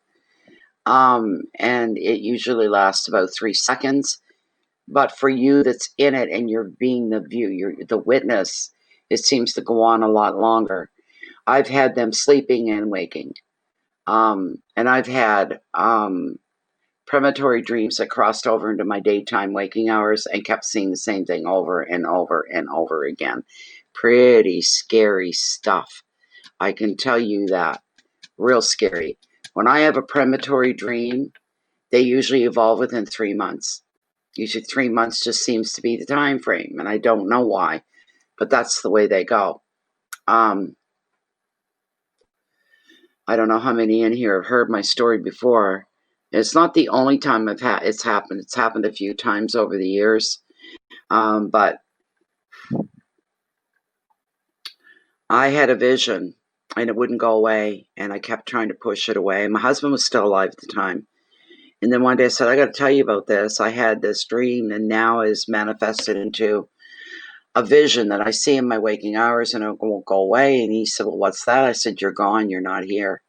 And it usually lasts about 3 seconds. But for you that's in it and you're being you're the witness, it seems to go on a lot longer. I've had them sleeping and waking. And I've had premonitory dreams that crossed over into my daytime waking hours and kept seeing the same thing over and over and over again. Pretty scary stuff. I can tell you that. Real scary. When I have a premonitory dream, they usually evolve within 3 months. Usually 3 months just seems to be the time frame, and I don't know why, but that's the way they go. I don't know how many in here have heard my story before. It's not the only time it's happened. It's happened a few times over the years, but I had a vision, and it wouldn't go away, and I kept trying to push it away. My husband was still alive at the time. And then one day I said, I got to tell you about this. I had this dream, and now is manifested into a vision that I see in my waking hours, and it won't go away. And he said, well, what's that? I said, you're gone. You're not here.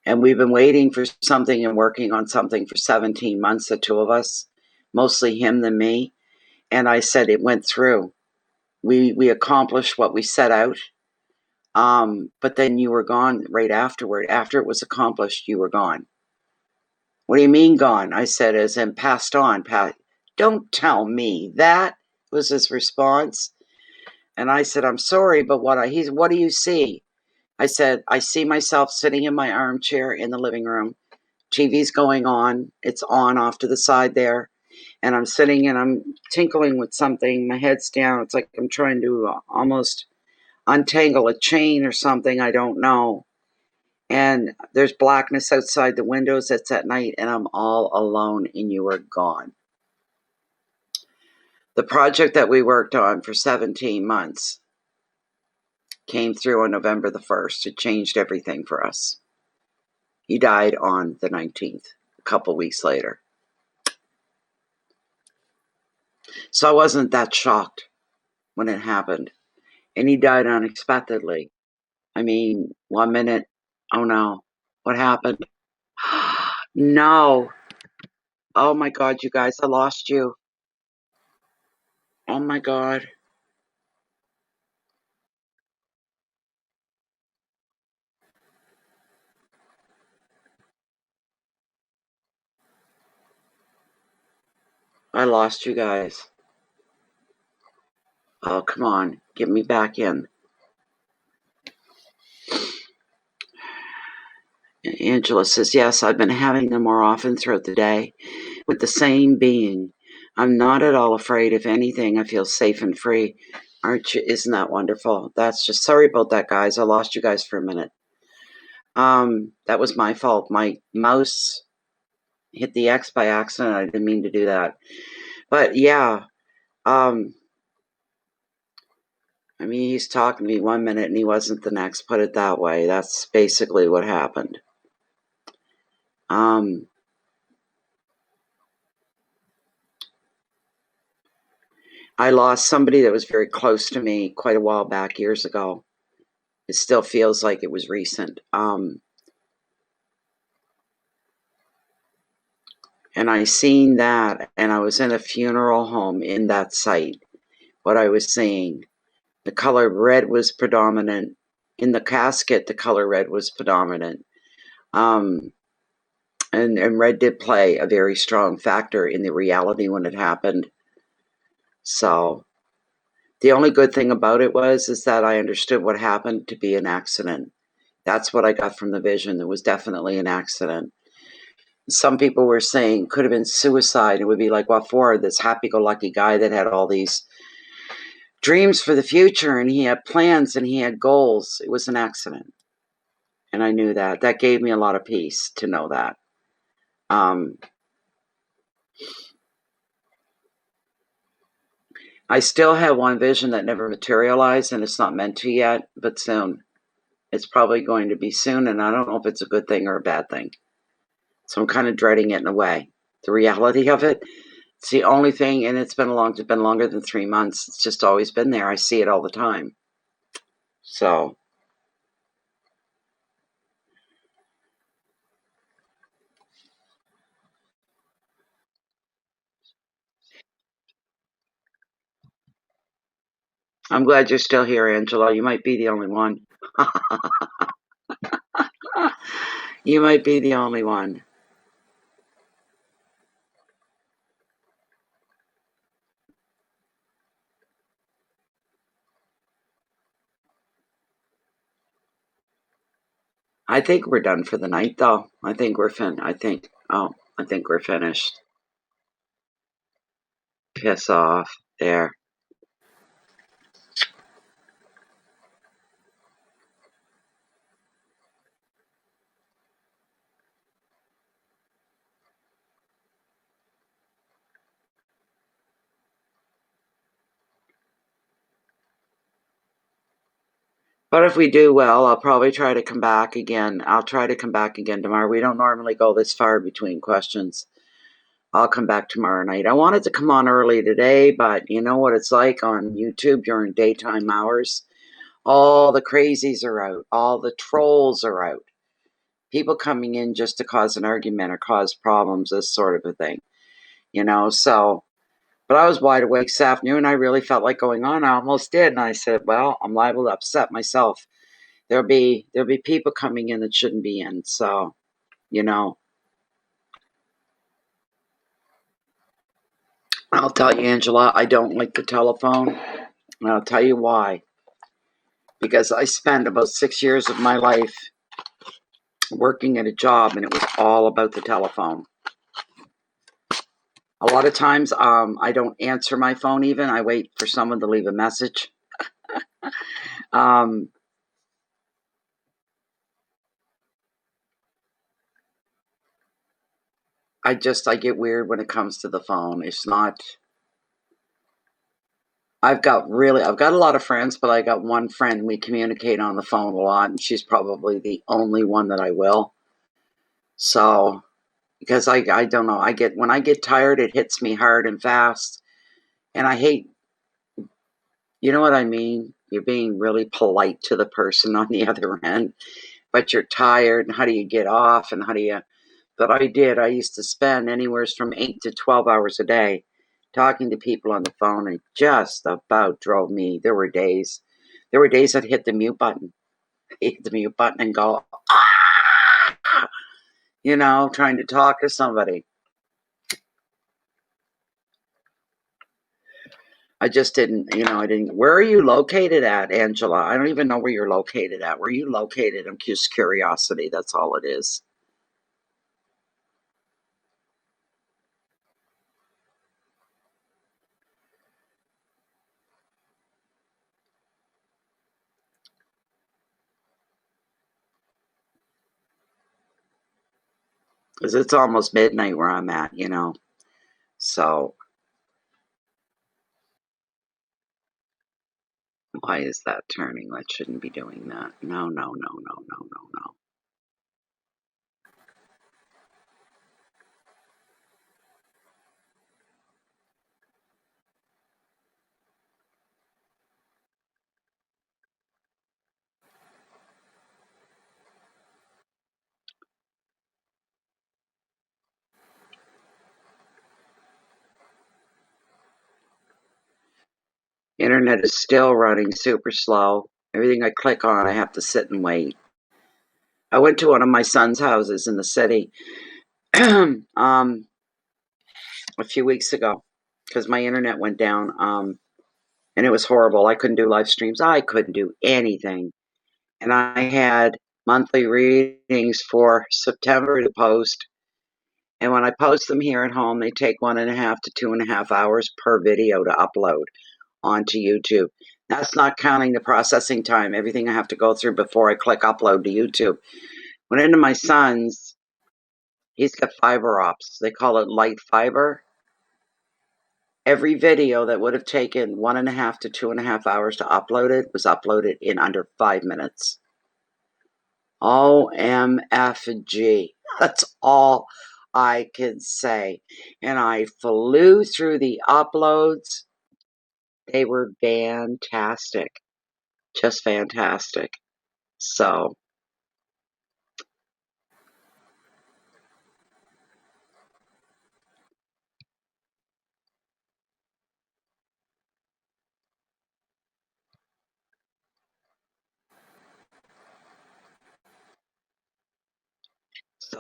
And we've been waiting for something and working on something for 17 months, the two of us, mostly him than me. And I said, it went through. We accomplished what we set out. But then you were gone right afterward. After it was accomplished, you were gone. What do you mean gone? I said, as in passed on. Don't tell me that, was his response. And I said, I'm sorry, but what do you see? I said, I see myself sitting in my armchair in the living room. TV's going on. It's on off to the side there. And I'm sitting and I'm tinkling with something. My head's down. It's like I'm trying to almost untangle a chain or something. I don't know. And there's blackness outside the windows. It's at night and I'm all alone and you are gone. The project that we worked on for 17 months came through on November the 1st. It changed everything for us. He died on the 19th, a couple weeks later. So I wasn't that shocked when it happened. And he died unexpectedly. I mean, 1 minute, oh no, what happened? No. Oh my God, you guys, I lost you. Oh my God. I lost you guys. Oh, come on, get me back in. Angela says, yes, I've been having them more often throughout the day with the same being. I'm not at all afraid. If anything, I feel safe and free. Aren't you? Isn't that wonderful? That's just, sorry about that, guys. I lost you guys for a minute. That was my fault. My mouse hit the X by accident. I didn't mean to do that. But yeah, I mean, he's talking to me 1 minute and he wasn't the next, put it that way. That's basically what happened. I lost somebody that was very close to me quite a while back, years ago. It still feels like it was recent. And I seen that, and I was in a funeral home in that site. What I was seeing, the color red was predominant. In the casket, the color red was predominant. And red did play a very strong factor in the reality when it happened. So the only good thing about it is that I understood what happened to be an accident. That's what I got from the vision. It was definitely an accident. Some people were saying could have been suicide. It would be like, what for? This happy-go-lucky guy that had all these dreams for the future, and he had plans and he had goals. It was an accident. And I knew that. That gave me a lot of peace to know that. I still have one vision that never materialized, and it's not meant to yet, but soon. It's probably going to be soon, and I don't know if it's a good thing or a bad thing. So I'm kind of dreading it in a way. The reality of it, it's the only thing, and it's been longer than 3 months. It's just always been there. I see it all the time. So I'm glad you're still here, Angela. You might be the only one. You might be the only one. I think we're done for the night, though. I think we're finished. Piss off. There. But if we do well, I'll probably try to come back again. I'll try to come back again tomorrow. We don't normally go this far between questions. I'll come back tomorrow night. I wanted to come on early today, but you know what it's like on YouTube during daytime hours? All the crazies are out. All the trolls are out. People coming in just to cause an argument or cause problems, this sort of a thing. So, but I was wide awake this afternoon. I really felt like going on. I almost did. And I said, well, I'm liable to upset myself. There'll be people coming in that shouldn't be in. So, I'll tell you, Angela, I don't like the telephone. And I'll tell you why. Because I spent about 6 years of my life working at a job, and it was all about the telephone. A lot of times, I don't answer my phone even. I wait for someone to leave a message. I get weird when it comes to the phone. It's not. I've got a lot of friends, but I got one friend. We communicate on the phone a lot, and she's probably the only one that I will. So, because I don't know, when I get tired, it hits me hard and fast, and I hate. You know what I mean? You're being really polite to the person on the other end, but you're tired, and how do you get off, and how do you. But I used to spend anywhere from 8 to 12 hours a day talking to people on the phone, and just about drove me. There were days I'd hit the mute button, and go, trying to talk to somebody. I just didn't, I didn't. Where are you located at, Angela? I don't even know where you're located at. Where are you located? I'm just curiosity. That's all it is. Because it's almost midnight where I'm at, So, why is that turning? That shouldn't be doing that. No, no, no, no, no, no, no. Internet is still running super slow. Everything I click on, I have to sit and wait. I went to one of my son's houses in the city a few weeks ago, because my internet went down. And it was horrible. I couldn't do live streams. I couldn't do anything. And I had monthly readings for September to post. And when I post them here at home, they take 1.5 to 2.5 hours per video to upload onto YouTube. That's not counting the processing time, everything I have to go through before I click upload to YouTube. Went into my son's, he's got fiber ops. They call it light fiber. Every video that would have taken 1.5 to 2.5 hours to upload it was uploaded in under 5 minutes. OMFG. That's all I can say. And I flew through the uploads. They were fantastic. Just fantastic. So,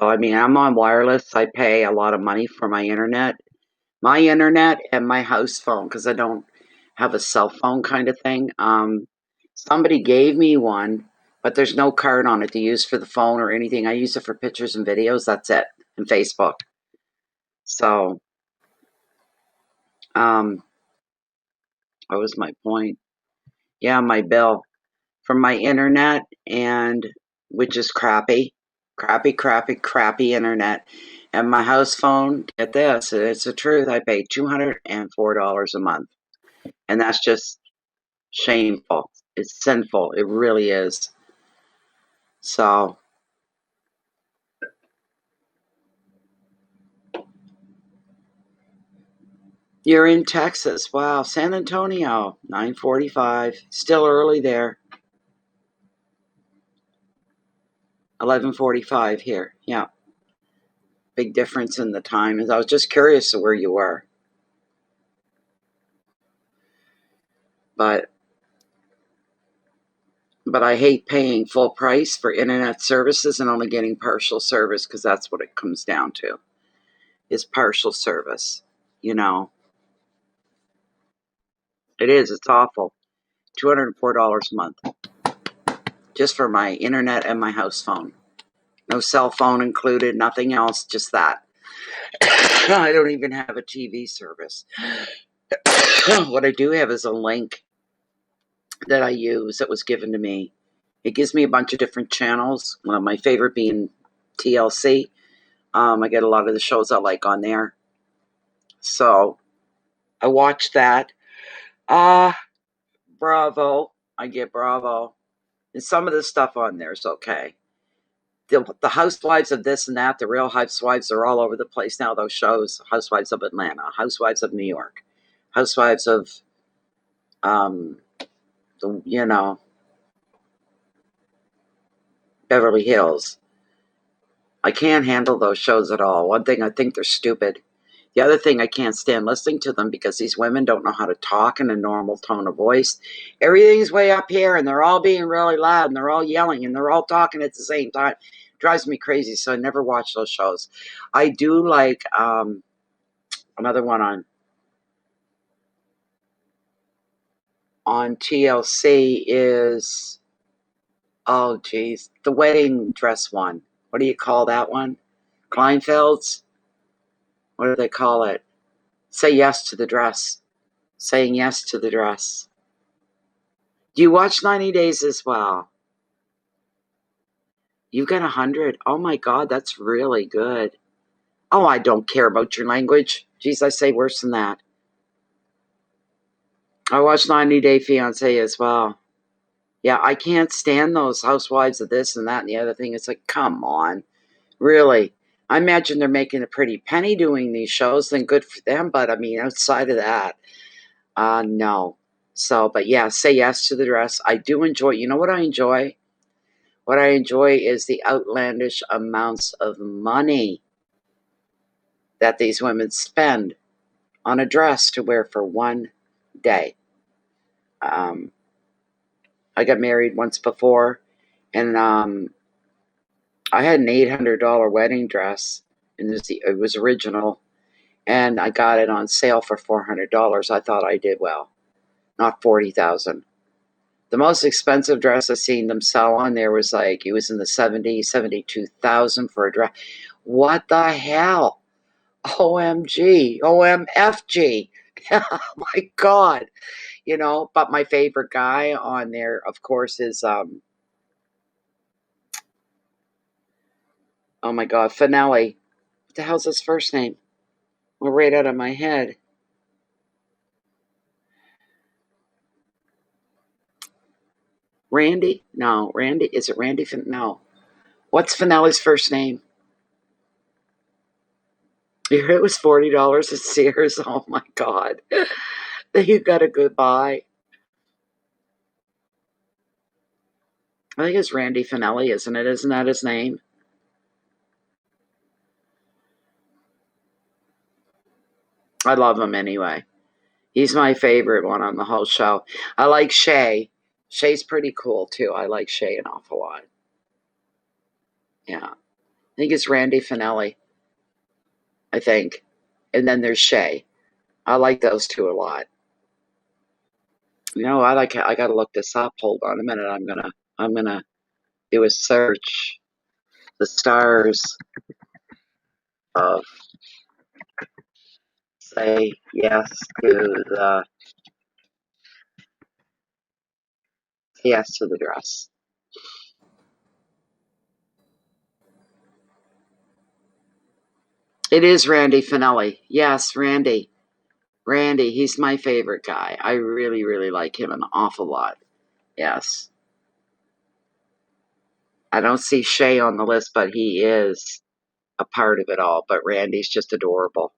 I mean, I'm on wireless. I pay a lot of money for my internet. My internet and my house phone, because I don't have a cell phone kind of thing. Somebody gave me one, but there's no card on it to use for the phone or anything. I use it for pictures and videos. That's it. And Facebook. So, what was my point? Yeah, my bill from my internet, and which is crappy internet. And my house phone, get this, it's the truth, I pay $204 a month. And that's just shameful. It's sinful. It really is. So, you're in Texas. Wow. San Antonio, 9:45. Still early there. 11:45 here. Yeah. Big difference in the time. I was just curious of where you were. But I hate paying full price for internet services and only getting partial service, because that's what it comes down to, is partial service. You know, it is. It's awful. $204 a month just for my internet and my house phone. No cell phone included, nothing else, just that. I don't even have a TV service. What I do have is a link that I use that was given to me. It gives me a bunch of different channels. One of my favorite being TLC. I get a lot of the shows I like on there. So I watch that. Bravo. I get Bravo. And some of the stuff on there is okay. The Housewives of this and that, the Real Housewives are all over the place now, those shows. Housewives of Atlanta, Housewives of New York, Housewives of, Beverly Hills. I can't handle those shows at all. One thing, I think they're stupid. The other thing, I can't stand listening to them because these women don't know how to talk in a normal tone of voice. Everything's way up here, and they're all being really loud, and they're all yelling, and they're all talking at the same time. It drives me crazy, so I never watch those shows. I do like another one on TLC is, oh geez, the wedding dress one. What do you call that one? Kleinfeld's? What do they call it? Say yes to the dress. Saying yes to the dress. Do you watch 90 Days as well? You got 100. Oh my God, that's really good. Oh, I don't care about your language. Geez, I say worse than that. I watch 90 Day Fiancé as well. Yeah, I can't stand those housewives of this and that and the other thing. It's like, come on. Really? I imagine they're making a pretty penny doing these shows, then good for them. But I mean, outside of that, no. So, but yeah, say yes to the dress. I do enjoy, you know what I enjoy? What I enjoy is the outlandish amounts of money that these women spend on a dress to wear for one day. I got married once before, and I had an $800 wedding dress, and it was original, and I got it on sale for $400. I thought I did well, not $40,000. The most expensive dress I've seen them sell on there was like, it was in the 72,000 for a dress. What the hell? OMG, OMFG. Oh my God. But my favorite guy on there, of course, is, oh my God, Finelli. What the hell's his first name? Well, right out of my head. Randy? No, Randy. Is it Randy? No. What's Finelli's first name? It was $40 at Sears. Oh my God. You got a good buy. I think it's Randy Finelli, isn't it? Isn't that his name? I love him anyway. He's my favorite one on the whole show. I like Shay. Shay's pretty cool too. I like Shay an awful lot. Yeah. I think it's Randy Finelli. I think. And then there's Shay. I like those two a lot. I gotta look this up. Hold on a minute. I'm gonna do a search. The stars of Say Yes to the Yes to the Dress. It is Randy Finelli. Yes, Randy. Randy, he's my favorite guy. I really, really like him an awful lot. Yes. I don't see Shay on the list, but he is a part of it all. But Randy's just adorable.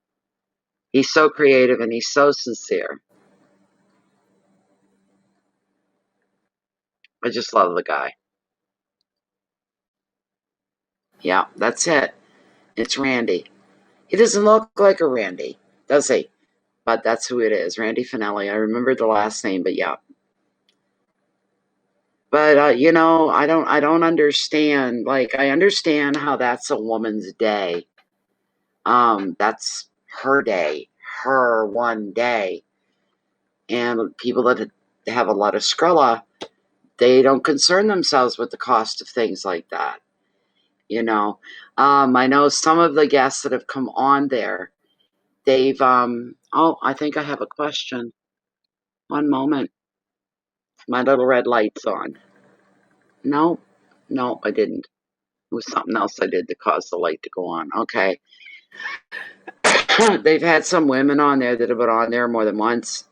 He's so creative and he's so sincere. I just love the guy. Yeah, that's it. It's Randy. He doesn't look like a Randy, does he? But that's who it is, Randy Finelli. I remember the last name, but yeah. But I don't understand. Like, I understand how that's a woman's day. That's her day, her one day. And people that have a lot of Skrilla, they don't concern themselves with the cost of things like that. I know some of the guests that have come on there, they've, I think I have a question. One moment. My little red light's on. No, I didn't. It was something else I did to cause the light to go on. Okay. They've had some women on there that have been on there more than once.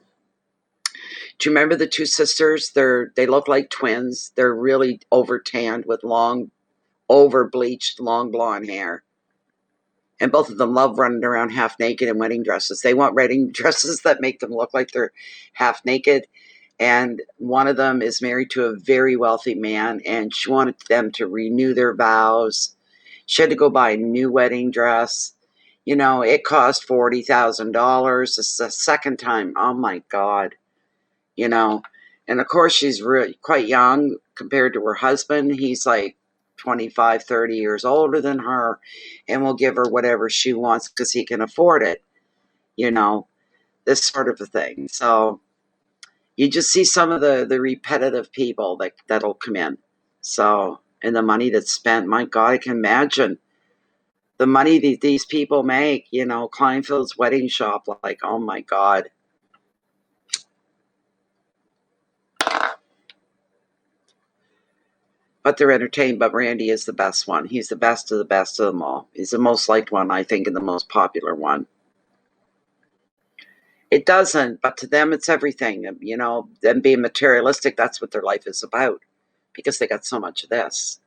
Do you remember the two sisters? They look like twins. They're really over tanned with long, over bleached, long blonde hair. And both of them love running around half naked in wedding dresses. They want wedding dresses that make them look like they're half naked. And one of them is married to a very wealthy man, and she wanted them to renew their vows. She had to go buy a new wedding dress. It cost $40,000. This is the second time. Oh my God. And of course she's really quite young compared to her husband. He's like 25, 30 years older than her, and will give her whatever she wants because he can afford it. This sort of a thing. So you just see some of the repetitive people that'll come in. So, and the money that's spent, my God, I can imagine the money that these people make, Kleinfeld's wedding shop, like, oh my God. But they're entertained, but Randy is the best one. He's the best of them all. He's the most liked one, I think, and the most popular one. It doesn't, but to them it's everything. Them being materialistic, that's what their life is about. Because they got so much of this.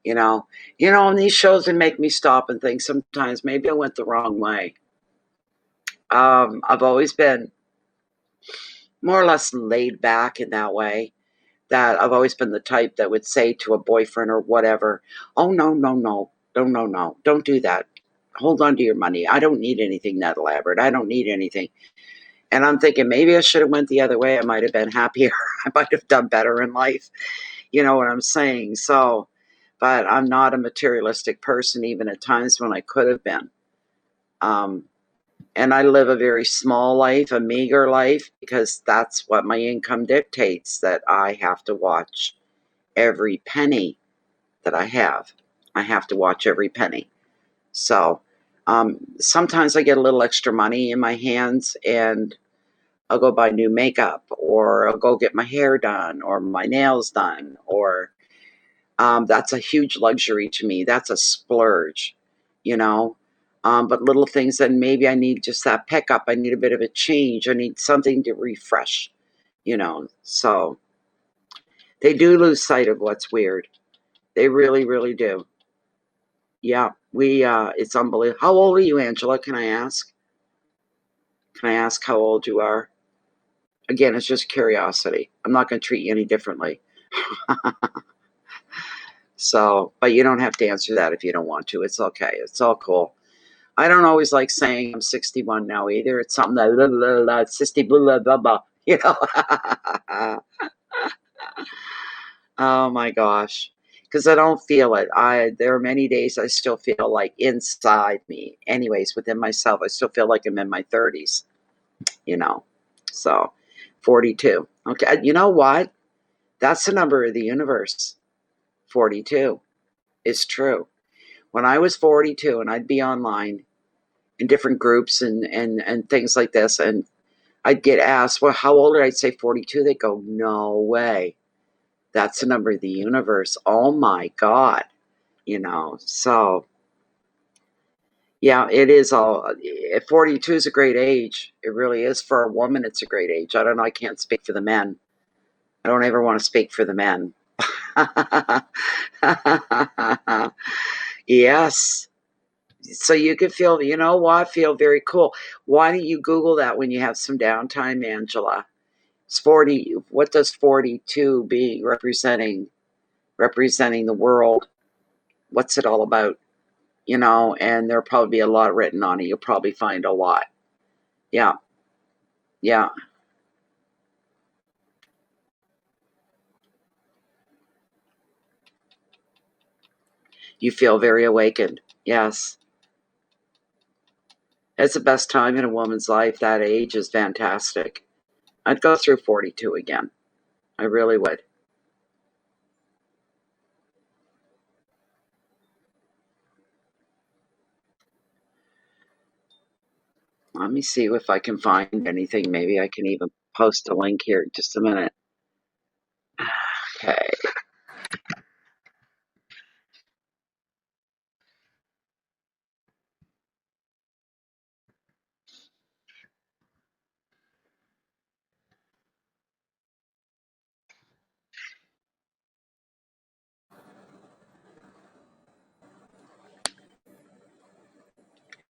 And these shows that make me stop and think sometimes maybe I went the wrong way. I've always been more or less laid back in that way, that I've always been the type that would say to a boyfriend or whatever, oh, no, don't do that. Hold on to your money. I don't need anything that elaborate. I don't need anything. And I'm thinking maybe I should have went the other way. I might have been happier. I might have done better in life. You know what I'm saying? So, but I'm not a materialistic person, even at times when I could have been. And I live a very small life, a meager life, because that's what my income dictates, that I have to watch every penny that I have. I have to watch every penny. So sometimes I get a little extra money in my hands and I'll go buy new makeup, or I'll go get my hair done or my nails done, or that's a huge luxury to me. That's a splurge, you know. But little things that maybe I need just that pickup. I need a bit of a change. I need something to refresh, you know. So they do lose sight of what's weird. They really, really do. Yeah, it's unbelievable. How old are you, Angela? Can I ask? Can I ask how old you are? Again, it's just curiosity. I'm not going to treat you any differently. So, but you don't have to answer that if you don't want to. It's okay. It's all cool. I don't always like saying I'm 61 now either. It's something that blah, blah, blah, 60 blah, blah, blah, you know. Oh my gosh. Because I don't feel it. There are many days I still feel like inside me, anyways, within myself, I still feel like I'm in my 30s, you know. So 42. Okay. You know what? That's the number of the universe. 42. It's true. When I was 42 and I'd be online in different groups and things like this, and I'd get asked, well, how old are you? I'd say 42. They'd go, no way. That's the number of the universe. Oh my God. You know, so yeah, it is all, 42 is a great age. It really is. For a woman, it's a great age. I don't know. I can't speak for the men. I don't ever want to speak for the men. Yes. So you could feel, you know what, feel very cool. Why don't you Google that when you have some downtime, Angela? It's 40. What does 42 be representing? Representing the world. What's it all about? You know, and there'll probably be a lot written on it. You'll probably find a lot. Yeah. Yeah. You feel very awakened. Yes. It's the best time in a woman's life. That age is fantastic. I'd go through 42 again. I really would. Let me see if I can find anything. Maybe I can even post a link here in just a minute. Okay.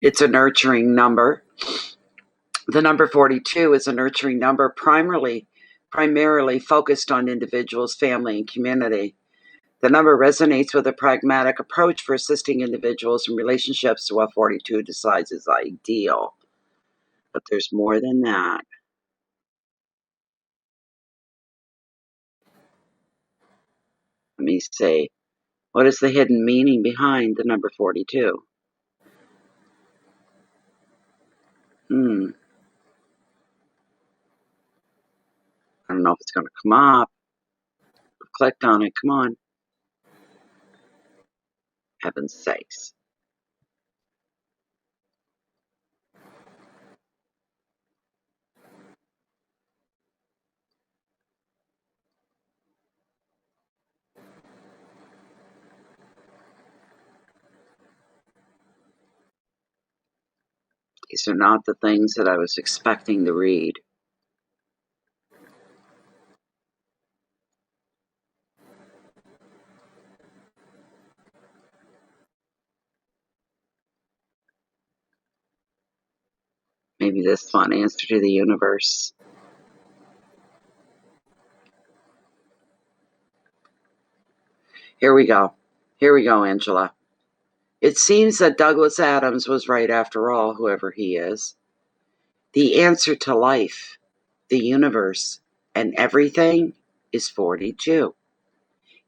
It's a nurturing number. The number 42 is a nurturing number primarily focused on individuals, family, and community. The number resonates with a pragmatic approach for assisting individuals in relationships to what 42 decides is ideal. But there's more than that. Let me see. What is the hidden meaning behind the number 42? I don't know if it's going to come up. I've clicked on it. Come on. Heaven's sakes. These are not the things that I was expecting to read. Maybe this one, Answer to the Universe. Here we go. Here we go, Angela. It seems that Douglas Adams was right after all, whoever he is. The answer to life, the universe, and everything is 42.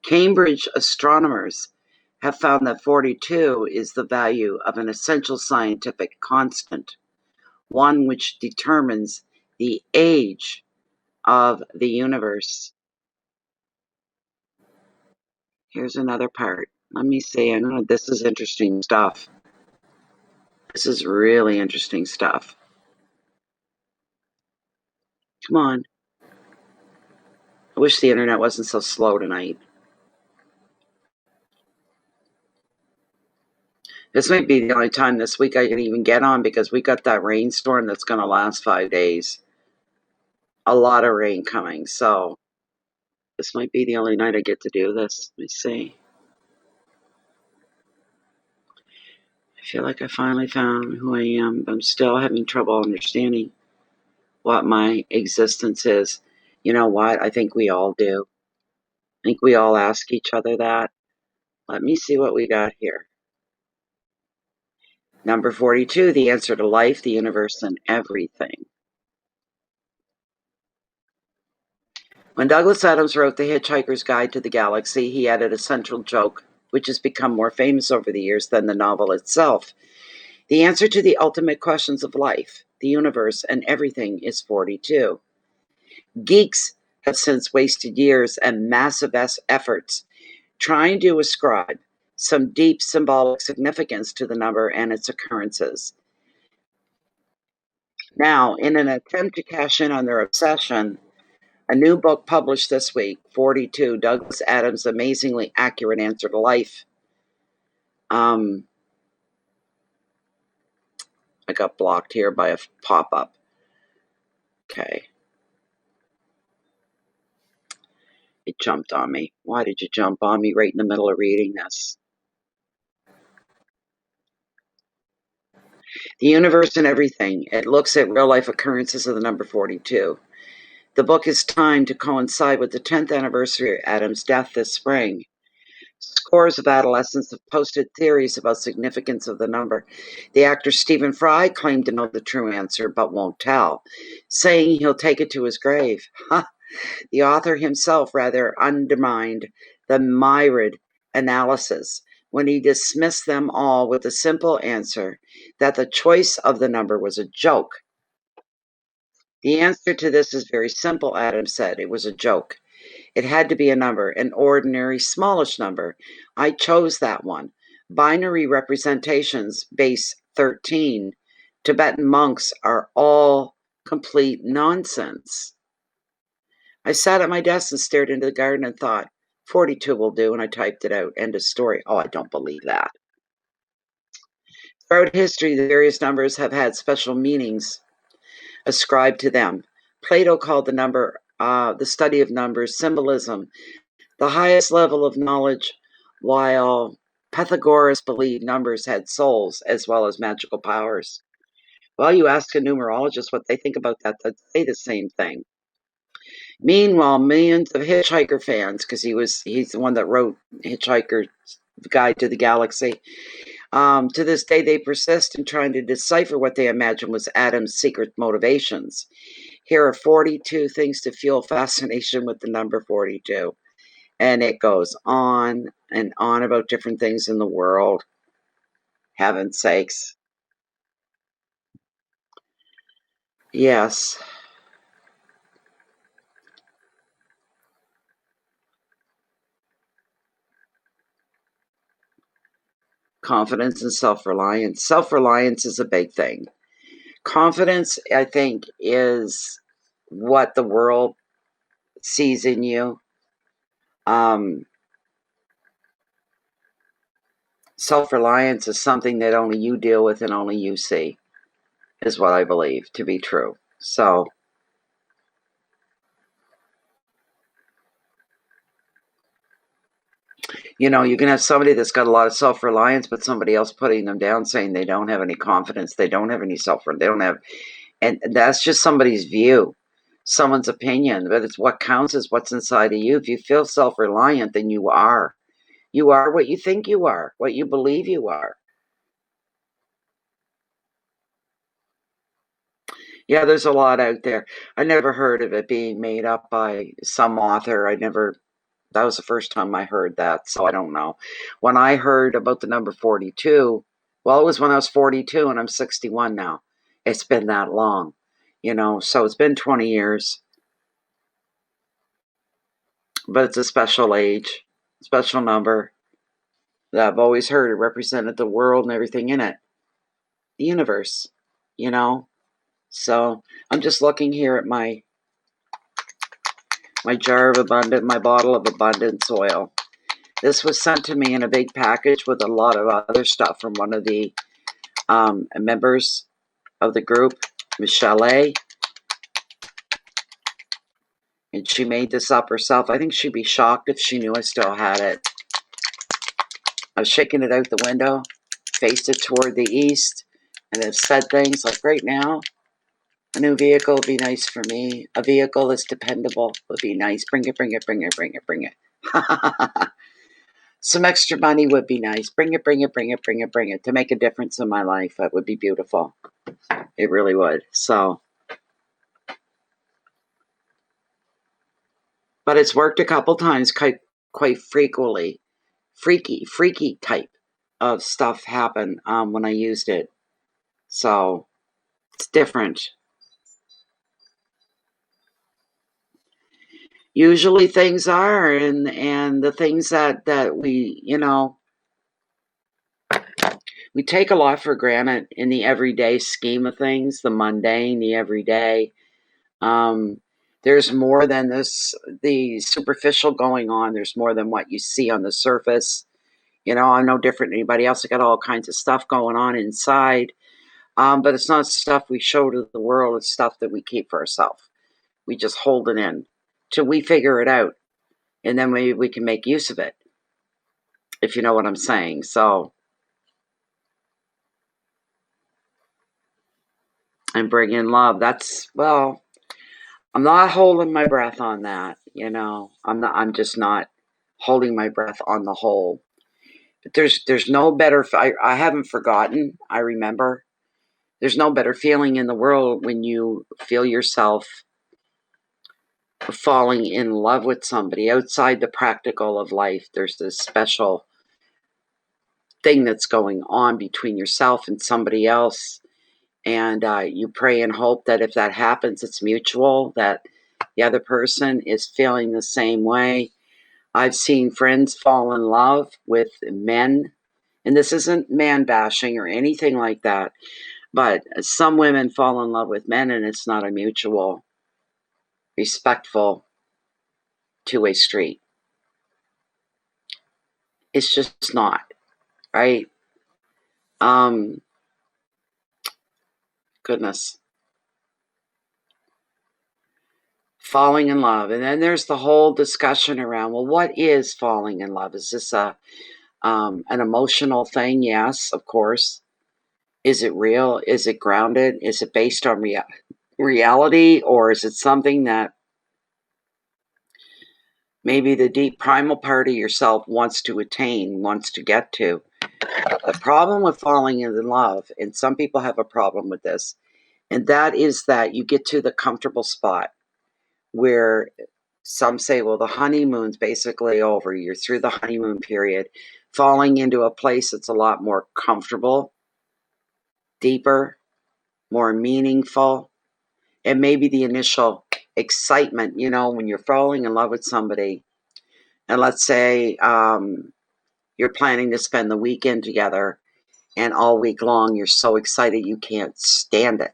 Cambridge astronomers have found that 42 is the value of an essential scientific constant, one which determines the age of the universe. Here's another part. Let me see. I know this is interesting stuff. This is really interesting stuff. Come on. I wish the internet wasn't so slow tonight. This might be the only time this week I can even get on because we got that rainstorm that's going to last 5 days. A lot of rain coming, so this might be the only night I get to do this. Let me see. I feel like I finally found who I am, but I'm still having trouble understanding what my existence is. You know what? I think we all do. I think we all ask each other that. Let me see what we got here. Number 42, the answer to life, the universe, and everything. When Douglas Adams wrote The Hitchhiker's Guide to the Galaxy, he added a central joke, which has become more famous over the years than the novel itself. The answer to the ultimate questions of life, the universe, and everything is 42. Geeks have since wasted years and massive efforts trying to ascribe some deep symbolic significance to the number and its occurrences. Now, in an attempt to cash in on their obsession, a new book published this week, 42, Douglas Adams' Amazingly Accurate Answer to Life. I got blocked here by a pop-up. Okay. It jumped on me. Why did you jump on me right in the middle of reading this? The Universe and Everything. It looks at real-life occurrences of the number 42. The book is timed to coincide with the 10th anniversary of Adams' death this spring. Scores of adolescents have posted theories about significance of the number. The actor Stephen Fry claimed to know the true answer, but won't tell, saying he'll take it to his grave. The author himself rather undermined the myriad analysis when he dismissed them all with the simple answer that the choice of the number was a joke. The answer to this is very simple, Adams said. It was a joke. It had to be a number, an ordinary, smallish number. I chose that one. Binary representations, base 13. Tibetan monks are all complete nonsense. I sat at my desk and stared into the garden and thought, 42 will do, and I typed it out. End of story. Oh, I don't believe that. Throughout history, the various numbers have had special meanings ascribed to them. Plato called the number, the study of numbers, symbolism, the highest level of knowledge, while Pythagoras believed numbers had souls as well as magical powers. Well, you ask a numerologist what they think about that, they'd say the same thing. Meanwhile, millions of Hitchhiker fans, because he's the one that wrote Hitchhiker's Guide to the Galaxy, to this day they persist in trying to decipher what they imagine was Adam's secret motivations. Here are 42 things to fuel fascination with the number 42. And it goes on and on about different things in the world. Heaven's sakes. Yes. Confidence and self-reliance. Self-reliance is a big thing. Confidence, I think, is what the world sees in you. Self-reliance is something that only you deal with and only you see, is what I believe to be true. So, you know, you can have somebody that's got a lot of self-reliance, but somebody else putting them down saying they don't have any confidence, they don't have any they don't have, and that's just somebody's view, someone's opinion, but it's what counts is what's inside of you. If you feel self-reliant, then you are. You are what you think you are, what you believe you are. Yeah, there's a lot out there. I never heard of it being made up by some author. That was the first time I heard that, so I don't know. When I heard about the number 42, well, it was when I was 42 and I'm 61 now. It's been that long, so it's been 20 years, but it's a special age, special number that I've always heard. It represented the world and everything in it, the universe, you know. So I'm just looking here at my jar of my bottle of abundance oil. This was sent to me in a big package with a lot of other stuff from one of the members of the group, Michelle A. And she made this up herself. I think she'd be shocked if she knew I still had it. I was shaking it out the window, faced it toward the east, and have said things like, right now, a new vehicle would be nice for me. A vehicle that's dependable would be nice. Bring it, bring it, bring it, bring it, bring it. Some extra money would be nice. Bring it, bring it, bring it, bring it, bring it. To make a difference in my life, that would be beautiful. It really would. So, but it's worked a couple times quite frequently. Freaky type of stuff happened when I used it. So, it's different. Usually things are, and the things that we, we take a lot for granted in the everyday scheme of things, the mundane, the everyday. There's more than the superficial going on. There's more than what you see on the surface. I'm no different than anybody else. I got all kinds of stuff going on inside. But it's not stuff we show to the world. It's stuff that we keep for ourselves. We just hold it in till we figure it out. And then we can make use of it, if you know what I'm saying. So, and bring in love. I'm not holding my breath on that, I'm just not holding my breath on the whole. But there's no better, I haven't forgotten, I remember. There's no better feeling in the world when you feel yourself falling in love with somebody outside the practical of life. There's this special thing that's going on between yourself and somebody else. And you pray and hope that if that happens, it's mutual, that the other person is feeling the same way. I've seen friends fall in love with men, and this isn't man bashing or anything like that, but some women fall in love with men and it's not a mutual, respectful, two-way street. It's just not, right? Goodness. Falling in love. And then there's the whole discussion around, well, what is falling in love? Is this an emotional thing? Yes, of course. Is it real? Is it grounded? Is it based on reality? Or is it something that maybe the deep primal part of yourself wants to attain, wants to get to? The problem with falling in love, and some people have a problem with this, and that is that you get to the comfortable spot where some say, well, the honeymoon's basically over. You're through the honeymoon period, falling into a place that's a lot more comfortable, deeper, more meaningful. And maybe the initial excitement, when you're falling in love with somebody, and let's say you're planning to spend the weekend together, and all week long you're so excited you can't stand it.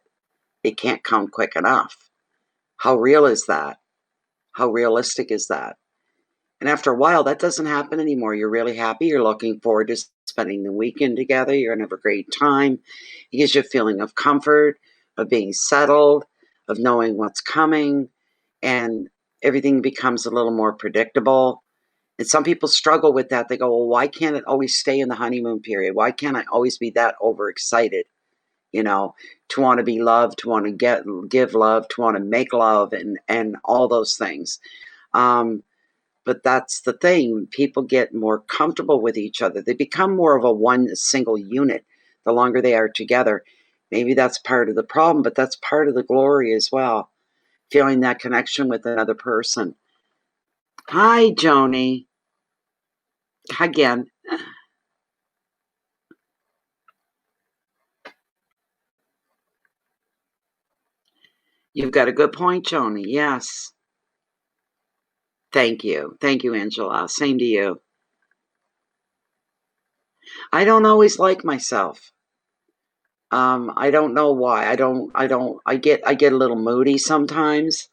It can't come quick enough. How real is that? How realistic is that? And after a while, that doesn't happen anymore. You're really happy. You're looking forward to spending the weekend together. You're going to have a great time. It gives you a feeling of comfort, of being settled, of knowing what's coming, and everything becomes a little more predictable. And some people struggle with that. They go, well, why can't it always stay in the honeymoon period? Why can't I always be that overexcited? To want to be loved, to want to give love, to want to make love, and all those things. But that's the thing. People get more comfortable with each other. They become more of a single unit the longer they are together. Maybe that's part of the problem, but that's part of the glory as well. Feeling that connection with another person. Hi, Joni. Again. You've got a good point, Joni. Yes. Thank you. Thank you, Angela. Same to you. I don't always like myself. I don't know why. I get a little moody sometimes.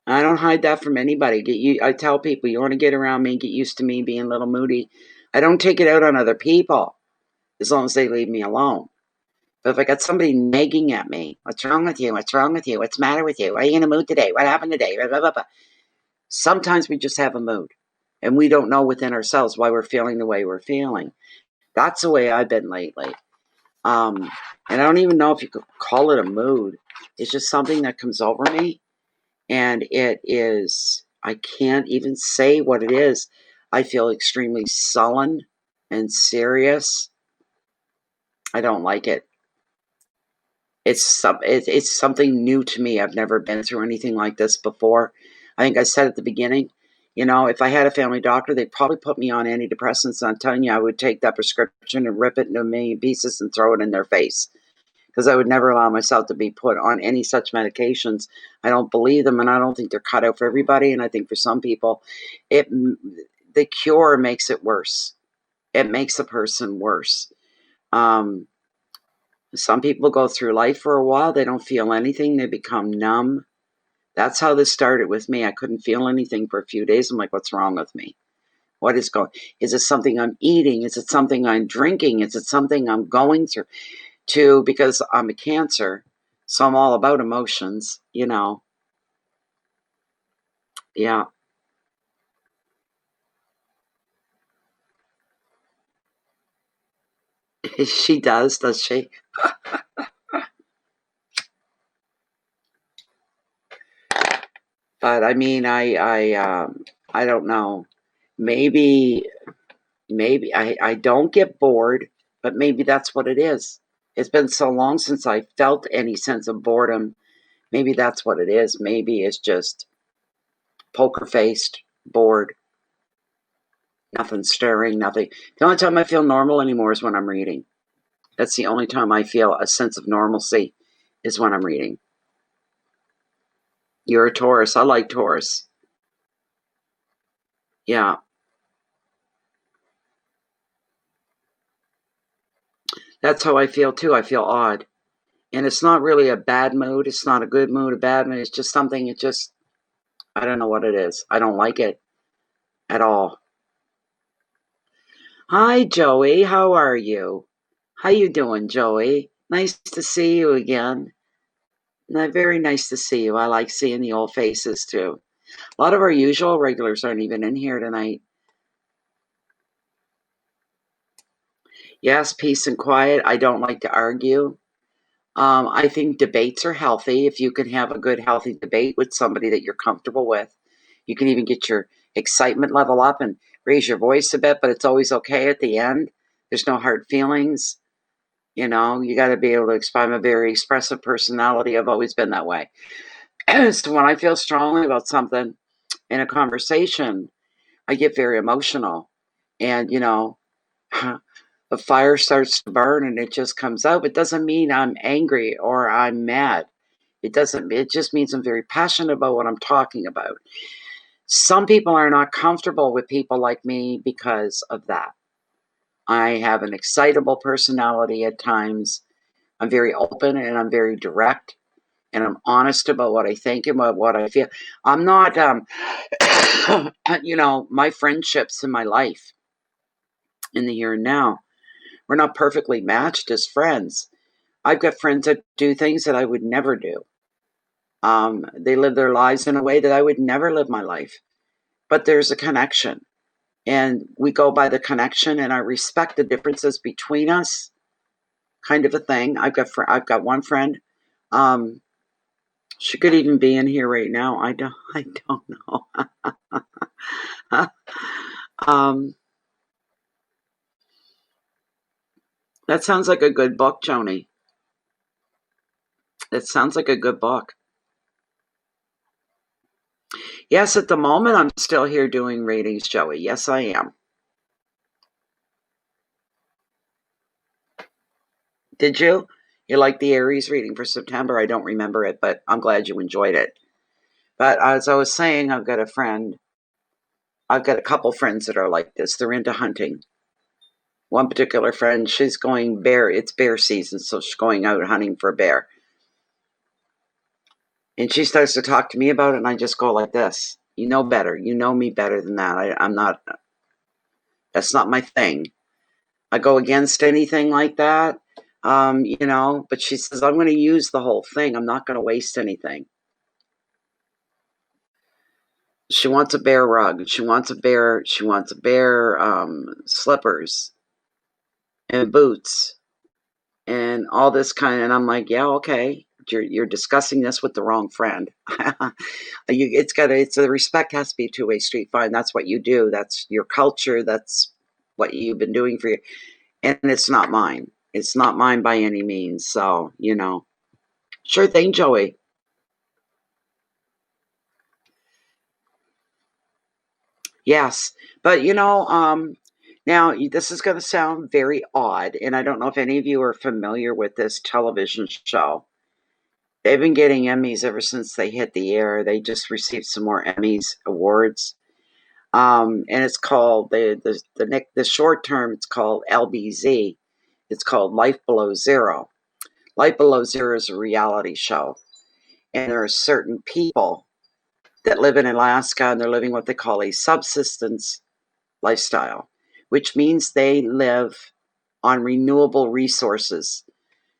I don't hide that from anybody. I tell people, you want to get around me, get used to me being a little moody. I don't take it out on other people as long as they leave me alone. But if I got somebody nagging at me, what's wrong with you? What's wrong with you? What's the matter with you? Why are you in a mood today? What happened today? Blah, blah, blah, blah. Sometimes we just have a mood and we don't know within ourselves why we're feeling the way we're feeling. That's the way I've been lately. And I don't even know if you could call it a mood. It's just something that comes over me. And it is, I can't even say what it is. I feel extremely sullen and serious. I don't like it. It's something new to me. I've never been through anything like this before. I think I said at the beginning, if I had a family doctor, they'd probably put me on antidepressants. And I'm telling you, I would take that prescription and rip it into a million pieces and throw it in their face, because I would never allow myself to be put on any such medications. I don't believe them, and I don't think they're cut out for everybody. And I think for some people, the cure makes it worse. It makes a person worse. Some people go through life for a while, they don't feel anything, they become numb. That's how this started with me. I couldn't feel anything for a few days. I'm like, what's wrong with me? What is going? Is it something I'm eating? Is it something I'm drinking? Is it something I'm going through? Because I'm a Cancer, so I'm all about emotions, Yeah. She does she? But I mean, I don't know. Maybe I don't get bored, but maybe that's what it is. It's been so long since I felt any sense of boredom. Maybe that's what it is. Maybe it's just poker faced, bored, nothing stirring, nothing. The only time I feel normal anymore is when I'm reading. That's the only time I feel a sense of normalcy, is when I'm reading. You're a Taurus. I like Taurus. Yeah. That's how I feel too. I feel odd. And it's not really a bad mood. It's not a good mood, a bad mood. It's just something, I don't know what it is. I don't like it at all. Hi, Joey. How are you? How you doing, Joey? Nice to see you again. Very nice to see you. I like seeing the old faces too. A lot of our usual regulars aren't even in here tonight. Yes, peace and quiet. I don't like to argue. I think debates are healthy. If you can have a good, healthy debate with somebody that you're comfortable with, you can even get your excitement level up and raise your voice a bit, but it's always okay at the end. There's no hard feelings. You got to be able to express. I'm a very expressive personality. I've always been that way. So when I feel strongly about something in a conversation, I get very emotional. And, the fire starts to burn and it just comes out. It doesn't mean I'm angry or I'm mad. It just means I'm very passionate about what I'm talking about. Some people are not comfortable with people like me because of that. I have an excitable personality at times. I'm very open and I'm very direct and I'm honest about what I think and about what I feel. I'm not, my friendships in my life in the here and now, we're not perfectly matched as friends. I've got friends that do things that I would never do. They live their lives in a way that I would never live my life. But there's a connection. And we go by the connection, and I respect the differences between us, kind of a thing. I've got one friend. She could even be in here right now. I don't know. That sounds like a good book, Joni. It sounds like a good book. Yes, at the moment, I'm still here doing readings, Joey. Yes, I am. Did you? You like the Aries reading for September? I don't remember it, but I'm glad you enjoyed it. But as I was saying, I've got a couple friends that are like this. They're into hunting. One particular friend, she's going it's bear season, so she's going out hunting for a bear. And she starts to talk to me about it, and I just go like this. You know better. You know me better than that. I'm not, that's not my thing. I go against anything like that, but she says, I'm going to use the whole thing. I'm not going to waste anything. She wants a bear rug. She wants a bear slippers and boots and all this kind. And I'm like, yeah, okay. You're discussing this with the wrong friend. It's the respect has to be a two-way street. Fine, that's what you do. That's your culture. That's what you've been doing for you. And it's not mine. It's not mine by any means. So, sure thing, Joey. Yes. But, now this is going to sound very odd. And I don't know if any of you are familiar with this television show. They've been getting Emmys ever since they hit the air. They just received some more Emmys awards. And it's called the short term. It's called LBZ. It's called Life Below Zero. Life Below Zero is a reality show, and there are certain people that live in Alaska, and they're living what they call a subsistence lifestyle, which means they live on renewable resources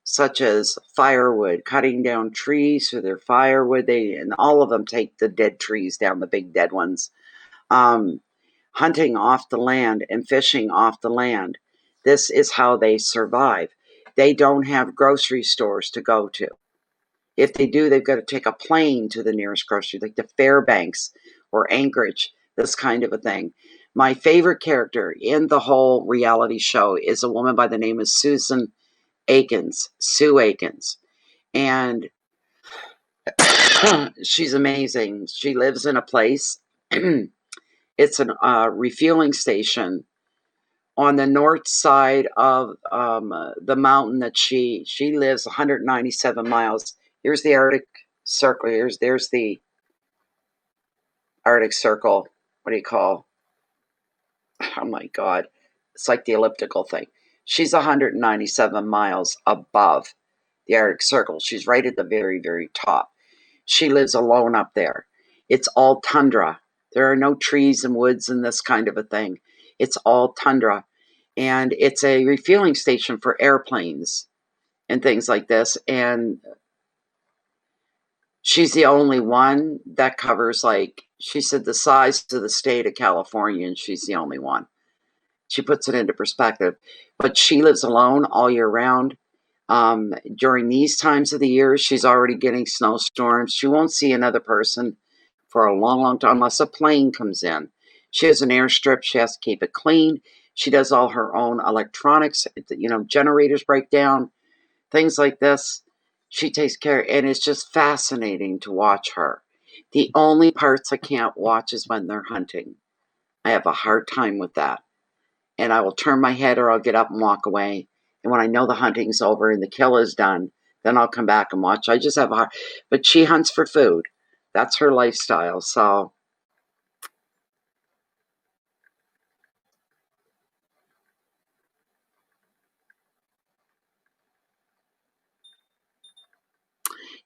such as firewood, cutting down trees for their firewood. And all of them take the dead trees down, the big dead ones. Hunting off the land and fishing off the land. This is how they survive. They don't have grocery stores to go to. If they do, they've got to take a plane to the nearest grocery, like the Fairbanks or Anchorage, this kind of a thing. My favorite character in the whole reality show is a woman by the name of Susan Akins, Sue Akins. And she's amazing. She lives in a place, it's a refueling station on the north side of the mountain that she lives 197 miles. Here's the Arctic Circle. There's the Arctic Circle. What do you call? Oh my God. It's like the elliptical thing. She's 197 miles above the Arctic Circle. She's right at the very, very top. She lives alone up there. It's all tundra. There are no trees and woods and this kind of a thing. It's all tundra. And it's a refueling station for airplanes and things like this. And she's the only one that covers, like, she said, the size of the state of California, and she's the only one. She puts it into perspective. But she lives alone all year round. During these times of the year, she's already getting snowstorms. She won't see another person for a long, long time unless a plane comes in. She has an airstrip. She has to keep it clean. She does all her own electronics. Generators break down, things like this. She takes care, and it's just fascinating to watch her. The only parts I can't watch is when they're hunting. I have a hard time with that. And I will turn my head or I'll get up and walk away. And when I know the hunting's over and the kill is done, then I'll come back and watch. I just have a hard, but she hunts for food. That's her lifestyle. So,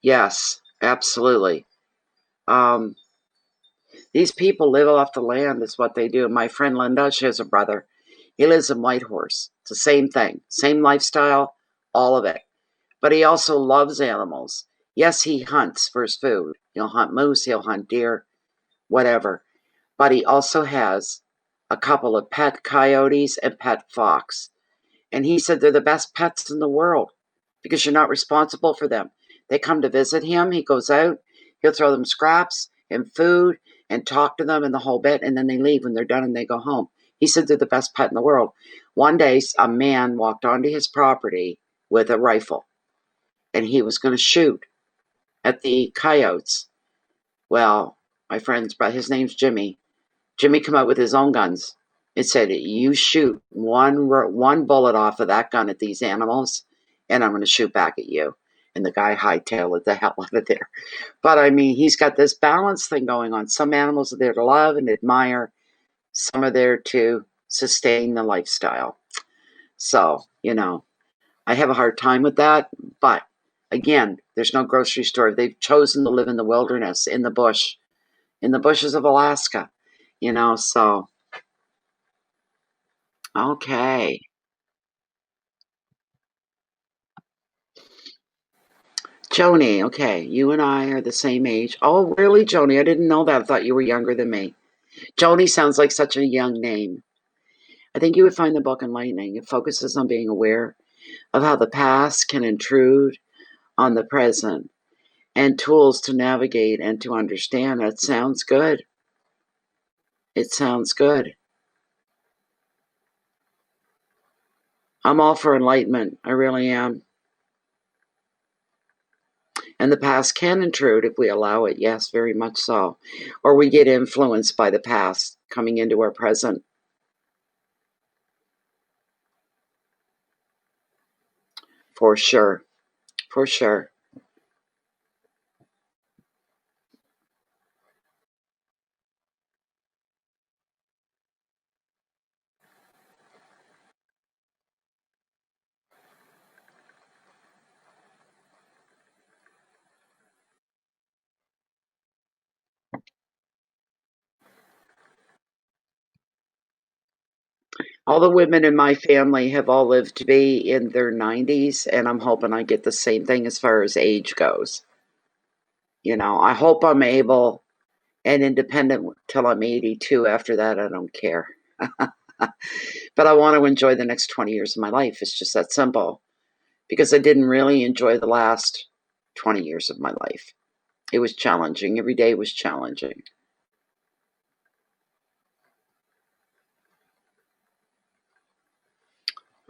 yes, absolutely. Um, these people live off the land is what they do. My friend Linda, she has a brother. He lives in Whitehorse. It's the same thing, same lifestyle, all of it. But he also loves animals. Yes, he hunts for his food. He'll hunt moose, he'll hunt deer, whatever. But he also has a couple of pet coyotes and pet fox. And he said they're the best pets in the world because you're not responsible for them. They come to visit him. He goes out, he'll throw them scraps and food and talk to them and the whole bit. And then they leave when they're done and they go home. He said they're the best pet in the world. One day, a man walked onto his property with a rifle and he was going to shoot at the coyotes. Well, my friend's brother, his name's Jimmy. Jimmy come out with his own guns. It said, you shoot one bullet off of that gun at these animals, and I'm going to shoot back at you. And the guy hightailed the hell out of there. But I mean, he's got this balance thing going on. Some animals are there to love and admire. Some are there to sustain the lifestyle. So, I have a hard time with that. But again, there's no grocery store. They've chosen to live in the wilderness, in the bushes of Alaska, so, okay. Joni, okay, you and I are the same age. Oh, really, Joni? I didn't know that. I thought you were younger than me. Joni sounds like such a young name. I think you would find the book enlightening. It focuses on being aware of how the past can intrude on the present and tools to navigate and to understand. That sounds good. It sounds good. I'm all for enlightenment. I really am. And the past can intrude if we allow it. Yes, very much so. Or we get influenced by the past coming into our present. For sure. For sure. All the women in my family have all lived to be in their 90s, and I'm hoping I get the same thing as far as age goes. I hope I'm able and independent till I'm 82. After that, I don't care. But I want to enjoy the next 20 years of my life. It's just that simple. Because I didn't really enjoy the last 20 years of my life. It was challenging. Every day was challenging.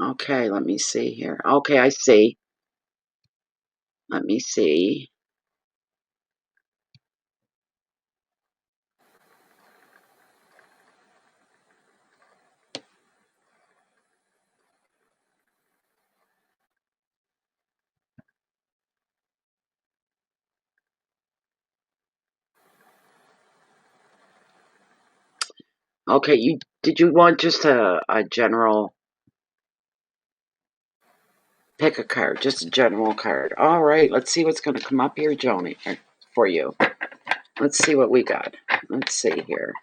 Okay, let me see here. Okay, I see. Let me see. Okay, did you want just a general pick a card, just a general card? All right, let's see what's going to come up here, Joni, for you. Let's see what we got. Let's see here.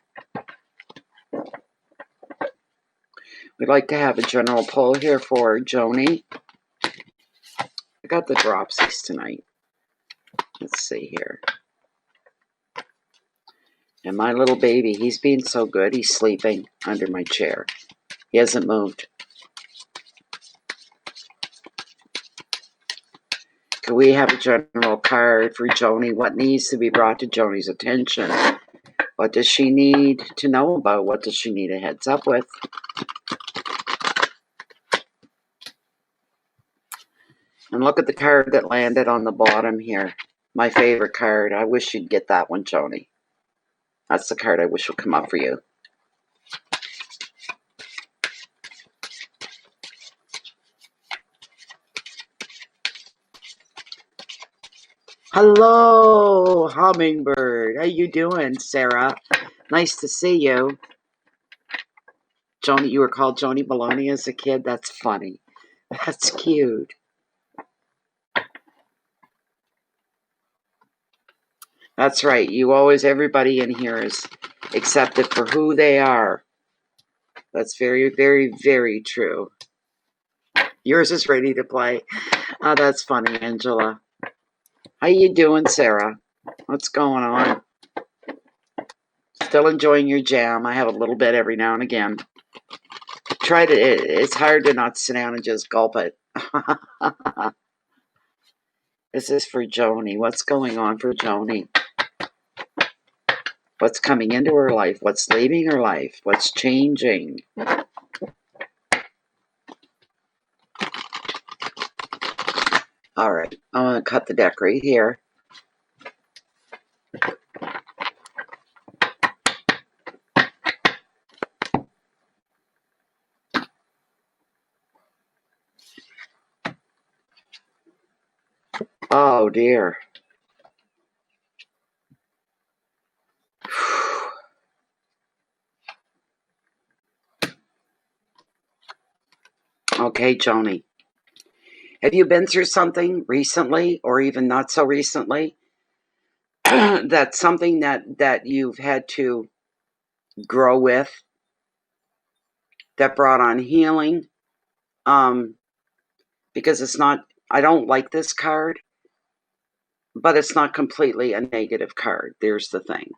We'd like to have a general pull here for Joni. I got the dropsies tonight. Let's see here. And my little baby, he's being so good. He's sleeping under my chair. He hasn't moved. Could we have a general card for Joni? What needs to be brought to Joni's attention? What does she need to know about? What does she need a heads up with? And look at the card that landed on the bottom here. My favorite card. I wish you'd get that one, Joni. That's the card I wish would come up for you. Hello, hummingbird. How you doing, Sarah? Nice to see you. Joni, you were called Joni Baloney as a kid? That's funny. That's cute. That's right. Everybody in here is accepted for who they are. That's very, very, very true. Yours is ready to play. Oh, that's funny, Angela. How you doing, Sarah? What's going on? Still enjoying your jam? I have a little bit every now and again. It's hard to not sit down and just gulp it. This is for Joni. What's going on for Joni? What's coming into her life? What's leaving her life? What's changing? All right, I'm going to cut the deck right here. Oh, dear. Okay, Joni. Have you been through something recently, or even not so recently, that's something that you've had to grow with, that brought on healing? Because it's not, I don't like this card, but it's not completely a negative card. There's the thing.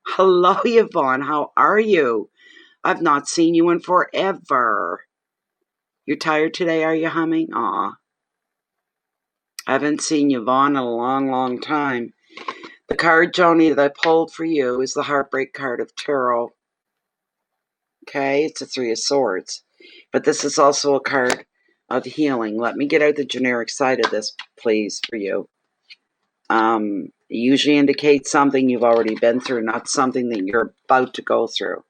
Hello, Yvonne. How are you? I've not seen you in forever. You tired today? Are you humming? Aw. I haven't seen Yvonne in a long, long time. The card, Joni, that I pulled for you is the Heartbreak card of Tarot. Okay, it's a Three of Swords. But this is also a card of healing. Let me get out the generic side of this, please, for you. It usually indicates something you've already been through, not something that you're about to go through.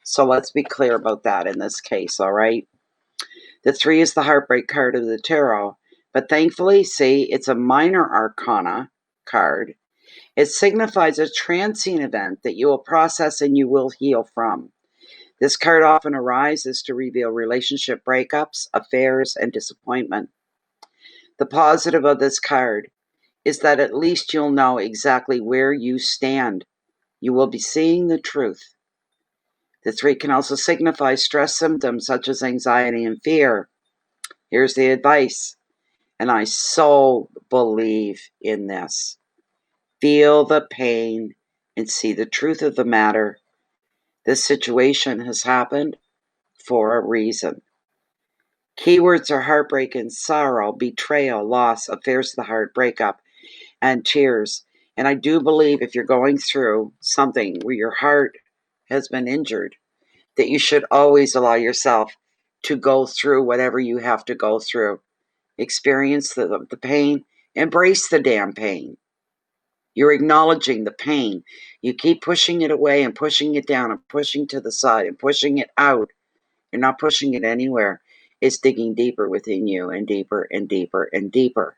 So let's be clear about that in this case, all right? The 3 is the Heartbreak card of the Tarot. But thankfully, see, it's a minor arcana card. It signifies a transient event that you will process and you will heal from. This card often arises to reveal relationship breakups, affairs, and disappointment. The positive of this card is that at least you'll know exactly where you stand. You will be seeing the truth. The 3 can also signify stress symptoms such as anxiety and fear. Here's the advice, and I so believe in this. Feel the pain and see the truth of the matter. This situation has happened for a reason. Keywords are heartbreak and sorrow, betrayal, loss, affairs of the heart, breakup, and tears. And I do believe if you're going through something where your heart has been injured, that you should always allow yourself to go through whatever you have to go through. Experience the pain, embrace the damn pain. You're acknowledging the pain. You keep pushing it away and pushing it down and pushing to the side and pushing it out. You're not pushing it anywhere. It's digging deeper within you and deeper and deeper and deeper.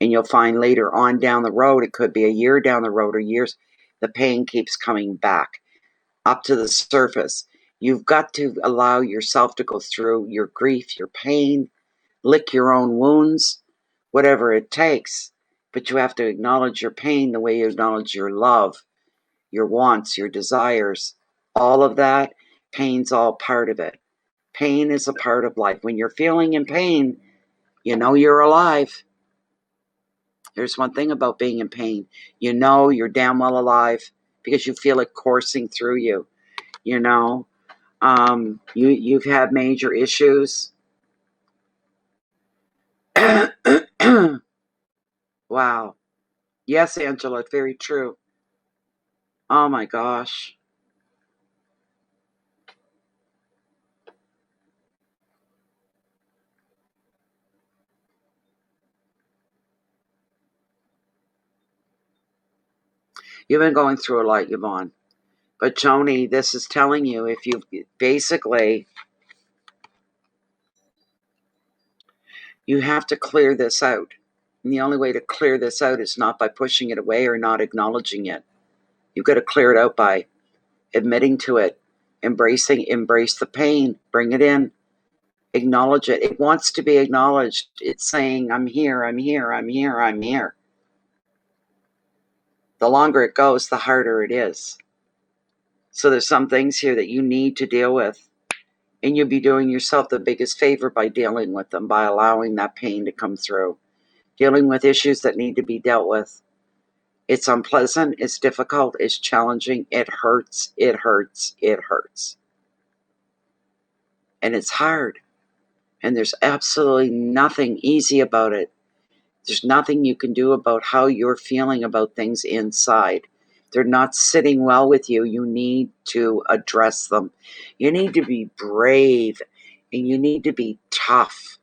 And you'll find later on down the road, it could be a year down the road or years, the pain keeps coming back up to the surface. You've got to allow yourself to go through your grief, your pain, lick your own wounds, whatever it takes. But you have to acknowledge your pain the way you acknowledge your love, your wants, your desires. All of that, pain's all part of it. Pain is a part of life. When you're feeling in pain, you know you're alive. There's one thing about being in pain. You know you're damn well alive because you feel it coursing through you. You know, you've had major issues. Wow. Yes, Angela, it's very true. Oh my gosh. You've been going through a lot, Yvonne. But Joni, this is telling you if you basically, you have to clear this out. And the only way to clear this out is not by pushing it away or not acknowledging it. You've got to clear it out by admitting to it, embrace the pain, bring it in, acknowledge it. It wants to be acknowledged. It's saying, I'm here, I'm here, I'm here, I'm here. The longer it goes, the harder it is. So there's some things here that you need to deal with. And you'll be doing yourself the biggest favor by dealing with them, by allowing that pain to come through. Dealing with issues that need to be dealt with. It's unpleasant, it's difficult, it's challenging, it hurts, it hurts, it hurts. And it's hard. And there's absolutely nothing easy about it. There's nothing you can do about how you're feeling about things inside. They're not sitting well with you. You need to address them. You need to be brave and you need to be tough.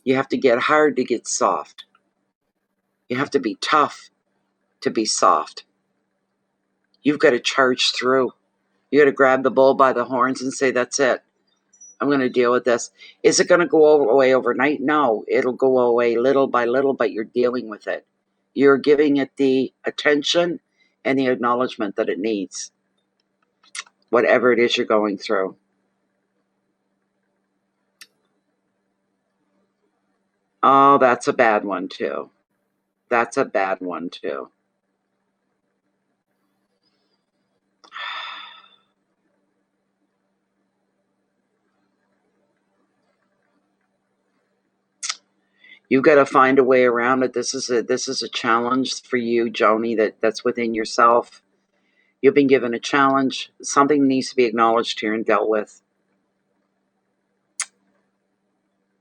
You have to get hard to get soft. You have to be tough to be soft. You've got to charge through. You got to grab the bull by the horns and say, that's it. I'm going to deal with this. Is it going to go away overnight? No, it'll go away little by little, but you're dealing with it. You're giving it the attention and the acknowledgement that it needs, whatever it is you're going through. Oh, that's a bad one too. That's a bad one too. You've got to find a way around it. This is a challenge for you, Joni, that's within yourself. You've been given a challenge. Something needs to be acknowledged here and dealt with.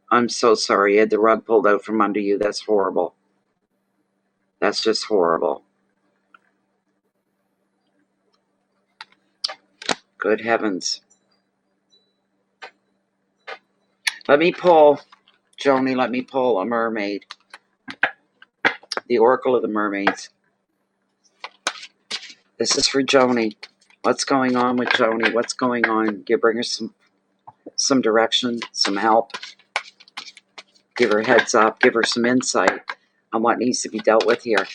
I'm so sorry. You had the rug pulled out from under you. That's horrible. That's just horrible. Good heavens. Let me pull, Joni, let me pull a mermaid. The Oracle of the Mermaids. This is for Joni. What's going on with Joni? What's going on? Bring her some direction, some help. Give her a heads up. Give her some insight on what needs to be dealt with here.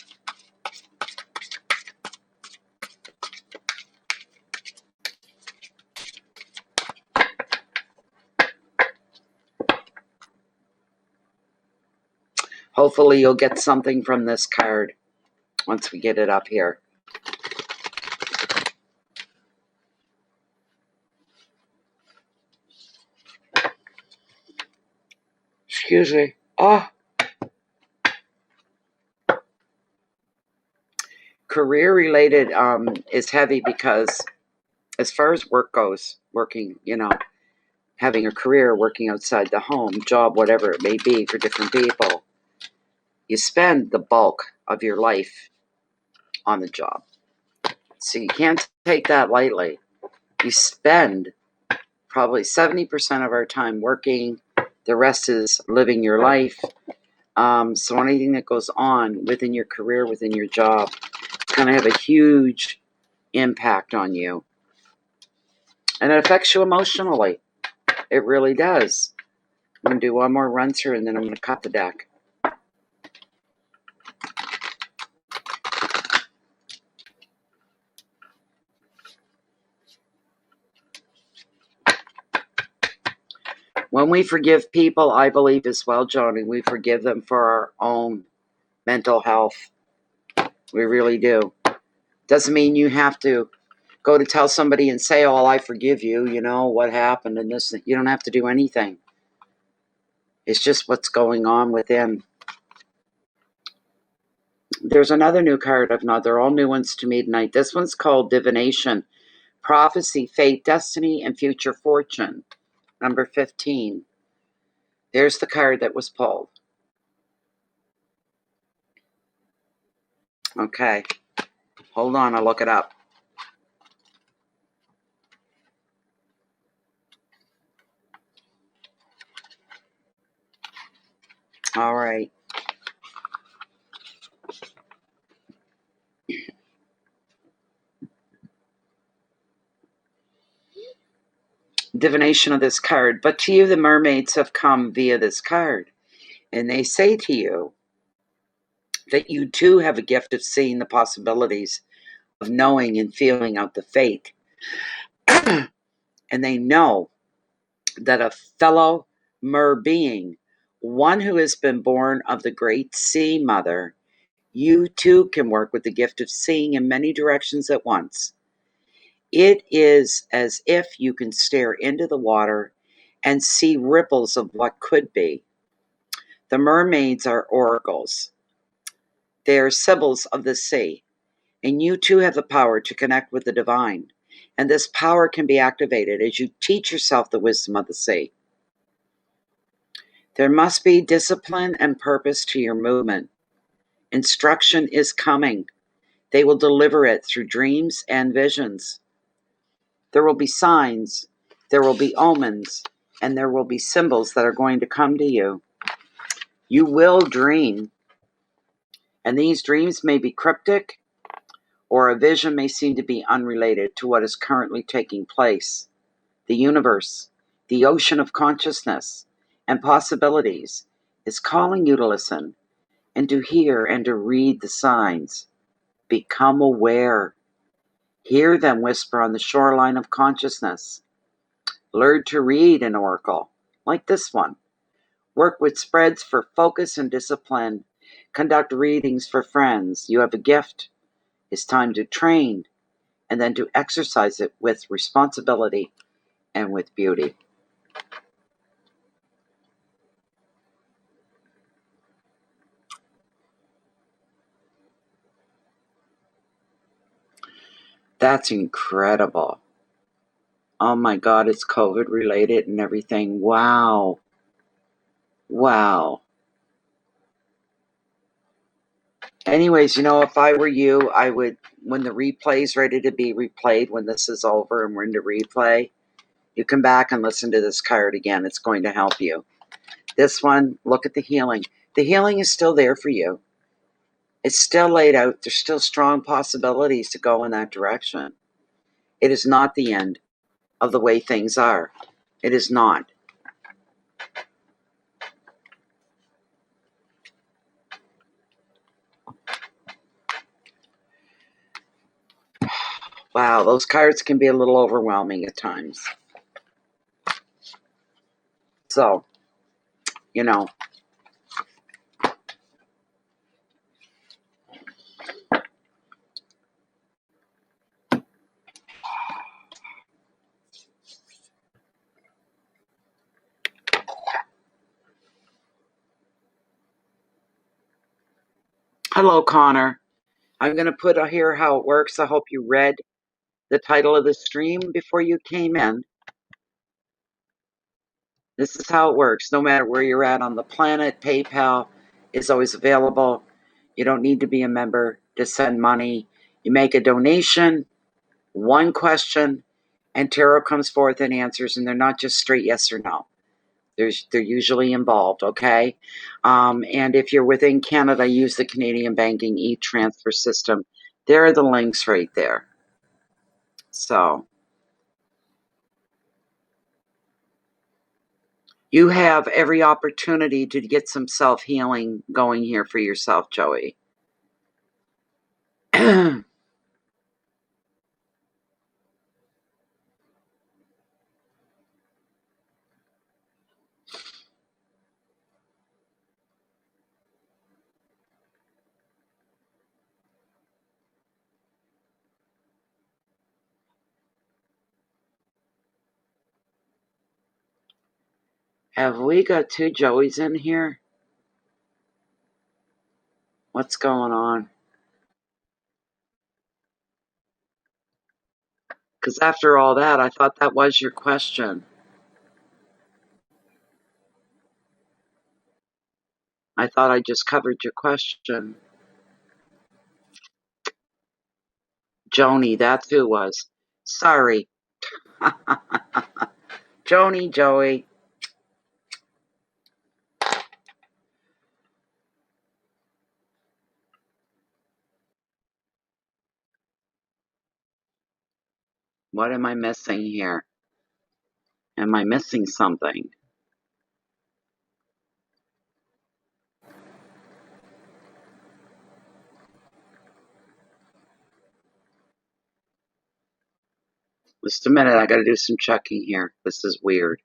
Hopefully you'll get something from this card once we get it up here. Excuse me. Oh. Career related is heavy because as far as work goes, working, having a career, working outside the home, job, whatever it may be for different people, you spend the bulk of your life on the job. So you can't take that lightly. You spend probably 70% of our time working. The rest is living your life. So anything that goes on within your career, within your job, it's going to have a huge impact on you. And it affects you emotionally. It really does. I'm going to do one more run through and then I'm going to cut the deck. When we forgive people, I believe as well, Joni, we forgive them for our own mental health. We really do. Doesn't mean you have to go to tell somebody and say, oh, I forgive you, what happened and this. You don't have to do anything. It's just what's going on within. There's another new card I've not. They're all new ones to me tonight. This one's called Divination. Prophecy, Fate, Destiny, and Future Fortune. Number 15. There's the card that was pulled. Okay. Hold on, I'll look it up. All right. Divination of this card. But to you, the mermaids have come via this card. And they say to you that you too have a gift of seeing the possibilities, of knowing and feeling out the fate. And they know that a fellow mer being, one who has been born of the great sea mother, you too can work with the gift of seeing in many directions at once. It is as if you can stare into the water and see ripples of what could be. The mermaids are oracles. They are sibyls of the sea, and you too have the power to connect with the divine. And this power can be activated as you teach yourself the wisdom of the sea. There must be discipline and purpose to your movement. Instruction is coming. They will deliver it through dreams and visions. There will be signs, there will be omens, and there will be symbols that are going to come to you. You will dream, and these dreams may be cryptic, or a vision may seem to be unrelated to what is currently taking place. The universe The ocean of consciousness and possibilities is calling you to listen and to hear and to read the signs. Become aware. Hear them whisper on the shoreline of consciousness. Learn to read an oracle, like this one. Work with spreads for focus and discipline. Conduct readings for friends. You have a gift. It's time to train and then to exercise it with responsibility and with beauty. That's incredible. Oh my God, it's COVID related and everything. Wow. Wow. Anyways, if I were you, I would, when the replay's ready to be replayed, when this is over and we're into replay, you come back and listen to this card again. It's going to help you. This one, look at the healing. The healing is still there for you. It's still laid out. There's still strong possibilities to go in that direction. It is not the end of the way things are. It is not. Wow, those cards can be a little overwhelming at times. So, hello, Connor. I'm going to put here how it works. I hope you read the title of the stream before you came in. This is how it works. No matter where you're at on the planet, PayPal is always available. You don't need to be a member to send money. You make a donation, one question, and tarot comes forth and answers, and they're not just straight yes or no. They're usually involved, okay? And if you're within Canada, use the Canadian Banking e-transfer system. There are the links right there. So you have every opportunity to get some self-healing going here for yourself, Joey. Have we got two Joeys in here? What's going on? Because after all that, I thought that was your question. I thought I just covered your question. Joni, that's who it was. Sorry. Joni, Joey. What am I missing here? Am I missing something? Just a minute, I gotta do some checking here. This is weird.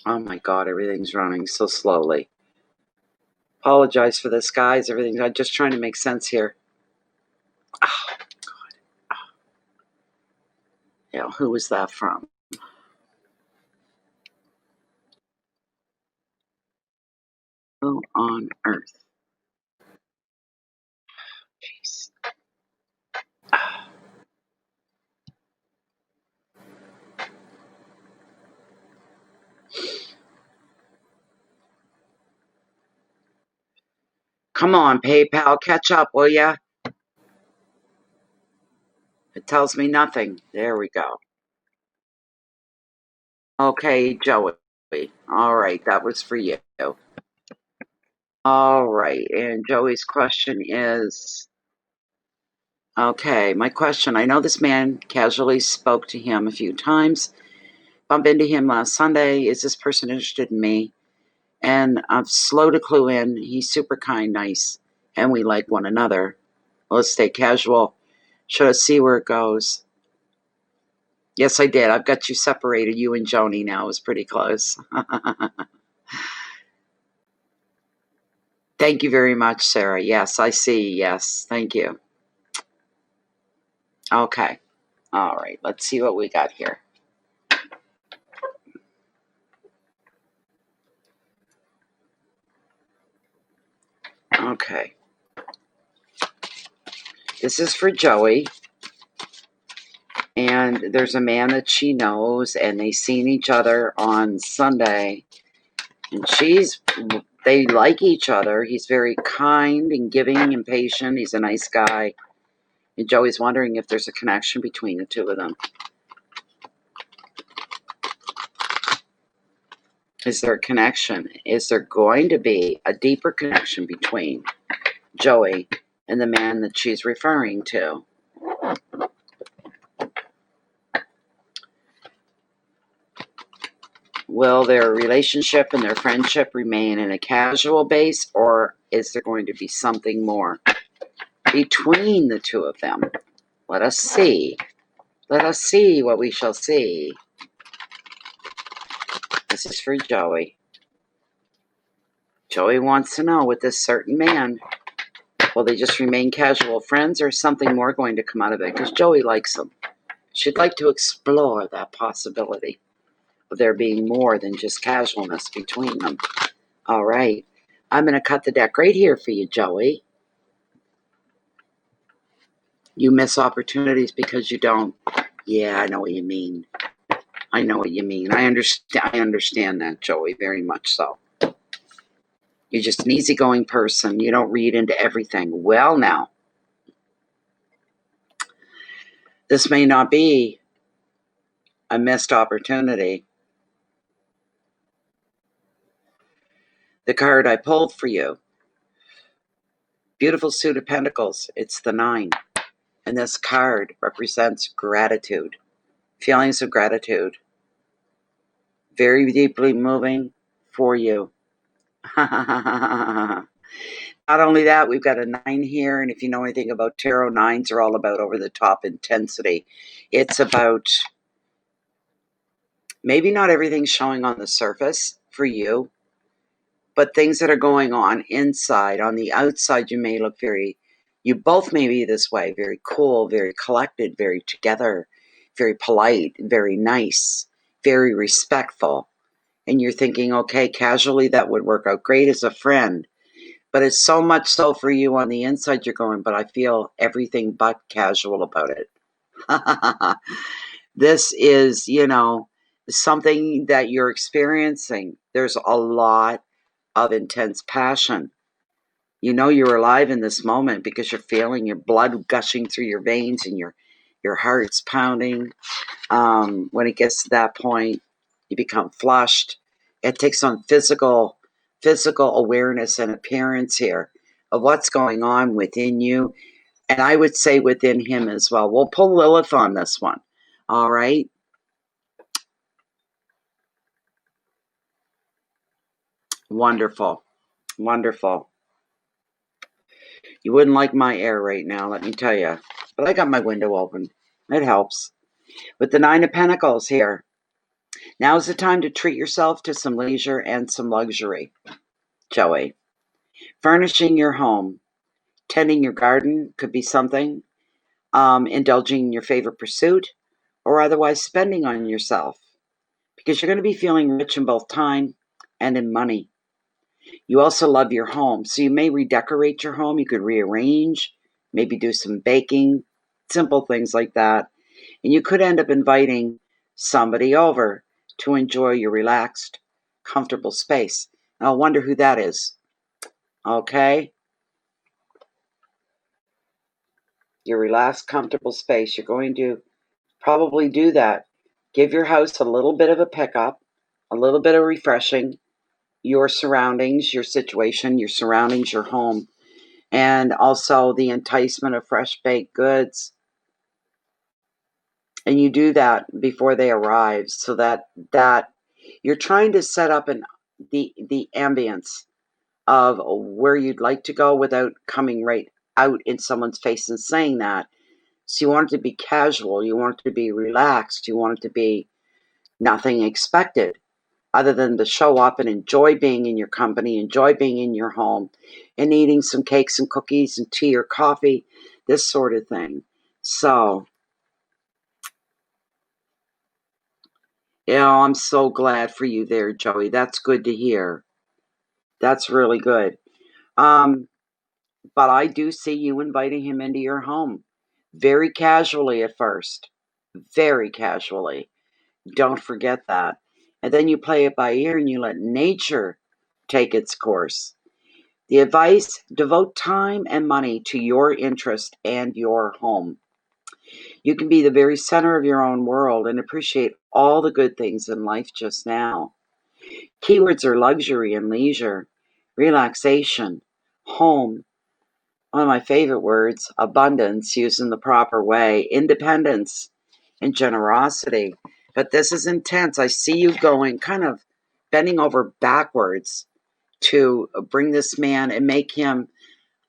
Oh my God, everything's running so slowly. Apologize for this, guys. I'm just trying to make sense here. Oh, God. Yeah, who was that from? Who on earth? Jeez. Come on, PayPal, catch up, will ya? It tells me nothing. There we go. Okay, Joey. All right, that was for you. All right, and Joey's question is, okay, my question, I know this man casually spoke to him a few times, bumped into him last Sunday. Is this person interested in me? And I'm slow to clue in. He's super kind, nice, and we like one another. Let's stay casual. Should I see where it goes? Yes, I did. I've got you separated. You and Joni now is pretty close. Thank you very much, Sarah. Yes, I see. Yes, thank you. Okay. All right. Let's see what we got here. Okay. This is for Joey. And there's a man that she knows, and they seen each other on Sunday. And they like each other. He's very kind and giving and patient. He's a nice guy. And Joey's wondering if there's a connection between the two of them. Is there a connection? Is there going to be a deeper connection between Joey and the man that she's referring to? Will their relationship and their friendship remain in a casual base, or is there going to be something more between the two of them? Let us see. Let us see what we shall see. This is for Joey. Joey wants to know with this certain man, will they just remain casual friends, or is something more going to come out of it? Because Joey likes him. She'd like to explore that possibility of there being more than just casualness between them. All right. I'm going to cut the deck right here for you, Joey. You miss opportunities because you don't. Yeah, I know what you mean. I know what you mean. I understand that, Joey, very much so. You're just an easygoing person. You don't read into everything. Well, now, this may not be a missed opportunity. The card I pulled for you, beautiful suit of pentacles. It's the 9. And this card represents gratitude, feelings of gratitude. Very deeply moving for you. Not only that, we've got a 9 here, and if you know anything about tarot, 9s are all about over-the-top intensity. It's about maybe not everything showing on the surface for you, but things that are going on inside. On the outside, you both may be this way, very cool, very collected, very together, very polite, very nice, very respectful. And you're thinking, okay, casually that would work out great as a friend. But it's so much so for you on the inside, you're going, but I feel everything but casual about it. This is, something that you're experiencing. There's a lot of intense passion. You know you're alive in this moment because you're feeling your blood gushing through your veins and your heart's pounding. When it gets to that point, you become flushed. It takes on physical awareness and appearance here of what's going on within you. And I would say within him as well. We'll pull Lilith on this one. All right. Wonderful. Wonderful. You wouldn't like my air right now, let me tell you. But I got my window open. It helps. With the 9 of Pentacles here. Now's the time to treat yourself to some leisure and some luxury, Joey. Furnishing your home. Tending your garden could be something. Indulging in your favorite pursuit. Or otherwise spending on yourself. Because you're going to be feeling rich in both time and in money. You also love your home. So you may redecorate your home. You could rearrange. Maybe do some baking. Simple things like that. And you could end up inviting somebody over to enjoy your relaxed, comfortable space. And I'll wonder who that is. Okay? your relaxed, comfortable space. You're going to probably do that. Give your house a little bit of a pickup, a little bit of refreshing, your surroundings, your situation, your surroundings, your home, and also the enticement of fresh baked goods. And you do that before they arrive, so that you're trying to set up the ambience of where you'd like to go without coming right out in someone's face and saying that. So you want it to be casual, you want it to be relaxed, you want it to be nothing expected other than to show up and enjoy being in your company, enjoy being in your home, and eating some cakes and cookies and tea or coffee, this sort of thing. So, I'm so glad for you there, Joey. That's good to hear. That's really good. But I do see you inviting him into your home very casually at first. Very casually. Don't forget that. And then you play it by ear and you let nature take its course. The advice: devote time and money to your interest and your home. You can be the very center of your own world and appreciate all the good things in life just now. Keywords are luxury and leisure, relaxation, home. One of my favorite words, abundance used in the proper way, independence, and generosity. But this is intense. I see you going kind of bending over backwards to bring this man and make him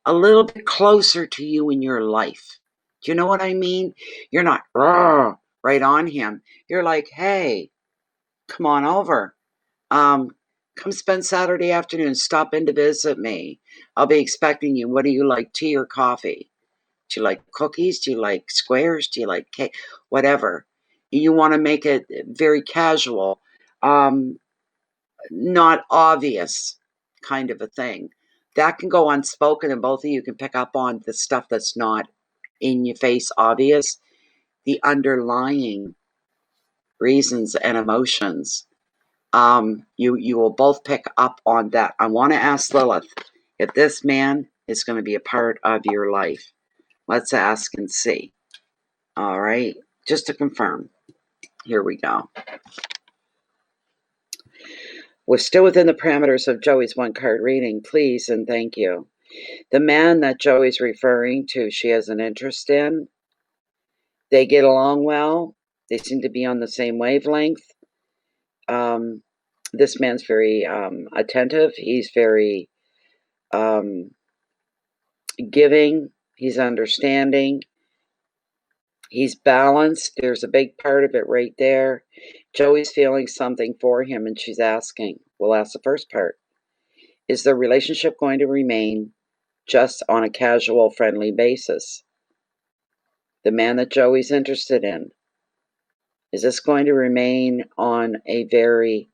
a little bit closer to you in your life. Do you know what I mean? You're not right on him. You're like, hey, come on over. Come spend Saturday afternoon. Stop in to visit me. I'll be expecting you. What do you like, tea or coffee? Do you like cookies? Do you like squares? Do you like cake? Whatever. You want to make it very casual, not obvious kind of a thing. That can go unspoken, and both of you can pick up on the stuff that's not in your face obvious, the underlying reasons and emotions. You will both pick up on that. I want to ask Lilith if this man is going to be a part of your life. Let's ask and see. All right, just to confirm. Here we go. We're still within the parameters of Joey's one card reading. Please and thank you. The man that Joey's referring to, she has an interest in. They get along well. They seem to be on the same wavelength. This man's very attentive. He's very giving. He's understanding. He's balanced. There's a big part of it right there. Joey's feeling something for him, and she's asking. We'll ask the first part. Is the relationship going to remain just on a casual, friendly basis? The man that Joey's interested in, is this going to remain on a very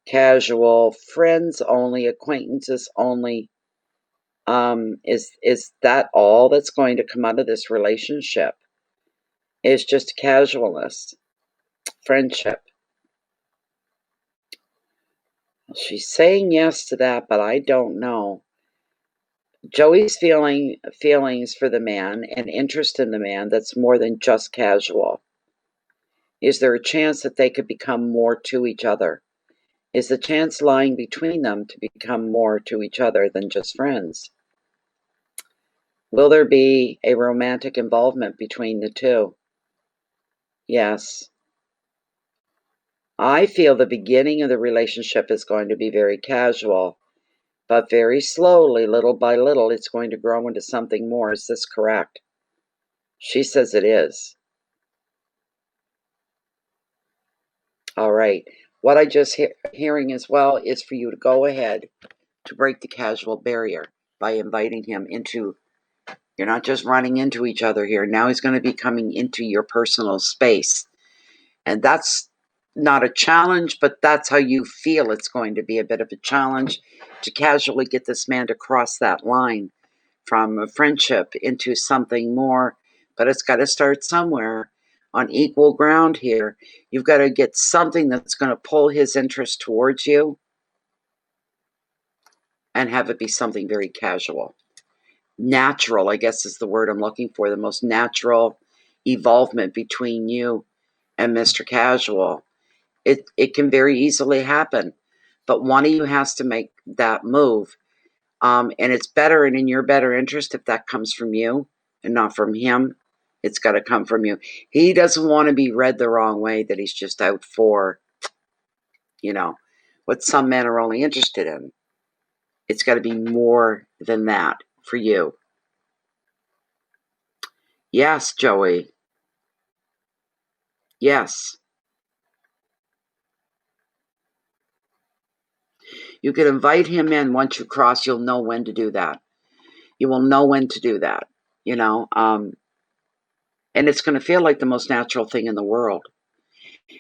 casual, friends only, acquaintances only? Is that all that's going to come out of this relationship? Is just casualness, friendship? She's saying yes to that, but I don't know. Joey's feelings for the man and interest in the man that's more than just casual. Is there a chance that they could become more to each other? Is the chance lying between them to become more to each other than just friends? Will there be a romantic involvement between the two? Yes. I feel the beginning of the relationship is going to be very casual, but very slowly, little by little, it's going to grow into something more. Is this correct? She says it is. All right. What I just hearing as well is for you to go ahead to break the casual barrier by inviting him into. You're not just running into each other here. Now he's going to be coming into your personal space. And that's not a challenge, but that's how you feel it's going to be a bit of a challenge to casually get this man to cross that line from a friendship into something more. But it's got to start somewhere on equal ground here. You've got to get something that's going to pull his interest towards you and have it be something very casual. natural, I guess is the word I'm looking for, the most natural evolvement between you and Mr. Casual. It can very easily happen, but one of you has to make that move. And it's better and in your better interest if that comes from you and not from him. It's got to come from you. He doesn't want to be read the wrong way, that he's just out for, what some men are only interested in. It's got to be more than that for you. Yes, Joey. Yes. You can invite him in. Once you cross, you'll know when to do that. You will know when to do that, and it's going to feel like the most natural thing in the world.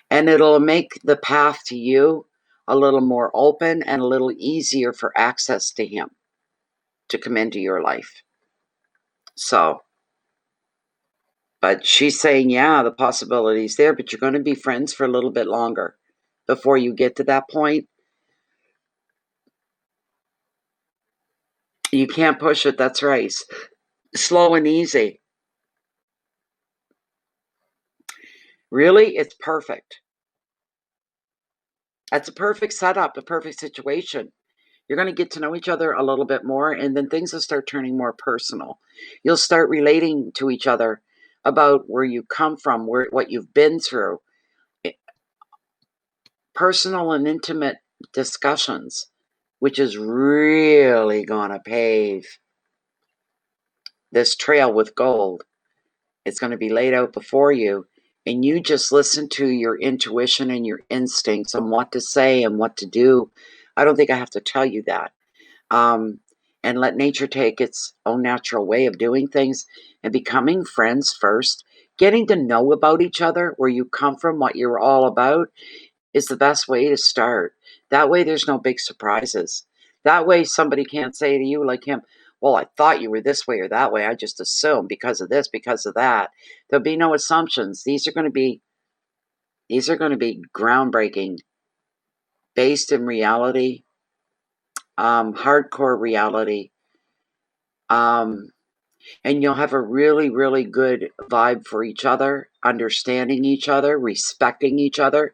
And it'll make the path to you a little more open and a little easier for access to him to come into your life. So, but she's saying, yeah, the possibility's there, but you're going to be friends for a little bit longer before you get to that point. You can't push it, that's right. Slow and easy. Really, it's perfect. That's a perfect setup, a perfect situation. You're going to get to know each other a little bit more, and then things will start turning more personal. You'll start relating to each other about where you come from, what you've been through. Personal and intimate discussions, which is really going to pave this trail with gold. It's going to be laid out before you, and you just listen to your intuition and your instincts on what to say and what to do. I don't think I have to tell you that. And let nature take its own natural way of doing things, and becoming friends first, getting to know about each other, where you come from, what you're all about, is the best way to start. That way there's no big surprises. That way somebody can't say to you like him, well, I thought you were this way or that way. I just assumed because of this, because of that. There'll be no assumptions. These are going to be groundbreaking, based in reality, hardcore reality. And you'll have a really, really good vibe for each other, understanding each other, respecting each other.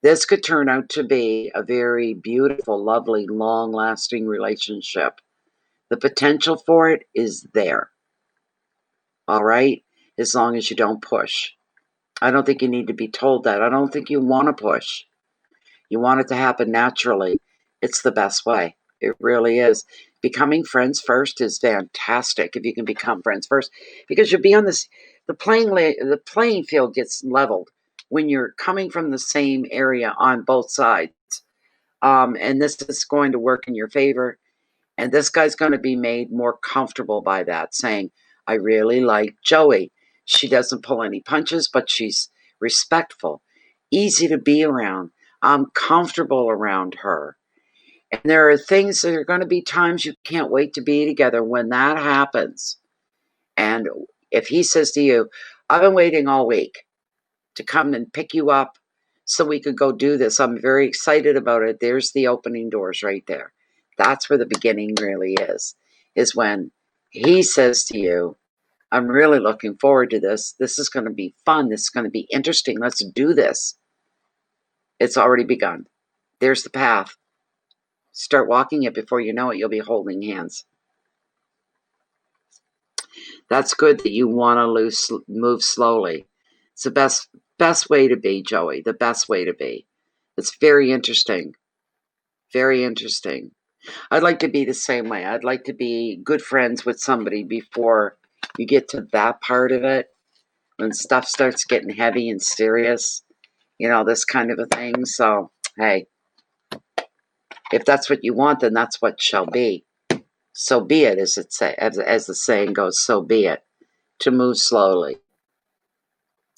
This could turn out to be a very beautiful, lovely, long-lasting relationship. The potential for it is there. All right? As long as you don't push. I don't think you need to be told that. I don't think you want to push. You want it to happen naturally. It's the best way. It really is. Becoming friends first is fantastic if you can become friends first, because you'll be on the playing field gets leveled when you're coming from the same area on both sides. And this is going to work in your favor. And this guy's going to be made more comfortable by that, saying, I really like Joey. She doesn't pull any punches, but she's respectful, easy to be around. I'm comfortable around her. And there are things that are going to be times you can't wait to be together when that happens. And if he says to you, I've been waiting all week to come and pick you up so we could go do this. I'm very excited about it. There's the opening doors right there. That's where the beginning really is when he says to you, I'm really looking forward to this. This is going to be fun. This is going to be interesting. Let's do this. It's already begun. There's the path. Start walking it. Before you know it, you'll be holding hands. That's good that you want to move slowly. It's the best way to be, Joey. The best way to be. It's very interesting. Very interesting. I'd like to be the same way. I'd like to be good friends with somebody before you get to that part of it. When stuff starts getting heavy and serious, this kind of a thing. So, hey, if that's what you want, then that's what shall be. So be it, as the saying goes, so be it. To move slowly.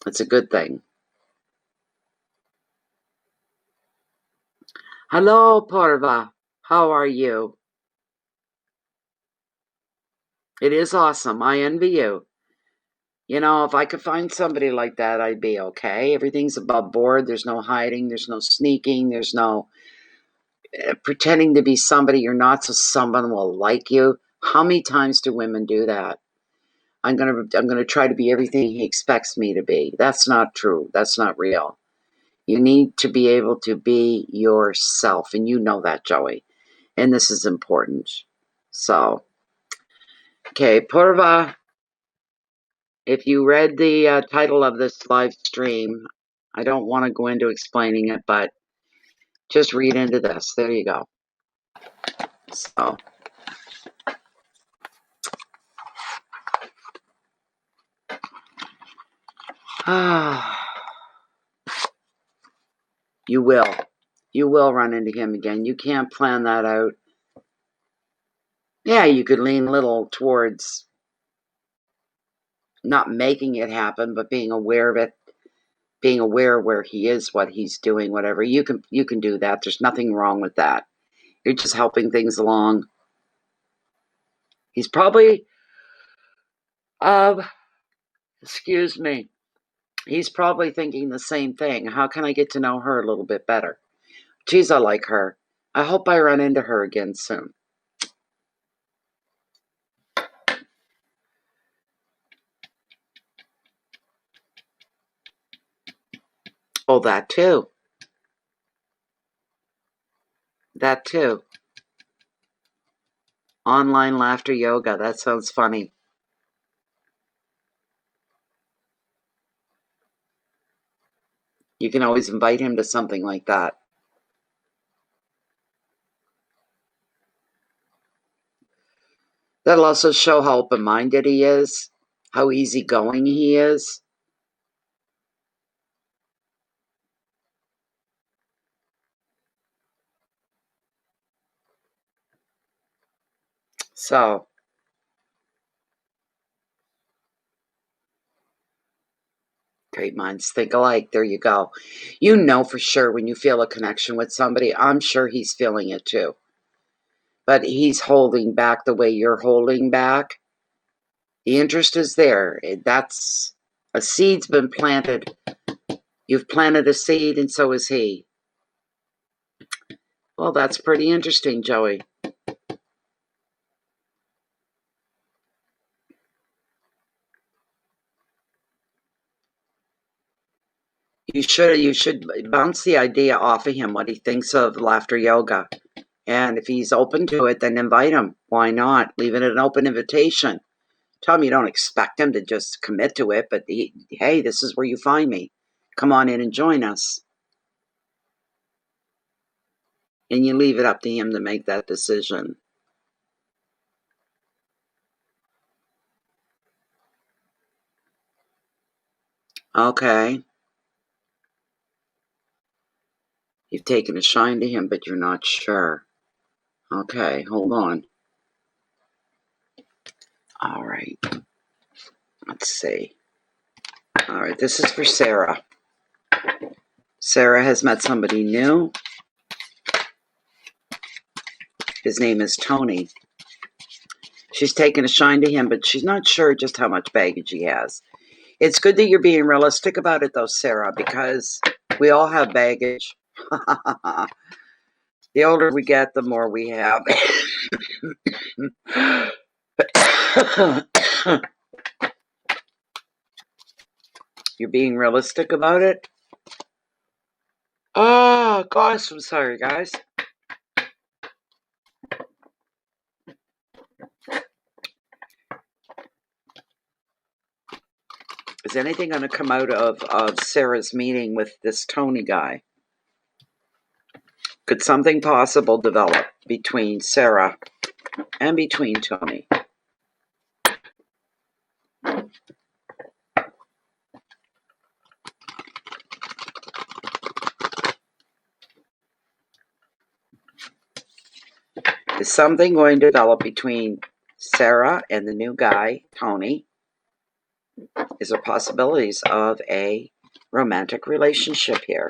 It's a good thing. Hello, Porva. How are you? It is awesome. I envy you. If I could find somebody like that, I'd be okay. Everything's above board. There's no hiding. There's no sneaking. There's no pretending to be somebody you're not so someone will like you. How many times do women do that? I'm gonna try to be everything he expects me to be. That's not true. That's not real. You need to be able to be yourself, and you know that, Joey. And this is important. So, okay, Purva, if you read the title of this live stream, I don't want to go into explaining it, but just read into this. There you go. So, you will. You will run into him again. You can't plan that out. Yeah, you could lean a little towards not making it happen, but being aware of it, being aware of where he is, what he's doing, whatever. You can do that. There's nothing wrong with that. You're just helping things along. He's probably, excuse me, he's probably thinking the same thing. How can I get to know her a little bit better? Geez, I like her. I hope I run into her again soon. Oh, that too. That too. Online laughter yoga. That sounds funny. You can always invite him to something like that. That'll also show how open-minded he is, how easygoing he is. So, great minds think alike. There you go. You know for sure when you feel a connection with somebody. I'm sure he's feeling it too. But he's holding back the way you're holding back. The interest is there. That's a seed's been planted. You've planted a seed, and so is he. Well, that's pretty interesting, Joey. You should bounce the idea off of him, what he thinks of laughter yoga. And if he's open to it, then invite him. Why not? Leave it an open invitation. Tell him you don't expect him to just commit to it, but hey, this is where you find me. Come on in and join us. And you leave it up to him to make that decision. Okay. You've taken a shine to him, but you're not sure. Okay, hold on. All right. Let's see. All right, this is for Sarah. Sarah has met somebody new. His name is Tony. She's taken a shine to him, but she's not sure just how much baggage he has. It's good that you're being realistic about it, though, Sarah, because we all have baggage. The older we get, the more we have. You're being realistic about it? Oh, gosh, I'm sorry, guys. Is anything going to come out of Sarah's meeting with this Tony guy? Could something possible develop between Sarah and between Tony? Is something going to develop between Sarah and the new guy, Tony? Is there possibilities of a romantic relationship here?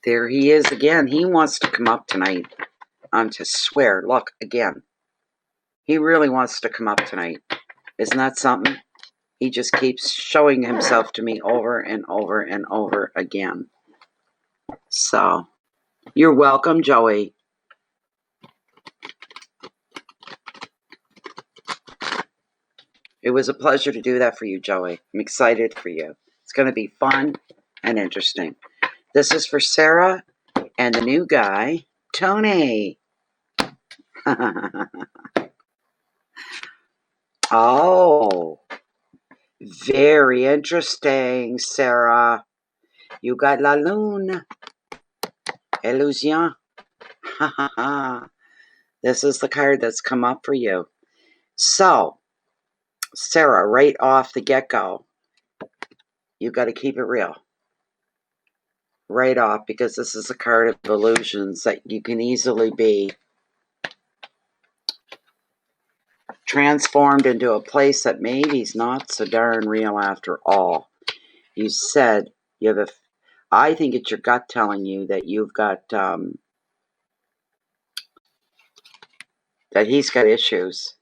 There he is again. He wants to come up tonight. I'm to swear. Look, again. He really wants to come up tonight. Isn't that something? He just keeps showing himself to me over and over and over again. So, You're welcome, Joey. It was a pleasure to do that for you, Joey. I'm excited for you. It's going to be fun and interesting. This is for Sarah and the new guy, Tony. Oh, very interesting, Sarah. You got La Lune. Illusion. This is the card that's come up for you. So, Sarah, right off the get-go, you got to keep it real. Right off, because this is a card of illusions that you can easily be transformed into a place that maybe is not so darn real after all. You said you have I think it's your gut telling you that you've got, that he's got issues.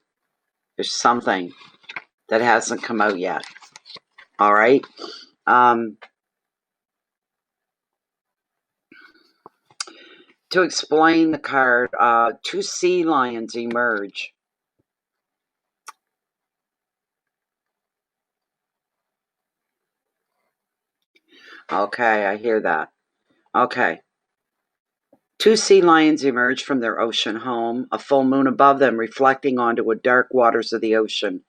There's something that hasn't come out yet. All right? To explain the card, 2 sea lions emerge. Okay, I hear that. Okay. 2 sea lions emerge from their ocean home, a full moon above them reflecting onto the dark waters of the ocean.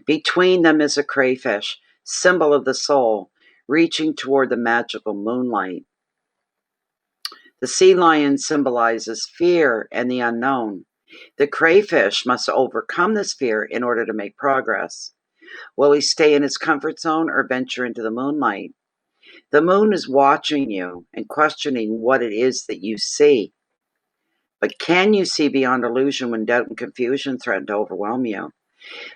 Between them is a crayfish, symbol of the soul, reaching toward the magical moonlight. The sea lion symbolizes fear and the unknown. The crayfish must overcome this fear in order to make progress. Will he stay in his comfort zone or venture into the moonlight? The moon is watching you and questioning what it is that you see. But can you see beyond illusion when doubt and confusion threaten to overwhelm you?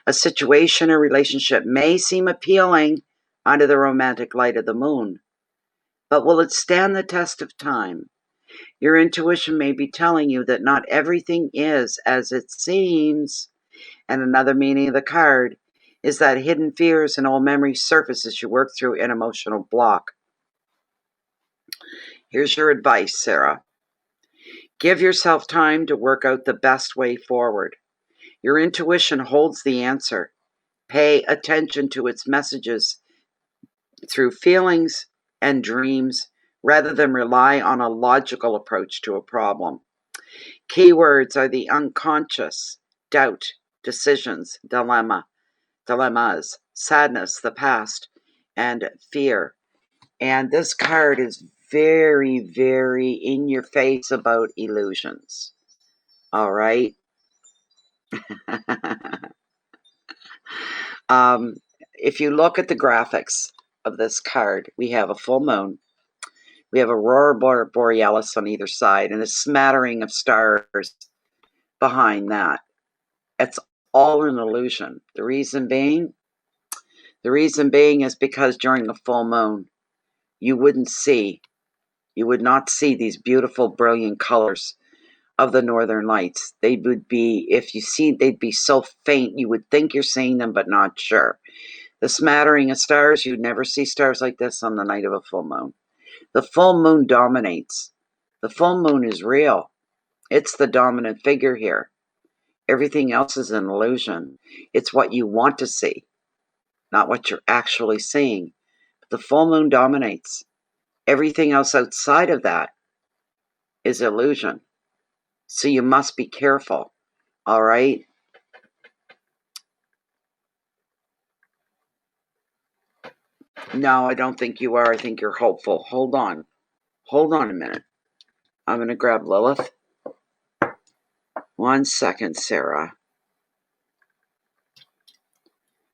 A situation or relationship may seem appealing under the romantic light of the moon, but will it stand the test of time? Your intuition may be telling you that not everything is as it seems. And another meaning of the card is that hidden fears and old memories surface as you work through an emotional block. Here's your advice, Sarah. Give yourself time to work out the best way forward. Your intuition holds the answer. Pay attention to its messages through feelings and dreams rather than rely on a logical approach to a problem. Keywords are the unconscious, doubt, decisions, dilemmas, sadness, the past, and fear. And this card is very, very in your face about illusions. All right. If you look at the graphics of this card, we have a full moon, we have aurora borealis on either side, and a smattering of stars behind that. It's all an illusion. The reason being is because during the full moon, you would not see these beautiful, brilliant colors of the northern lights. They would be, they'd be so faint, you would think you're seeing them, but not sure. The smattering of stars, you'd never see stars like this on the night of a full moon. The full moon dominates. The full moon is real. It's the dominant figure here. Everything else is an illusion. It's what you want to see, not what you're actually seeing. The full moon dominates. Everything else outside of that is illusion. So you must be careful, all right? No, I don't think you are. I think you're hopeful. Hold on. Hold on a minute. I'm going to grab Lilith. 1 second, Sarah.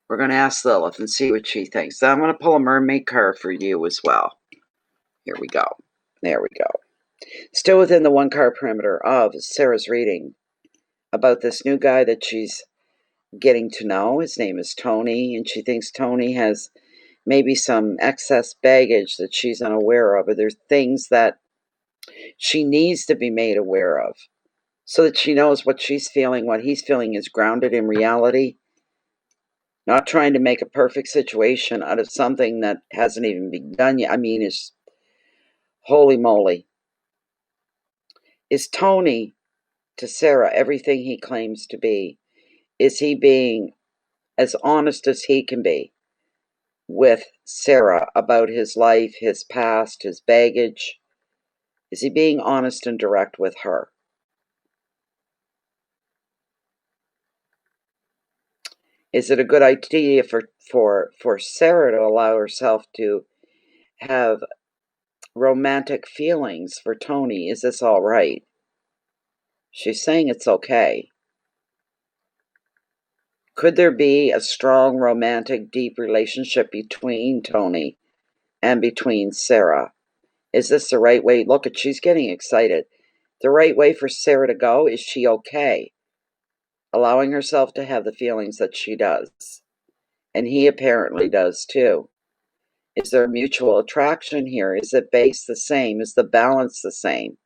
We're going to ask Lilith and see what she thinks. Then I'm going to pull a mermaid card for you as well. Here we go. There we go. Still within the 1 card perimeter of Sarah's reading about this new guy that she's getting to know. His name is Tony, and she thinks Tony has maybe some excess baggage that she's unaware of, or there's things that she needs to be made aware of so that she knows what she's feeling, what he's feeling is grounded in reality, not trying to make a perfect situation out of something that hasn't even begun yet. I mean, it's holy moly. Is Tony to Sarah everything he claims to be? Is he being as honest as he can be with Sarah about his life, his past, his baggage? Is he being honest and direct with her? Is it a good idea for Sarah to allow herself to have romantic feelings for Tony? Is this all right? She's saying it's okay. Could there be a strong, romantic, deep relationship between Tony and between Sarah? Is this the right way? Look, she's getting excited. The right way for Sarah to go? Is she okay allowing herself to have the feelings that she does? And he apparently does too. Is there mutual attraction here? Is the base the same? Is the balance the same?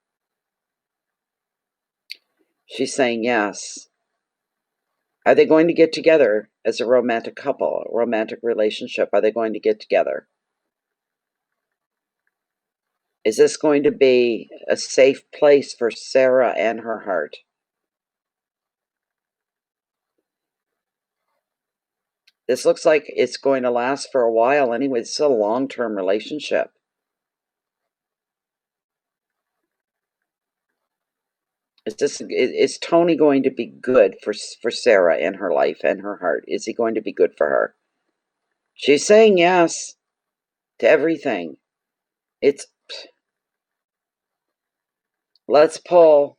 She's saying yes. Are they going to get together as a romantic couple, a romantic relationship? Are they going to get together? Is this going to be a safe place for Sarah and her heart? This looks like it's going to last for a while anyway. It's a long-term relationship. Is Tony going to be good for Sarah in her life and her heart? Is he going to be good for her? She's saying yes to everything. Let's pull.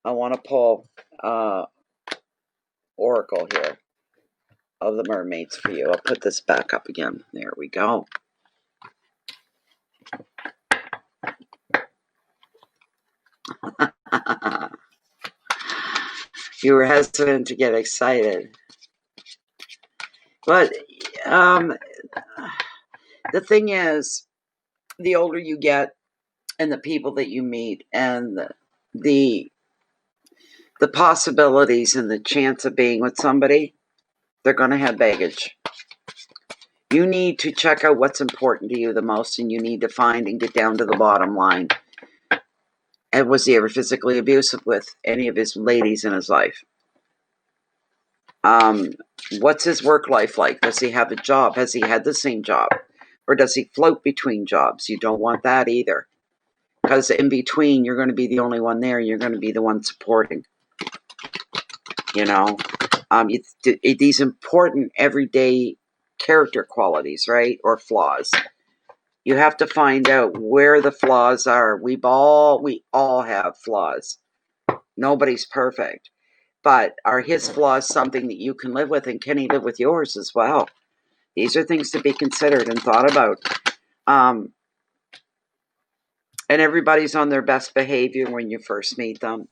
I want to pull Oracle here of the mermaids for you. I'll put this back up again. There we go. You were hesitant to get excited. But the thing is, the older you get and the people that you meet and the possibilities and the chance of being with somebody, they're going to have baggage. You need to check out what's important to you the most, and you need to find and get down to the bottom line. And was he ever physically abusive with any of his ladies in his life? What's his work life like? Does he have a job? Has he had the same job? Or does he float between jobs? You don't want that either. Because in between, you're going to be the only one there. You're going to be the one supporting. You know? These important everyday character qualities, right? Or flaws. You have to find out where the flaws are. We all have flaws. Nobody's perfect. But are his flaws something that you can live with, and can he live with yours as well? These are things to be considered and thought about. And everybody's on their best behavior when you first meet them.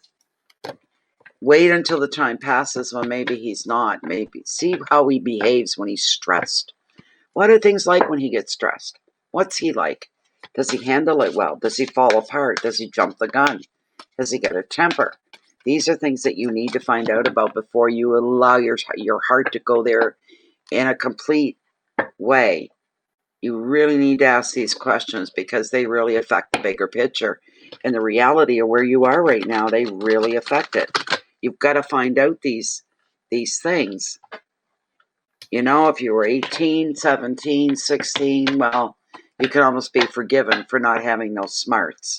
Wait until the time passes when maybe he's not. Maybe see how he behaves when he's stressed. What are things like when he gets stressed? What's he like? Does he handle it well? Does he fall apart? Does he jump the gun? Does he get a temper? These are things that you need to find out about before you allow your heart to go there in a complete way. You really need to ask these questions because they really affect the bigger picture. And the reality of where you are right now, they really affect it. You've got to find out these things. You know, if you were 18, 17, 16, well, you can almost be forgiven for not having those smarts.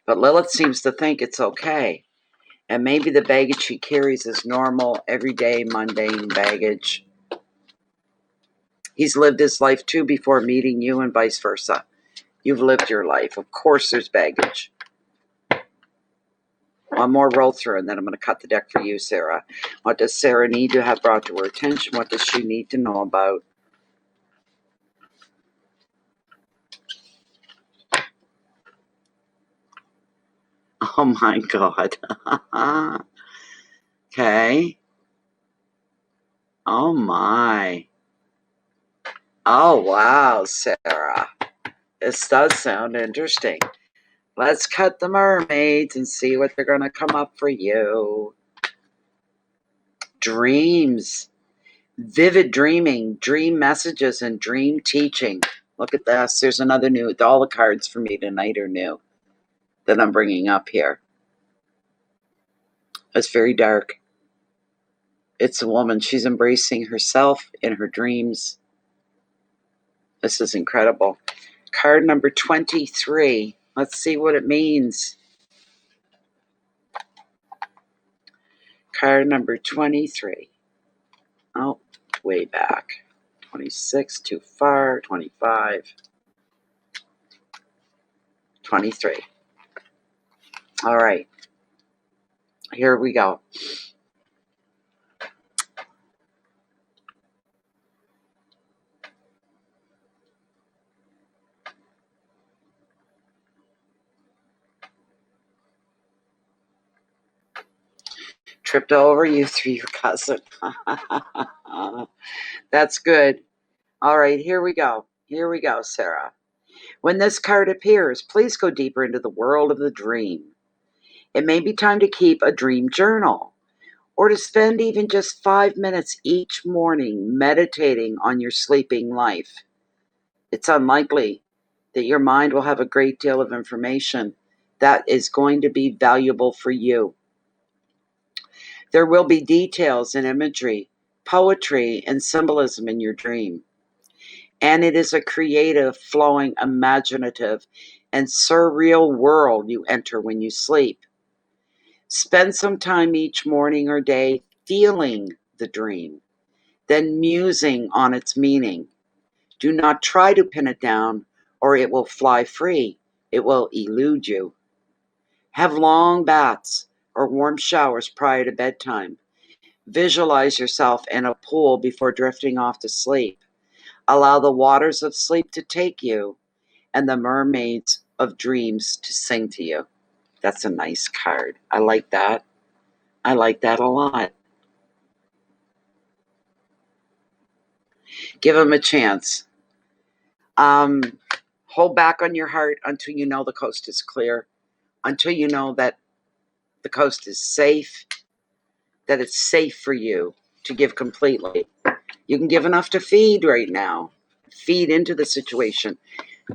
But Lilith seems to think it's okay. And maybe the baggage she carries is normal, everyday, mundane baggage. He's lived his life too before meeting you and vice versa. You've lived your life. Of course there's baggage. One more roll through and then I'm going to cut the deck for you, Sarah. What does Sarah need to have brought to her attention? What does she need to know about? Oh my God. Okay. Oh my. Oh wow, Sarah. This does sound interesting. Let's cut the mermaids and see what they're going to come up for you. Dreams. Vivid dreaming, dream messages, and dream teaching. Look at this. There's another new. All the cards for me tonight are new that I'm bringing up here. It's very dark. It's a woman. She's embracing herself in her dreams. This is incredible. Card number 23. Let's see what it means. Card number 23. Oh, way back. 26, too far. 25. 23. All right. Here we go. Tripped over you through your cousin. That's good. All right, here we go. Here we go, Sarah. When this card appears, please go deeper into the world of the dream. It may be time to keep a dream journal or to spend even just 5 minutes each morning meditating on your sleeping life. It's unlikely that your mind will have a great deal of information that is going to be valuable for you. There will be details and imagery, poetry, and symbolism in your dream. And it is a creative, flowing, imaginative, and surreal world you enter when you sleep. Spend some time each morning or day feeling the dream, then musing on its meaning. Do not try to pin it down, or it will fly free. It will elude you. Have long baths or warm showers prior to bedtime. Visualize yourself in a pool before drifting off to sleep. Allow the waters of sleep to take you and the mermaids of dreams to sing to you. That's a nice card. I like that. I like that a lot. Give them a chance. Hold back on your heart until you know the coast is clear, until you know that the coast is safe, that it's safe for you to give completely. You can give enough to feed right now. Feed into the situation.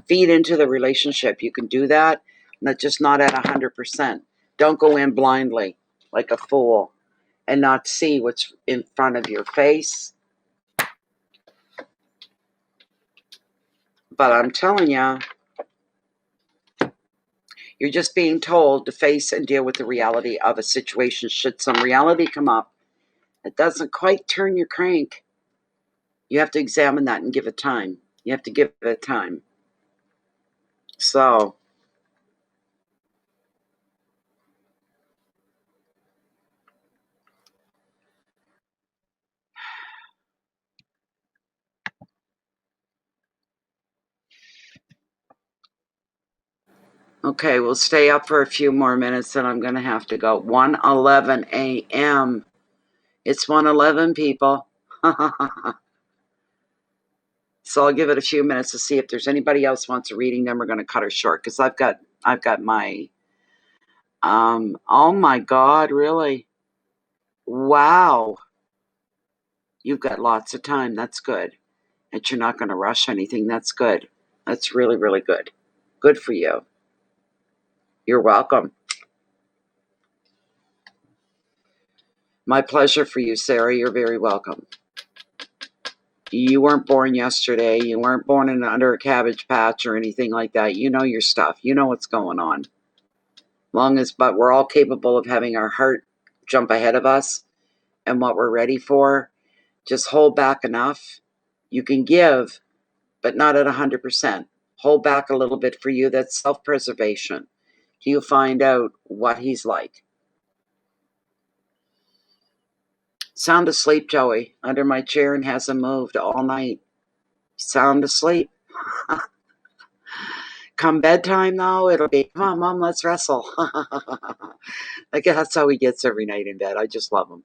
Feed into the relationship. You can do that, just not at 100%. Don't go in blindly like a fool and not see what's in front of your face. But I'm telling you, you're just being told to face and deal with the reality of a situation. Should some reality come up that doesn't quite turn your crank, you have to examine that and give it time. You have to give it time. So, okay, we'll stay up for a few more minutes and I'm going to have to go. 1:11 a.m. It's 1:11, people. So I'll give it a few minutes to see if there's anybody else wants a reading. Then we're going to cut her short because I've got my, oh my God, really? Wow. You've got lots of time. That's good. And you're not going to rush anything. That's good. That's really, really good. Good for you. You're welcome. My pleasure for you, Sarah. You're very welcome. You weren't born yesterday. You weren't born under a cabbage patch or anything like that. You know your stuff. You know what's going on. But we're all capable of having our heart jump ahead of us and what we're ready for. Just hold back enough. You can give, but not at 100%. Hold back a little bit for you. That's self-preservation. You'll find out what he's like. Sound asleep, Joey, under my chair and hasn't moved all night. Sound asleep. Come bedtime, though, it'll be, come on, Mom, let's wrestle. Like, that's how he gets every night in bed. I just love him.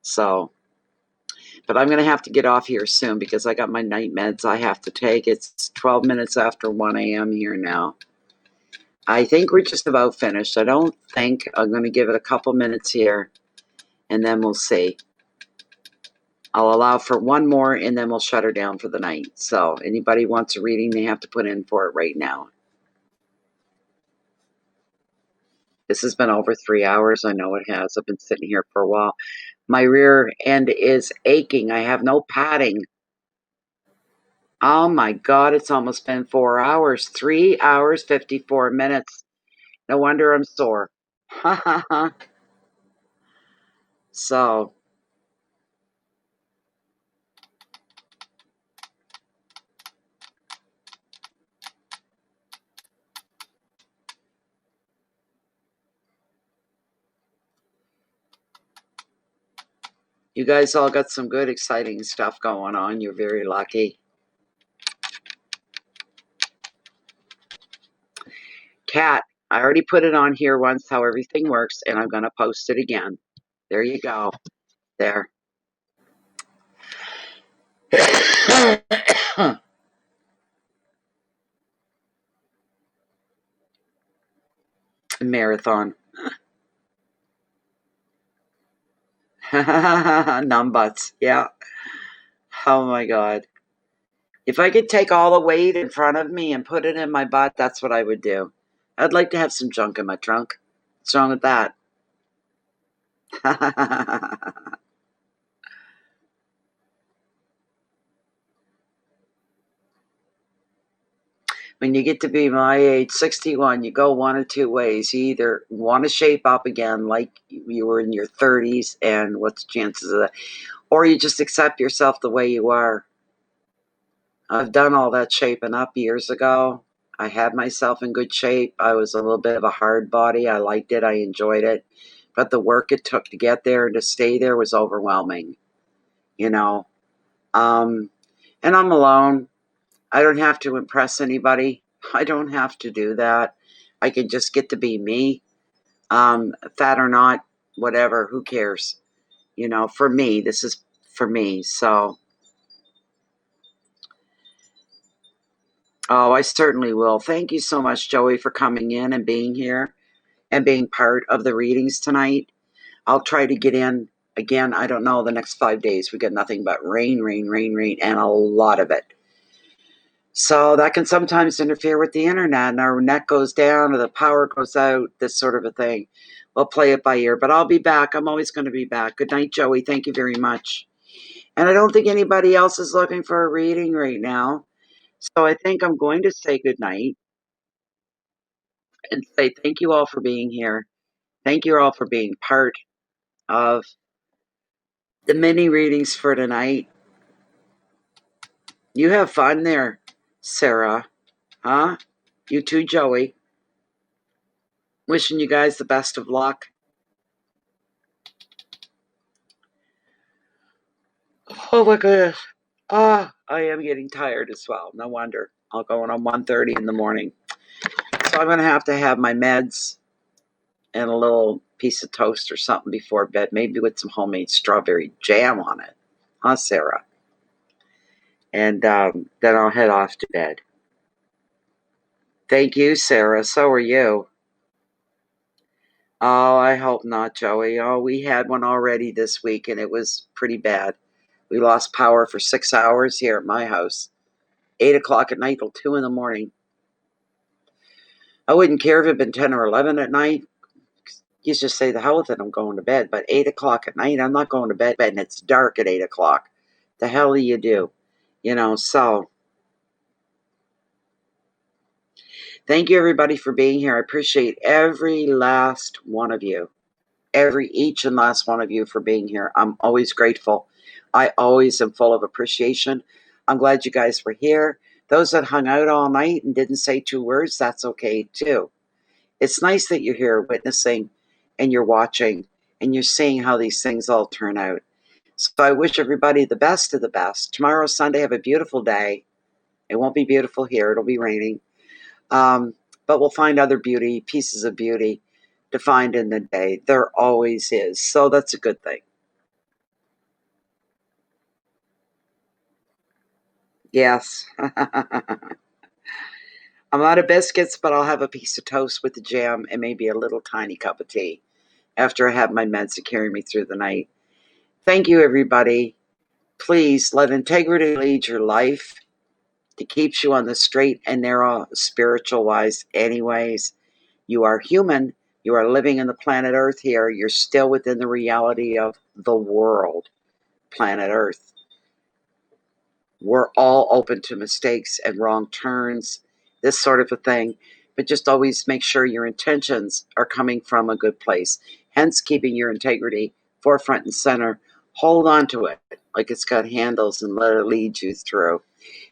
So, but I'm going to have to get off here soon because I got my night meds I have to take. It's 12 minutes after 1 a.m. here now. I think we're just about finished. I don't think. I'm going to give it a couple minutes here, and then we'll see. I'll allow for one more, and then we'll shut her down for the night. So anybody wants a reading, they have to put in for it right now. This has been over 3 hours. I know it has. I've been sitting here for a while. My rear end is aching. I have no padding. Oh my God, it's almost been 4 hours. 3 hours, 54 minutes. No wonder I'm sore. So, you guys all got some good, exciting stuff going on. You're very lucky. Cat, I already put it on here once how everything works, and I'm going to post it again. There you go. There. Marathon. Numbutts. Yeah. Oh my God. If I could take all the weight in front of me and put it in my butt, that's what I would do. I'd like to have some junk in my trunk. What's wrong with that? When you get to be my age, 61, you go one of two ways. You either want to shape up again like you were in your 30s, and what's the chances of that? Or you just accept yourself the way you are. I've done all that shaping up years ago. I had myself in good shape. I was a little bit of a hard body. I liked it. I enjoyed it. But the work it took to get there and to stay there was overwhelming, you know. And I'm alone. I don't have to impress anybody. I don't have to do that. I can just get to be me. Fat or not, whatever, who cares? You know, for me, this is for me. So, oh, I certainly will. Thank you so much, Joey, for coming in and being here and being part of the readings tonight. I'll try to get in again. I don't know, the next 5 days. We get nothing but rain, rain, rain, rain, and a lot of it. So that can sometimes interfere with the internet, and our net goes down or the power goes out, this sort of a thing. We'll play it by ear, but I'll be back. I'm always going to be back. Good night, Joey. Thank you very much. And I don't think anybody else is looking for a reading right now. So I think I'm going to say good night and say thank you all for being here. Thank you all for being part of the mini readings for tonight. You have fun there, Sarah. Huh? You too, Joey. Wishing you guys the best of luck. Oh my goodness. I am getting tired as well. No wonder. I'll go in on 1:30 in the morning. So I'm going to have my meds and a little piece of toast or something before bed, maybe with some homemade strawberry jam on it. Huh, Sarah? And then I'll head off to bed. Thank you, Sarah. So are you. Oh, I hope not, Joey. Oh, we had one already this week, and it was pretty bad. We lost power for 6 hours here at my house. 8 o'clock at night till 2 in the morning. I wouldn't care if it had been 10 or 11 at night. You just say the hell with it, I'm going to bed. But 8 o'clock at night, I'm not going to bed, and it's dark at 8 o'clock. The hell do you do? You know, so thank you, everybody, for being here. I appreciate every last one of you. Each and last one of you for being here. I'm always grateful. I always am full of appreciation. I'm glad you guys were here. Those that hung out all night and didn't say 2 words, that's okay too. It's nice that you're here witnessing and you're watching and you're seeing how these things all turn out. So I wish everybody the best of the best. Tomorrow, Sunday, have a beautiful day. It won't be beautiful here. It'll be raining. But we'll find other pieces of beauty to find in the day. There always is. So that's a good thing. Yes. I'm out of biscuits, but I'll have a piece of toast with the jam and maybe a little tiny cup of tea after I have my meds to carry me through the night. Thank you, everybody. Please let integrity lead your life. It keeps you on the straight and narrow spiritual wise anyways. You are human. You are living in the planet Earth here. You're still within the reality of the world, planet Earth. We're all open to mistakes and wrong turns, this sort of a thing. But just always make sure your intentions are coming from a good place. Hence, keeping your integrity forefront and center. Hold on to it like it's got handles and let it lead you through.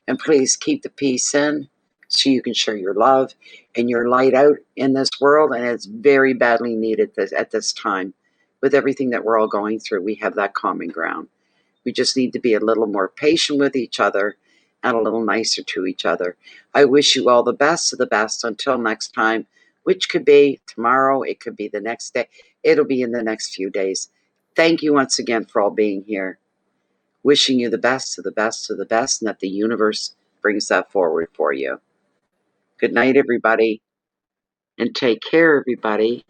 And please keep the peace in so you can share your love and your light out in this world. And it's very badly needed at this time. With everything that we're all going through, we have that common ground. We just need to be a little more patient with each other and a little nicer to each other. I wish you all the best of the best until next time, which could be tomorrow, it could be the next day, it'll be in the next few days. Thank you once again for all being here. Wishing you the best of the best of the best, and that the universe brings that forward for you. Good night, everybody, and take care, everybody.